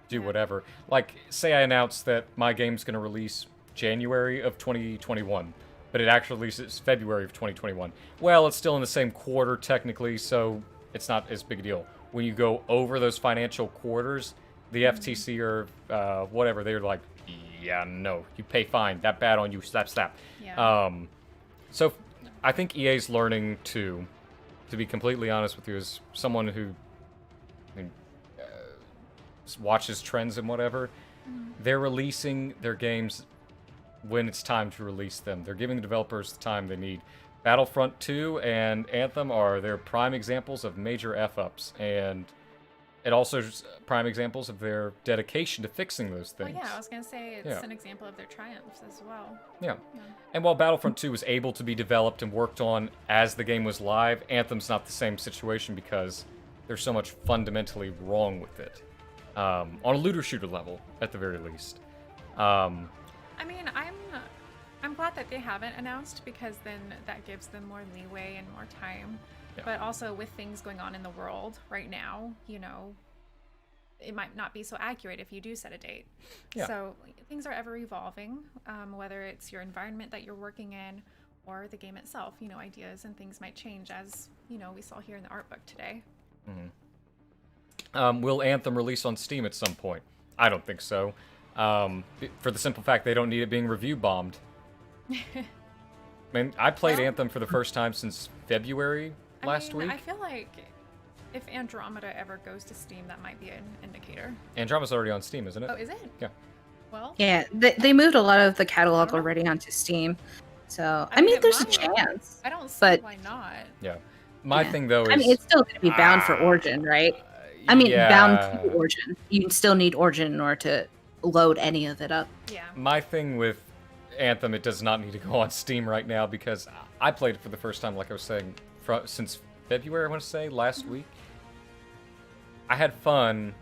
do whatever. Like, say I announce that my game's going to release January of 2021, but it actually releases February of 2021. Well, it's still in the same quarter technically, so it's not as big a deal. When you go over those financial quarters, the FTC or whatever, they're like, yeah, no, you pay fine. That bad on you, slap. Yeah. So I think EA's learning to be completely honest with you, as someone who watches trends and whatever, they're releasing their games when it's time to release them. They're giving the developers the time they need. Battlefront 2 and Anthem are their prime examples of major F-ups, and it also is prime examples of their dedication to fixing those things. Well, yeah, I was going to say it's an example of their triumphs as well. Yeah. And while Battlefront 2 was able to be developed and worked on as the game was live, Anthem's not the same situation because there's so much fundamentally wrong with it. On a looter-shooter level, at the very least. I mean, I'm glad that they haven't announced, because then that gives them more leeway and more time. Yeah. But also with things going on in the world right now, it might not be so accurate if you do set a date. Yeah. So things are ever evolving, whether it's your environment that you're working in or the game itself. Ideas and things might change, as we saw here in the art book today. Mm-hmm. Will Anthem release on Steam at some point? I don't think so. For the simple fact they don't need it being review bombed. I mean, I played Anthem for the first time since February last week. I feel like if Andromeda ever goes to Steam, that might be an indicator. Andromeda's already on Steam, isn't it? Oh, is it? Yeah. Well. Yeah, they moved a lot of the catalog already onto Steam. So, I mean there's a chance. I don't see why not. Yeah. My thing, though, is... I mean, it's still going to be bound for Origin, right? I mean, bound to Origin. You still need Origin in order to load any of it up. Yeah. My thing with Anthem, it does not need to go on Steam right now, because I played it for the first time, like I was saying, since February, I want to say, last week. I had fun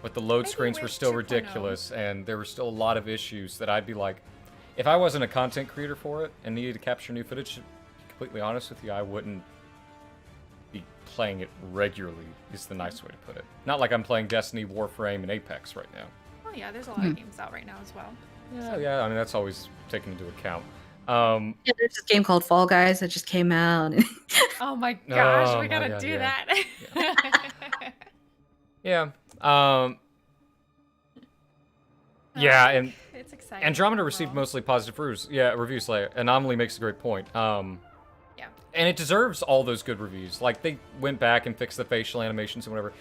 but the load Maybe screens were with still 2.0. ridiculous, and there were still a lot of issues that I'd be like, if I wasn't a content creator for it and needed to capture new footage, to be completely honest with you, I wouldn't be playing it regularly, is the nice way to put it. Not like I'm playing Destiny, Warframe, and Apex right now. Oh yeah, there's a lot of games out right now as well. Yeah, I mean, that's always taken into account. Yeah, there's this game called Fall Guys that just came out. Oh my gosh, Oh we my gotta God, do yeah. that. Yeah. Yeah, and it's exciting. Andromeda received overall. mostly positive reviews. Yeah, reviews. Like, Anomaly makes a great point. Yeah. And it deserves all those good reviews. Like, they went back and fixed the facial animations and whatever.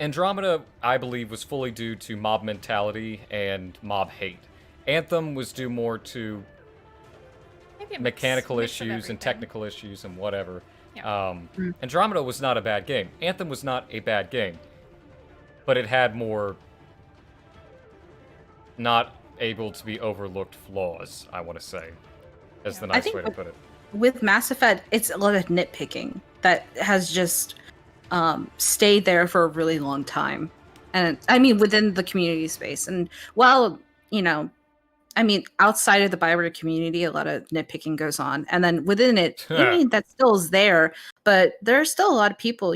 Andromeda, I believe, was fully due to mob mentality and mob hate. Anthem was due more to Maybe a mechanical mix of issues and everything. technical issues and whatever. Yeah. Andromeda was not a bad game. Anthem was not a bad game. But it had more not able to be overlooked flaws, I want to say, is the I nice think way to put it. With Mass Effect, it's a lot of nitpicking that has just stayed there for a really long time. And I mean, within the community space. And while, I mean, outside of the BioWare community, a lot of nitpicking goes on. And then within it, I mean, that still is there. But there are still a lot of people,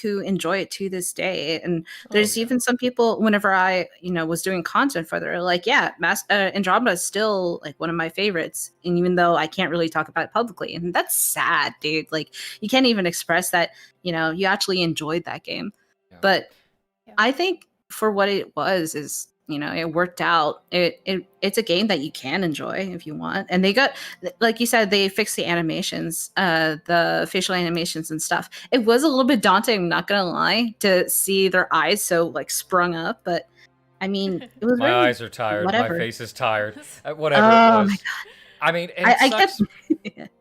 who enjoy it to this day. And there's even some people, whenever I, was doing content for it, like, yeah, Andromeda is still like one of my favorites. And even though I can't really talk about it publicly, and that's sad, dude. Like, you can't even express that, you actually enjoyed that game. Yeah. But Yeah. I think for what it was is, it worked out. It's a game that you can enjoy if you want. And they got, like you said, they fixed the animations, the facial animations and stuff. It was a little bit daunting, I'm not gonna lie, to see their eyes so like sprung up. But I mean, it was My really, eyes are tired. whatever. My face is tired. Whatever Oh it was. my God. I mean, and I it sucks. kept.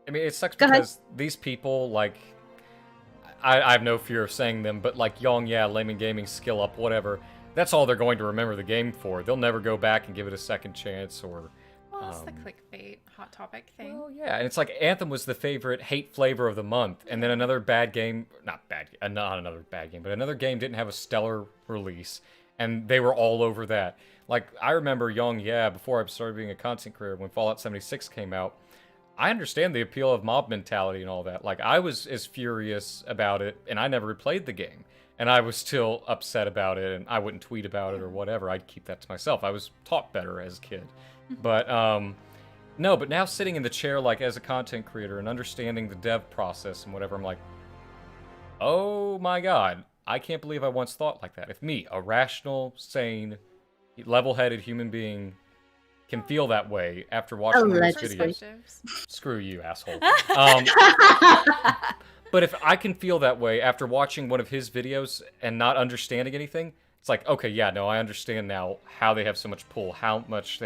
I mean, it sucks Go ahead. because these people, like, I have no fear of saying them, but like Yong, yeah, Layman Gaming, Skill Up, whatever. That's all they're going to remember the game for. They'll never go back and give it a second chance or. Well, it's the clickbait hot topic thing. Well, yeah, and it's like Anthem was the favorite hate flavor of the month, and then another bad game, not another bad game, but another game didn't have a stellar release, and they were all over that. Like, I remember Young, yeah, before I started being a content creator, when Fallout 76 came out, I understand the appeal of mob mentality and all that. Like, I was as furious about it, and I never replayed the game, and I was still upset about it, and I wouldn't tweet about it or whatever. I'd keep that to myself. I was taught better as a kid. But, no, but now sitting in the chair, like, as a content creator and understanding the dev process and whatever, I'm like, oh my God, I can't believe I once thought like that. If me, a rational, sane, level-headed human being, can feel that way after watching those Allegedly. videos, Perspectives. screw you, asshole. But if I can feel that way after watching one of his videos and not understanding anything, it's like, okay, yeah, no, I understand now how they have so much pull, how much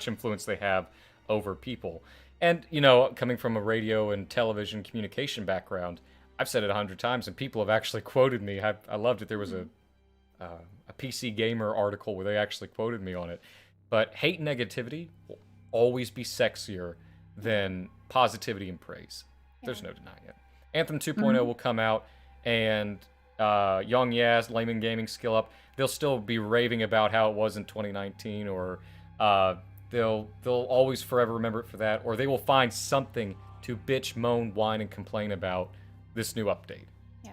influence they have over people. And, you know, coming from a radio and television communication background, I've said it 100 times, and people have actually quoted me. I loved it. There was a PC Gamer article where they actually quoted me on it. But hate and negativity will always be sexier than positivity and praise. There's no denying it. Anthem 2.0 will come out, and Young Yaz, Layman Gaming, Skill Up, they'll still be raving about how it was in 2019, or they'll always forever remember it for that, or they will find something to bitch, moan, whine, and complain about this new update. Yeah.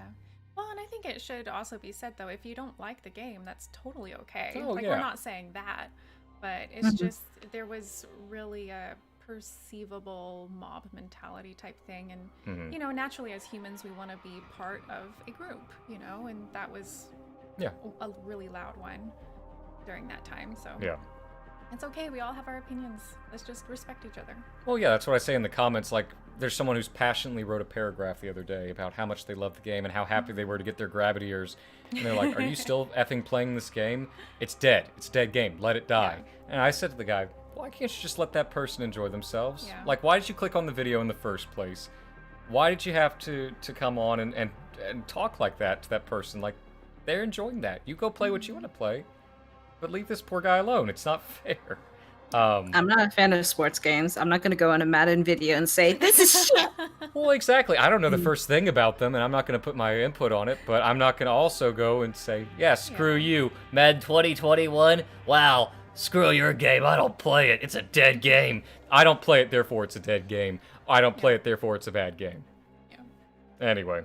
Well, and I think it should also be said, though, if you don't like the game, that's totally okay. Oh, like, yeah. we're not saying that, but it's just, there was really a perceivable mob mentality type thing. And, you know, naturally as humans, we want to be part of a group, you know, and that was a really loud one during that time. So Yeah. it's okay. We all have our opinions. Let's just respect each other. Well, yeah, that's what I say in the comments. Like, there's someone who's passionately wrote a paragraph the other day about how much they love the game and how happy they were to get their gravity ears. And they're like, are you still effing playing this game? It's dead. It's a dead game. Let it die. And I said to the guy, why can't you just let that person enjoy themselves? Yeah. Like, why did you click on the video in the first place? Why did you have to come on and talk like that to that person? Like, they're enjoying that. You go play what you want to play, but leave this poor guy alone. It's not fair. I'm not a fan of sports games. I'm not going to go on a Madden video and say, this is shit. Well, exactly. I don't know the first thing about them, and I'm not going to put my input on it, but I'm not going to also go and say, yeah, screw you. Med 2021? Wow, screw your game. I don't play it. It's a dead game. I don't play it, therefore it's a dead game. I don't play it, therefore it's a bad game. Yeah. Anyway.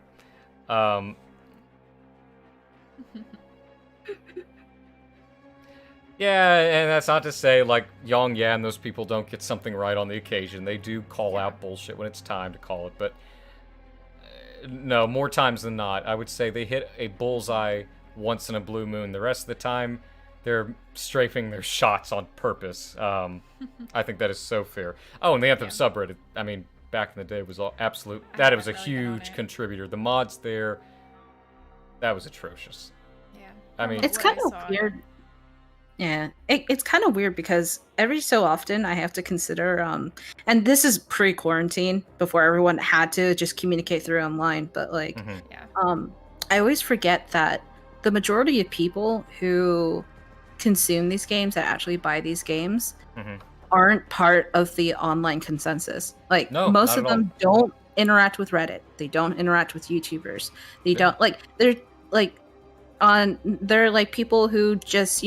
Yeah, and that's not to say, like, Yong Yan, those people don't get something right on the occasion. They do call out bullshit when it's time to call it, but no, more times than not, I would say they hit a bullseye once in a blue moon. The rest of the time, they're strafing their shots on purpose. I think that is so fair. Oh, and the Anthem subreddit, I mean, back in the day was all absolute. That was a huge contributor. The mods there, that was atrocious. Yeah. I mean, It's kind of weird. Yeah, it's kind of weird because every so often I have to consider, and this is pre-quarantine before everyone had to just communicate through online, but like, I always forget that the majority of people who consume these games, that actually buy these games, aren't part of the online consensus. Like, most of them don't interact with Reddit. They don't interact with YouTubers. They don't, like, they're like people who just,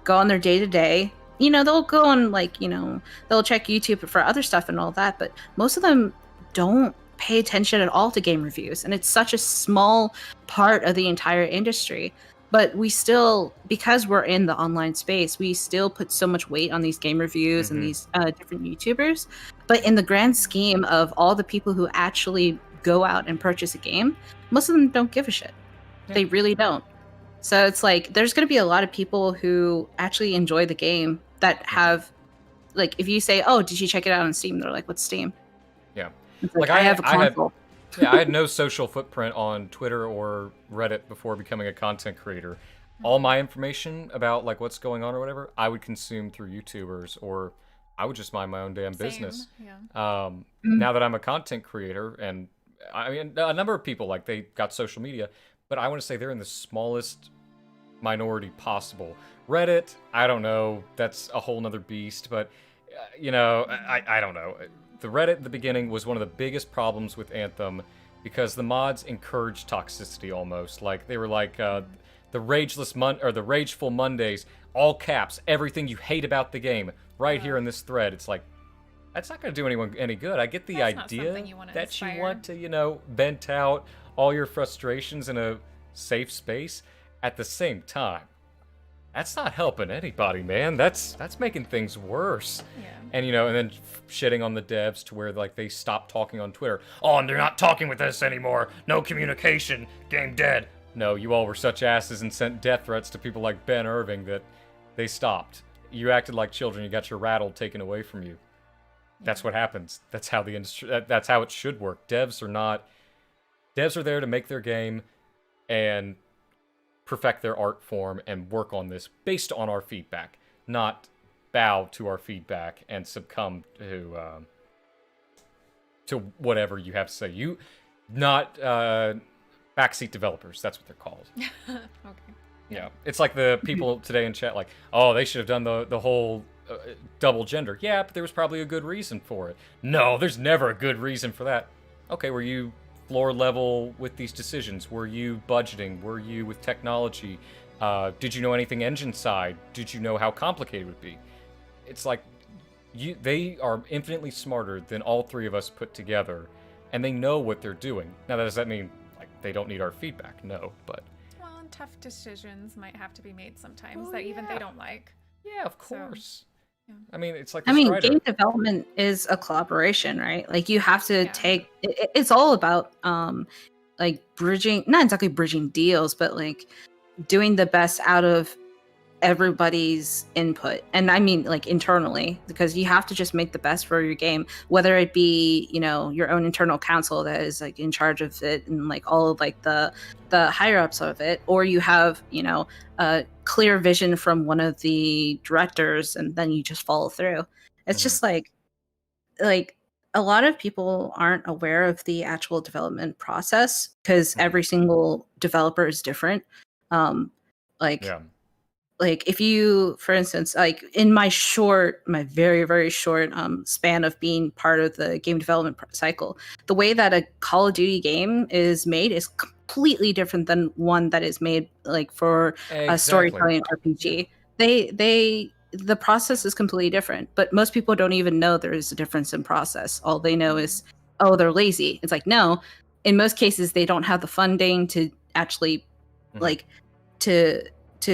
go on their day-to-day. They'll go on, like, they'll check YouTube for other stuff and all that, but most of them don't pay attention at all to game reviews, and it's such a small part of the entire industry. But we still, because we're in the online space, we still put so much weight on these game reviews and these different YouTubers. But in the grand scheme of all the people who actually go out and purchase a game, most of them don't give a shit. Yeah. They really don't. So it's like, there's going to be a lot of people who actually enjoy the game that have, like, if you say, oh, did you check it out on Steam? They're like, what's Steam? Yeah. Like I have a console. I had no social footprint on Twitter or Reddit before becoming a content creator. All my information about, like, what's going on or whatever, I would consume through YouTubers, or I would just mind my own damn business. Yeah. Now that I'm a content creator, and I mean, a number of people, like, they got social media, but I want to say they're in the smallest minority possible. Reddit, I don't know, that's a whole nother beast, but I don't know. The Reddit at the beginning was one of the biggest problems with Anthem because the mods encouraged toxicity almost. Like, they were like the Rageful Mondays, all caps, everything you hate about the game, right here in this thread. It's like, that's not going to do anyone any good. I get the idea that you want to, vent out all your frustrations in a safe space. At the same time, that's not helping anybody, man. That's making things worse. Yeah. And and then shitting on the devs to where, like, they stop talking on Twitter. Oh, and they're not talking with us anymore. No communication. Game dead. No, you all were such asses and sent death threats to people like Ben Irving that they stopped. You acted like children. You got your rattle taken away from you. That's what happens. That's how the industry. That's how it should work. Devs are there to make their game and perfect their art form and work on this based on our feedback, not bow to our feedback and succumb to whatever you have to say. You, not backseat developers. That's what they're called. Okay. Yeah, it's like the people today in chat, like, oh, they should have done the whole double gender. Yeah, but there was probably a good reason for it. No, there's never a good reason for that. Okay, were you floor level with these decisions? Were you budgeting? Were you with technology? Did you know anything engine side? Did you know how complicated it would be? It's like, they are infinitely smarter than all three of us put together, and they know what they're doing. Now, does that mean, like, they don't need our feedback? No, but... Well, and tough decisions might have to be made sometimes that even they don't like. Yeah, of course. Yeah. I mean, it's like game development is a collaboration, right? Like, you have to take it's all about like bridging, not exactly bridging deals, but like doing the best out of everybody's input. And I mean, like, internally, because you have to just make the best for your game, whether it be, your own internal counsel that is, like, in charge of it and, like, all of, like, the higher ups of it, or you have, a clear vision from one of the directors and then you just follow through. It's just like a lot of people aren't aware of the actual development process because every single developer is different. like if you, for instance, like in my very very short span of being part of the game development cycle, the way that a Call of Duty game is made is completely different than one that is made like for a Exactly. storytelling RPG. The process is completely different, but most people don't even know there is a difference in process. All they know is, oh, they're lazy. It's like, no, in most cases they don't have the funding to actually like to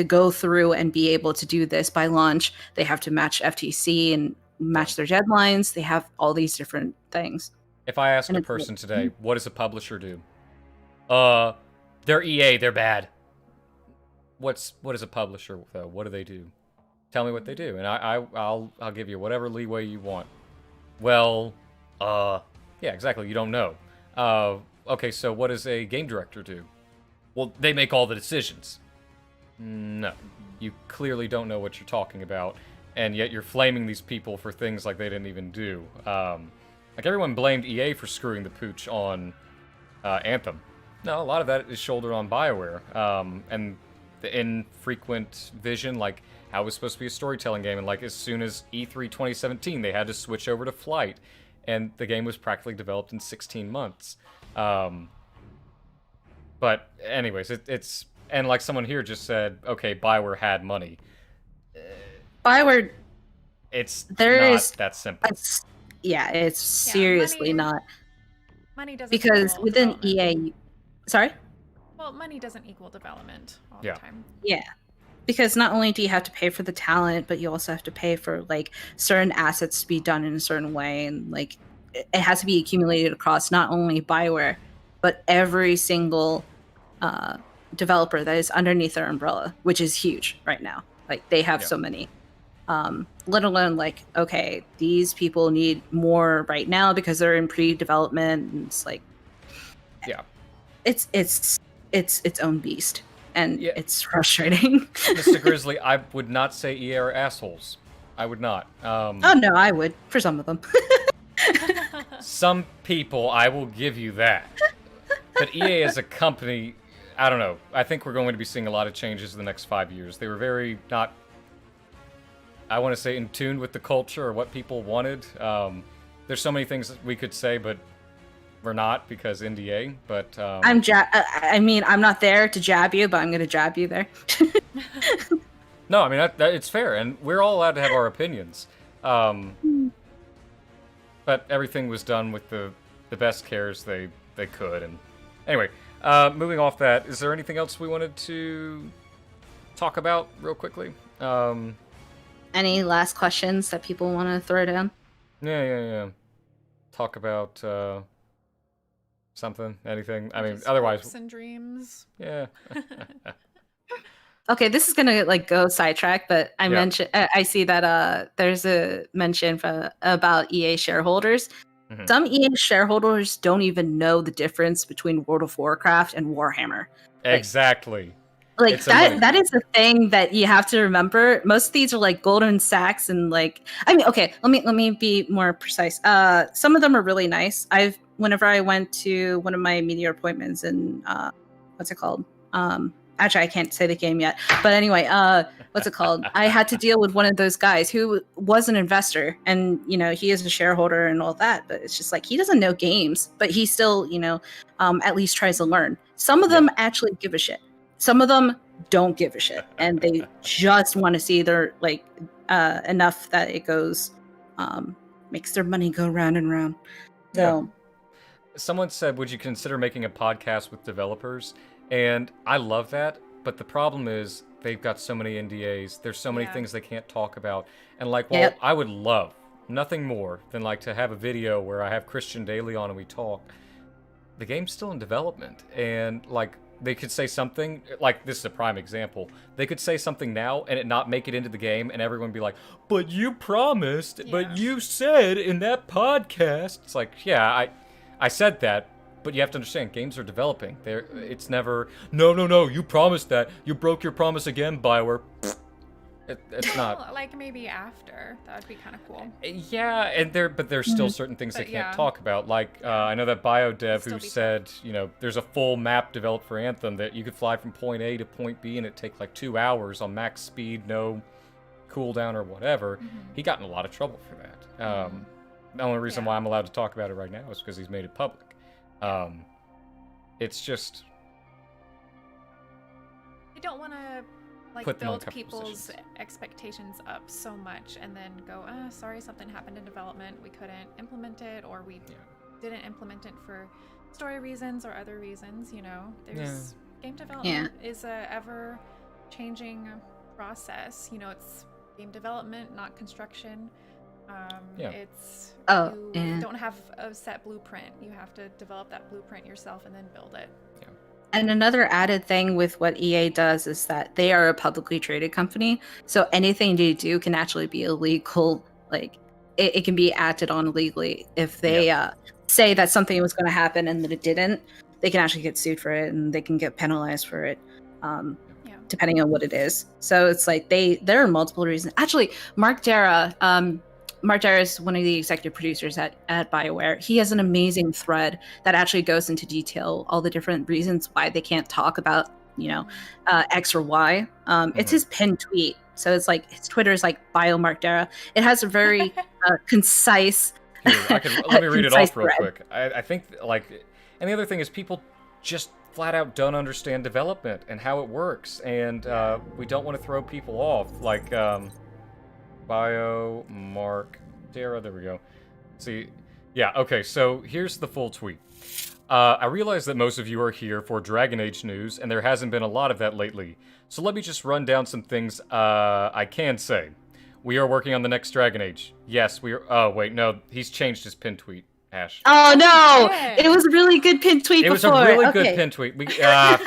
go through and be able to do this by launch. They have to match FTC and match their deadlines. They have all these different things. If I asked a person today, what does a publisher do? They're EA, they're bad. What is a publisher though? What do they do? Tell me what they do, and I'll give you whatever leeway you want. Well, yeah, exactly. You don't know. Okay, so what does a game director do? Well, they make all the decisions. No, you clearly don't know what you're talking about, and yet you're flaming these people for things like they didn't even do. Like everyone blamed EA for screwing the pooch on Anthem. No, a lot of that is shouldered on BioWare, and the infrequent vision, like how it was supposed to be a storytelling game, and like as soon as E3 2017, they had to switch over to Flight, and the game was practically developed in 16 months. But anyways, it's and like someone here just said, okay, BioWare had money. BioWare, It's there not is that simple. It's seriously not. Money doesn't Because equal within development. EA, sorry? Well, money doesn't equal development all Yeah. the time. Yeah. Because not only do you have to pay for the talent, but you also have to pay for like certain assets to be done in a certain way, and like it has to be accumulated across not only BioWare, but every single developer that is underneath their umbrella, which is huge right now. Like they have so many. Let alone like, okay, these people need more right now because they're in pre-development, and it's like, Yeah. it's its own beast, and Yeah. it's frustrating. Mr. Grizzly, I would not say EA are assholes. I would not. Oh no, I would for some of them. Some people, I will give you that. But EA as a company, I don't know. I think we're going to be seeing a lot of changes in the next 5 years. They were very not, I want to say, in tune with the culture or what people wanted. There's so many things that we could say, but we're not because NDA. But I mean, I'm not there to jab you, but I'm going to jab you there. no, I mean that it's fair, and we're all allowed to have our opinions. But everything was done with the best cares they could. And anyway, moving off that, is there anything else we wanted to talk about real quickly? Any last questions that people want to throw down? Yeah. Talk about something, anything. I mean, Just otherwise, hopes and dreams. yeah. Okay, this is gonna like go sidetrack, but I Yeah. mentioned I see that there's a mention about EA shareholders. Mhm. Some EA shareholders don't even know the difference between World of Warcraft and Warhammer. Exactly. Like It's a that is the thing that you have to remember. Most of these are like Goldman Sachs, and like, I mean, okay, let me be more precise. Some of them are really nice. Whenever I went to one of my media appointments in what's it called? Actually, I can't say the game yet. But anyway, what's it called? I had to deal with one of those guys who was an investor, and he is a shareholder and all that. But it's just like he doesn't know games, but he still, at least tries to learn. Some of them actually give a shit. Some of them don't give a shit, and they just want to see their like enough that it goes, makes their money go round and round. So. Someone said, would you consider making a podcast with developers? And I love that, but the problem is they've got so many NDAs. There's so many things they can't talk about. And like, well, Yep. I would love nothing more than like to have a video where I have Christian Daly on and we talk. The game's still in development, and like they could say something, like this is a prime example. They could say something now and it not make it into the game, and everyone be like, but you promised, but you said in that podcast. It's like, yeah, I said that, but you have to understand, games are developing. It's never, no, you promised that. You broke your promise again, BioWare. It's not. Well, like maybe after. That would be kind of cool. Yeah, and but there's still certain things they But can't yeah. talk about. Like I know that BioDev Still who be said, there's a full map developed for Anthem that you could fly from point A to point B and it take like 2 hours on max speed, no cooldown or whatever. He got in a lot of trouble for that. The only reason Yeah. why I'm allowed to talk about it right now is because he's made it public. It's just I don't want to Put them on build comfortable people's positions. expectations up so much and then go, sorry, something happened in development. We couldn't implement it, or we didn't implement it for story reasons or other reasons. There's game development is a ever changing process. It's game development, not construction. It's you don't have a set blueprint. You have to develop that blueprint yourself and then build it. And another added thing with what EA does is that they are a publicly traded company. So anything they do can actually be illegal. Like it can be acted on legally. If they say that something was going to happen and that it didn't, they can actually get sued for it and they can get penalized for it. Depending on what it is. So it's like there are multiple reasons. Actually, Mark Dara is one of the executive producers at BioWare. He has an amazing thread that actually goes into detail all the different reasons why they can't talk about, X or Y. It's his pinned tweet. So it's like his Twitter is like BioMark Dara. It has a very concise. Here, let me read it off real thread. quick. I think and the other thing is people just flat out don't understand development and how it works, and we don't want to throw people off. Like BioMark Dara, there we go. See, yeah, okay, so here's the full tweet. I realize that most of you are here for Dragon Age news, and there hasn't been a lot of that lately. So let me just run down some things I can say. We are working on the next Dragon Age. Yes, we are. Oh, wait, no, he's changed his pin tweet, Ash. Oh no! Yeah. It was a really good pin tweet It before. was a really good Okay. pin tweet.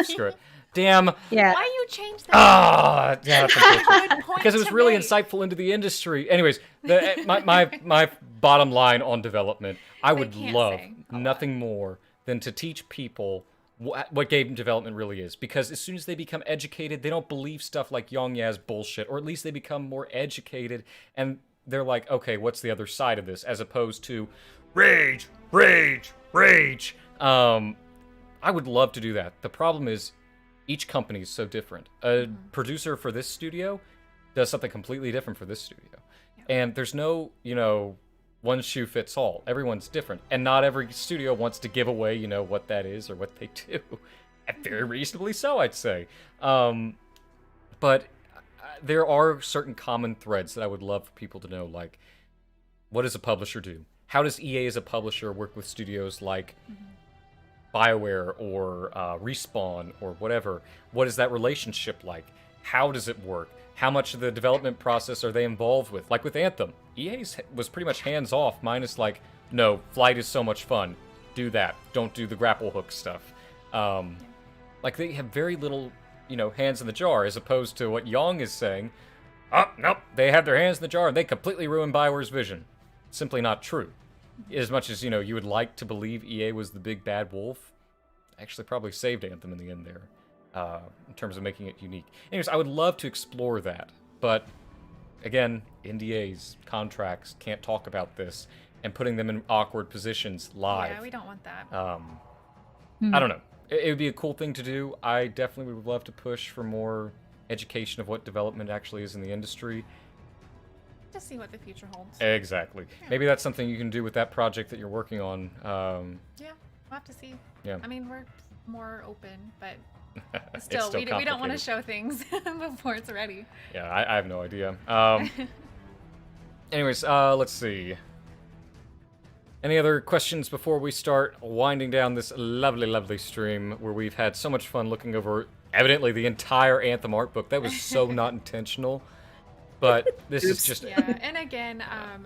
Screw it. Damn. Yeah. Why you change that? Ah, yeah, that's unfortunate. Good point Because it was to really make. insightful into the industry. Anyways, my bottom line on development, I would can't love say a lot. nothing more than to teach people what game development really is. Because as soon as they become educated, they don't believe stuff like Yongya's bullshit, or at least they become more educated and they're like, okay, what's the other side of this? As opposed to rage, rage, rage. I would love to do that. The problem is each company is so different. A producer for this studio does something completely different for this studio. And there's no, one shoe fits all. Everyone's different. And not every studio wants to give away, what that is or what they do. And very reasonably so, I'd say. But there are certain common threads that I would love for people to know, like, what does a publisher do? How does EA as a publisher work with studios like BioWare or Respawn or whatever? What is that relationship like? How does it work? How much of the development process are they involved with? Like with Anthem, EA was pretty much hands-off, minus like, no, flight is so much fun. Do that. Don't do the grapple hook stuff. Like they have very little, hands in the jar, as opposed to what Yong is saying. Oh, nope, they had their hands in the jar and they completely ruined BioWare's vision. Simply not true. As much as, you would like to believe EA was the big bad wolf, actually probably saved Anthem in the end there, in terms of making it unique. Anyways, I would love to explore that, but again, NDAs, contracts, can't talk about this, and putting them in awkward positions live. Yeah, we don't want that. I don't know. It would be a cool thing to do. I definitely would love to push for more education of what development actually is in the industry. To see what the future holds. Exactly. Maybe that's something you can do with that project that you're working on. Yeah, we'll have to see. Yeah. I mean, we're more open, but It's still, we don't want to complicated. show things before it's ready. Yeah, I have no idea. Anyways, let's see. Any other questions before we start winding down this lovely, lovely stream where we've had so much fun looking over, evidently, the entire Anthem art book? That was so not intentional. But this is just... Yeah, and again,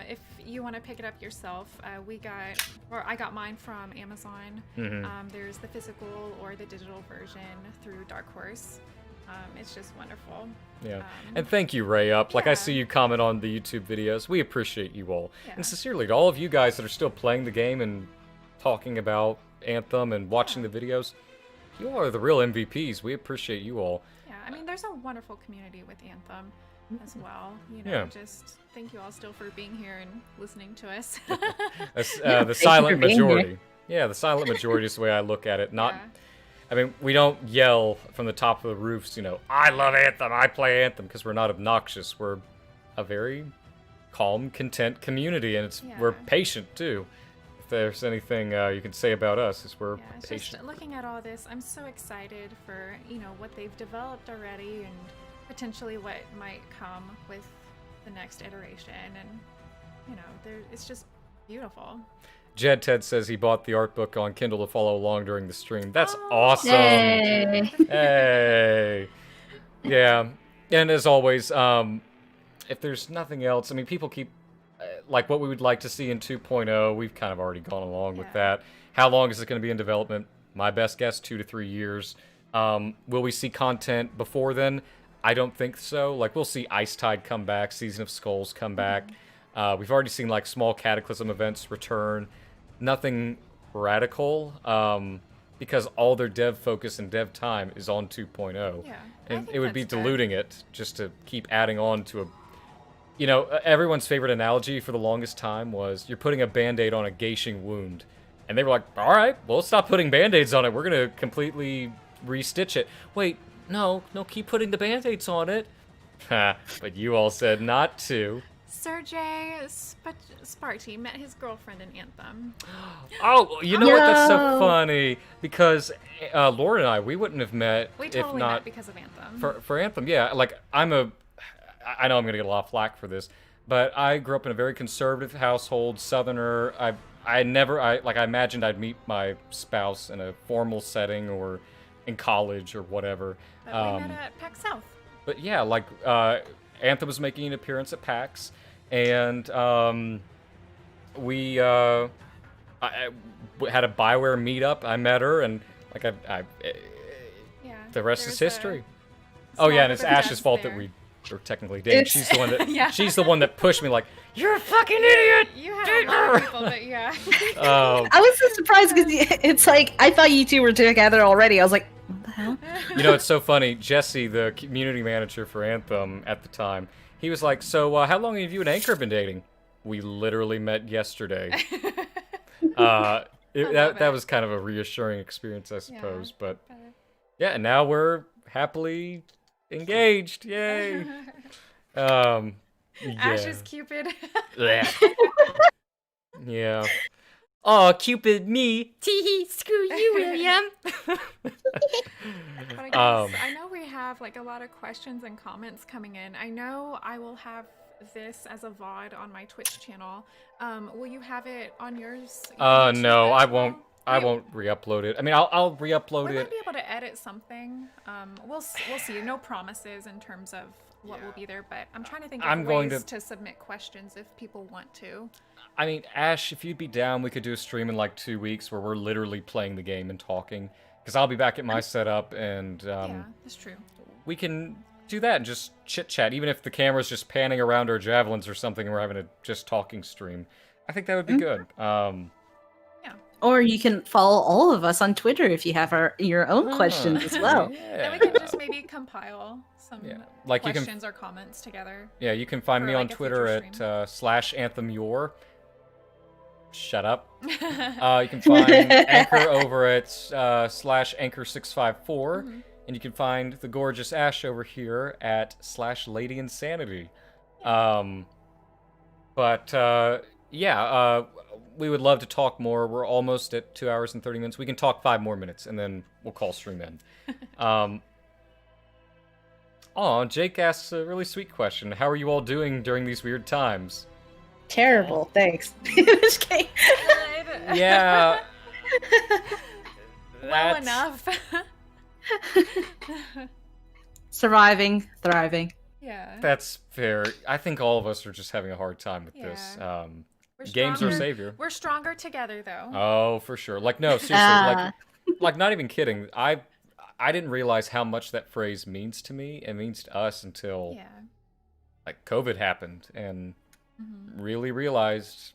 if you want to pick it up yourself, I got mine from Amazon. There's the physical or the digital version through Dark Horse. It's just wonderful. Yeah, and thank you, Ray Up. Like, I yeah. see you comment on the YouTube videos. We appreciate you all. Yeah. And sincerely, to all of you guys that are still playing the game and talking about Anthem and watching the videos, you all are the real MVPs. We appreciate you all. Yeah, I mean, there's a wonderful community with Anthem. as well. You know, Yeah. just thank you all still for being here and listening to us. That's, Yeah, the thank you silent for being here. majority. Yeah, the silent majority is the way I look at it. Not, Yeah. I mean, we don't yell from the top of the roofs, you know, I love Anthem, I play Anthem, because we're not obnoxious. We're a very calm, content community, and we're Yeah. patient, too. If there's anything you can say about us, is we're Yeah, it's patient. just looking at all this, I'm so excited for, you know, what they've developed already and potentially what might come with the next iteration. And, you know, it's just beautiful. Jed Ted says he bought the art book on Kindle to follow along during the stream. That's Oh, awesome. Yay. Hey. Yeah. And as always, if there's nothing else, I mean, people keep, like, what we would like to see in 2.0, we've kind of already gone along with Yeah. that. How long is it going to be in development? My best guess, 2 to 3 years. Will we see content before then? I don't think so. Like, we'll see Ice Tide come back, Season of Skulls come back. We've already seen, like, small Cataclysm events return. Nothing radical, because all their dev focus and dev time is on 2.0. Yeah, I And think it would be that's good. diluting it just to keep adding on to a... You know, everyone's favorite analogy for the longest time was you're putting a Band-Aid on a gashing wound. And they were like, all right, well, let's stop putting Band-Aids on it. We're going to completely re-stitch it. Wait, no, keep putting the Band-Aids on it. Ha, but you all said not to. Sergey Sparty met his girlfriend in Anthem. Oh, you know what? That's so No. funny. Because Laura and I, we wouldn't have met We if totally not... met because of Anthem. For Anthem, yeah. Like, I know I'm going to get a lot of flack for this, but I grew up in a very conservative household, Southerner. I imagined I'd meet my spouse in a formal setting or in college or whatever. But we met at PAX South. But yeah, like, Anthem was making an appearance at PAX, and we I had a Bioware meetup. I met her, and like Yeah. the rest is there's a history. Oh yeah, and it's small bit of Ash's dust fault there. that we are technically dating. It's- She's the one that Yeah. she's the one that pushed me like, "You're a fucking idiot." You had a lot of people, but yeah. I was so surprised because it's like I thought you two were together already. I was like, what the hell? You know, it's so funny. Jesse, the community manager for Anthem at the time, he was like, "So, how long have you and Anchor been dating?" We literally met yesterday. That it. was kind of a reassuring experience, I suppose. But yeah, and now we're happily engaged. Yay! Yeah. Ash is Cupid. Blech. Yeah. Oh, Cupid, me. Tee screw you, William. But I guess I know we have like a lot of questions and comments coming in. I know I will have this as a VOD on my Twitch channel. Will you have it on yours? YouTube No, as I well? won't. I We- won't re-upload it. I mean, I'll re-upload We it. might be able to edit something. We'll see. No promises in terms of what will be there, but I'm trying to think of I'm going ways to- to submit questions if people want to. I mean, Ash, if you'd be down, we could do a stream in like 2 weeks where we're literally playing the game and talking. Because I'll be back at my setup, and Yeah, that's true. we can do that and just chit-chat. Even if the camera's just panning around our javelins or something and we're having a just talking stream. I think that would be good. Or you can follow all of us on Twitter if you have your own questions as well. Then we can just maybe compile some Yeah, like you can- questions or comments together. Yeah, you can find For, me like, on a Twitter future at /AnthemYour. Shut up. You can find Anchor over at /Anchor654. And you can find the gorgeous Ash over here at /LadyInsanity. Yeah, we would love to talk more. We're almost at 2 hours and 30 minutes. We can talk 5 more minutes, and then we'll call stream in. Jake asks a really sweet question. How are you all doing during these weird times? Terrible, thanks. Just kidding. Yeah. Well That's- enough. Surviving, thriving. Yeah. That's fair. I think all of us are just having a hard time with this. We're Games are stronger- savior. We're stronger together, though. Oh, for sure. Like, no, seriously. Like, not even kidding. I didn't realize how much that phrase means to me and means to us until Yeah. like COVID happened and really realized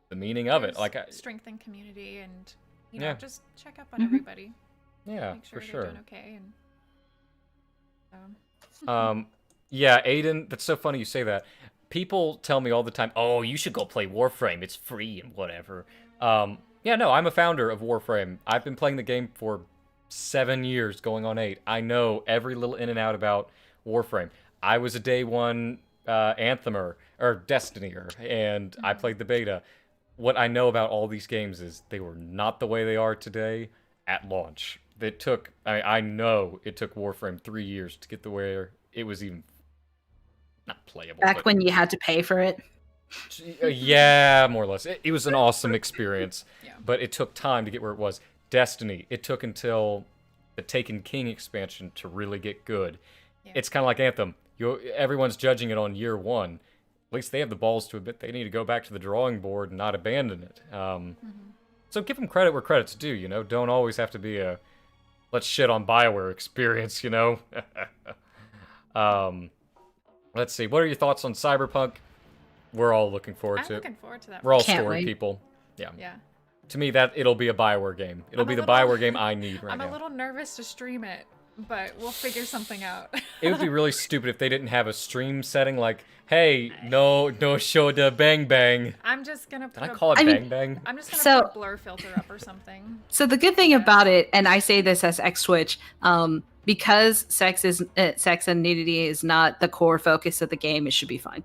the meaning of it. Like, strengthen community and Yeah. just check up on everybody. yeah, Make sure for they're sure. doing okay. And Yeah, Aiden, that's so funny you say that. People tell me all the time, "Oh, you should go play Warframe. It's free and whatever." Yeah, no, I'm a founder of Warframe. I've been playing the game for 7 years, going on 8. I know every little in and out about Warframe. I was a day one Anthemer or Destiny'er, and I played the beta. What I know about all these games is they were not the way they are today at launch. It took, I know it took Warframe 3 years to get to where it was even not playable. Back but, when you had to pay for it. yeah, more or less. It was an awesome experience, Yeah. but it took time to get where it was. Destiny, it took until the Taken King expansion to really get good. Yeah. It's kind of like Anthem. Everyone's judging it on year one. At least they have the balls to admit they need to go back to the drawing board and not abandon it. So give them credit where credit's due, you know? Don't always have to be a let's shit on BioWare experience, you know? Let's see. What are your thoughts on Cyberpunk? We're all looking forward I'm to it. looking forward to that. We're all Can't story wait. people. Yeah. Yeah. To me, that it'll be a BioWare game. It'll I'm be a the little- BioWare game I need right I'm now. a little nervous to stream it, but we'll figure something out. It would be really stupid if they didn't have a stream setting like, hey, no show the bang bang. I'm just gonna put Did I a- call it I bang mean- bang? I'm just gonna So- put a blur filter up or something. So the good thing about it, and I say this as ex-Switch, because sex and nudity is not the core focus of the game, it should be fine.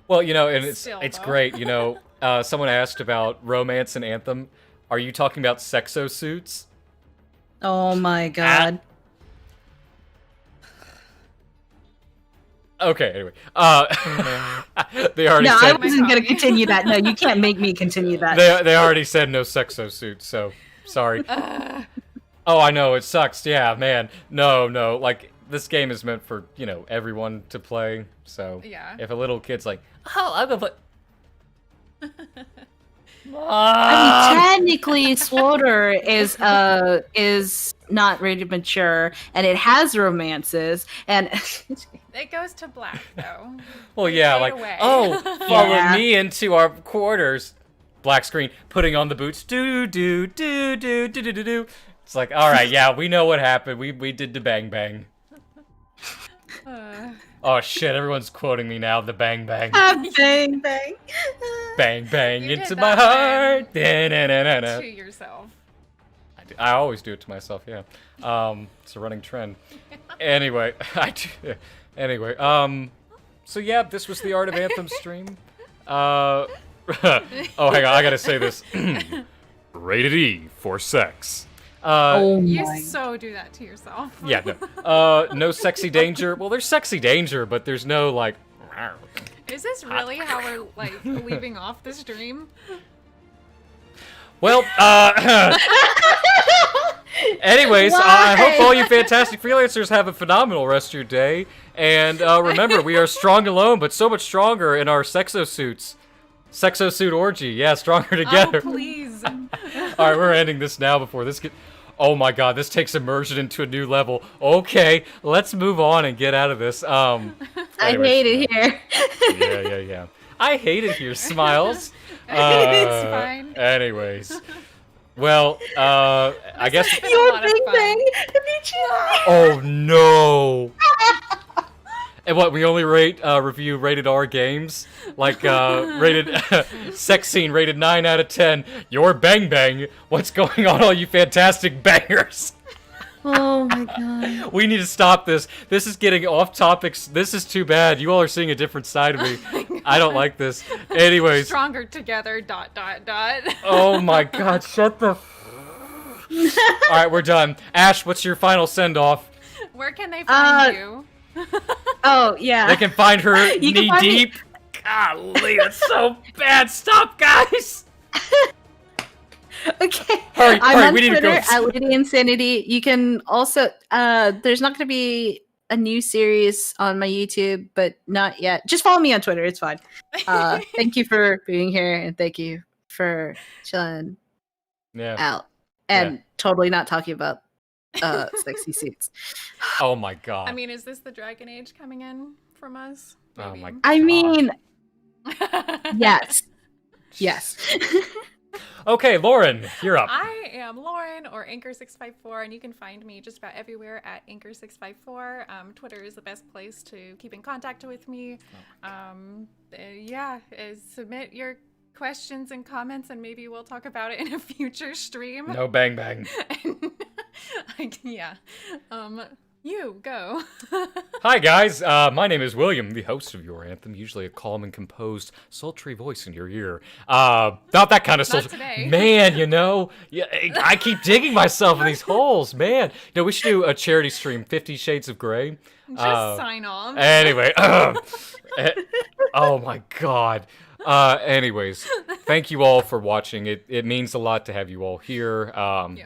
Well, you know, and it's Still, it's though. great. You know, someone asked about romance and Anthem. Are you talking about sexo suits? Oh my god. Okay, anyway. They already No, I said wasn't going to continue that. No, you can't make me continue that. they already said no sexo suits, so sorry. Oh, I know, it sucks. Yeah, man. No, like this game is meant for, you know, everyone to play. So Yeah. if a little kid's like, "Oh, I'm gonna play." I mean, technically, Slaughter is not rated mature, and it has romances, and It goes to black though. Well, yeah, Fade like, away. oh, follow Yeah. me into our quarters. Black screen, putting on the boots. Do. It's like, all right, yeah, we know what happened. We did the bang bang. Oh shit, everyone's quoting me now. The bang bang, bang bang. bang bang You did into my that heart. Da-na-na-na-na. To yourself. I always do it to myself. Yeah, it's a running trend. Anyway, Anyway, so yeah, this was the Art of Anthem stream. Oh, hang on, I gotta say this. Rated E for sex. Oh You my. so do that to yourself. Yeah, no. No sexy danger. Well, there's sexy danger, but there's no, like... Is this really how we're like leaving off the stream? Well, anyways, I hope all you fantastic freelancers have a phenomenal rest of your day. And remember, we are strong alone, but so much stronger in our sexosuits. Sexosuit orgy. Yeah, stronger together. Oh, please. All right, we're ending this now before this get... Oh my god, this takes immersion into a new level. Okay, let's move on and get out of this. I Anyways, hate it here. Yeah. I hate it here, Smiles. It's fine. Anyways. Well, I guess... It's been a lot of fun. Oh no! And what, we only review rated R games? Like, rated, sex scene rated 9 out of 10. Your bang bang. What's going on, all you fantastic bangers? Oh my god. We need to stop this. This is getting off topics. This is too bad. You all are seeing a different side of me. I don't like this. Anyways. Stronger together. ... Oh my god, shut the... Alright, we're done. Ash, what's your final send-off? Where can they find you? Oh yeah. They can find her You can knee find me- deep. Golly, that's so bad. Stop, guys. Okay. Hurry, I'm hurry, on we need to Twitter go. at Lady Insanity. You can also there's not gonna be a new series on my YouTube, but not yet. Just follow me on Twitter, it's fine. Thank you for being here and thank you for chilling Yeah. out. And totally not talking about sexy suits. Oh my god. I mean, is this the Dragon Age coming in from us? Oh Maybe. my I God. mean, yes. Yes. Okay, Lauren, you're up. I am Lauren, or Anchor654, and you can find me just about everywhere at Anchor654. Twitter is the best place to keep in contact with me. Submit your questions and comments, and maybe we'll talk about it in a future stream. No bang bang. You go. Hi guys, my name is William, the host of Your Anthem, usually a calm and composed, sultry voice in your ear. Not that kind of sultry. Today. Man, I keep digging myself in these holes, man. We should do a charity stream, 50 Shades of Grey. Just sign off. Anyway, oh my god. Anyways, thank you all for watching. It means a lot to have you all here.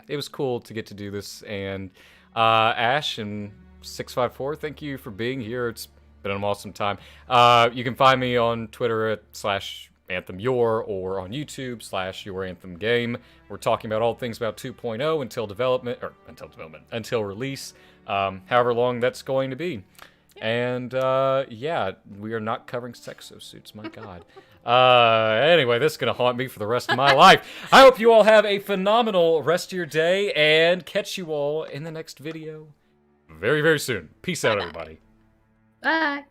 It was cool to get to do this, and Ash and 654, thank you for being here. It's been an awesome time. You can find me on Twitter at /AnthemYour or on YouTube /YourAnthemGame. We're talking about all things about 2.0 until release, however long that's going to be. And we are not covering sexosuits, my god. Anyway, this is gonna haunt me for the rest of my life. I hope you all have a phenomenal rest of your day, and catch you all in the next video very, very soon. Peace out, everybody. Bye.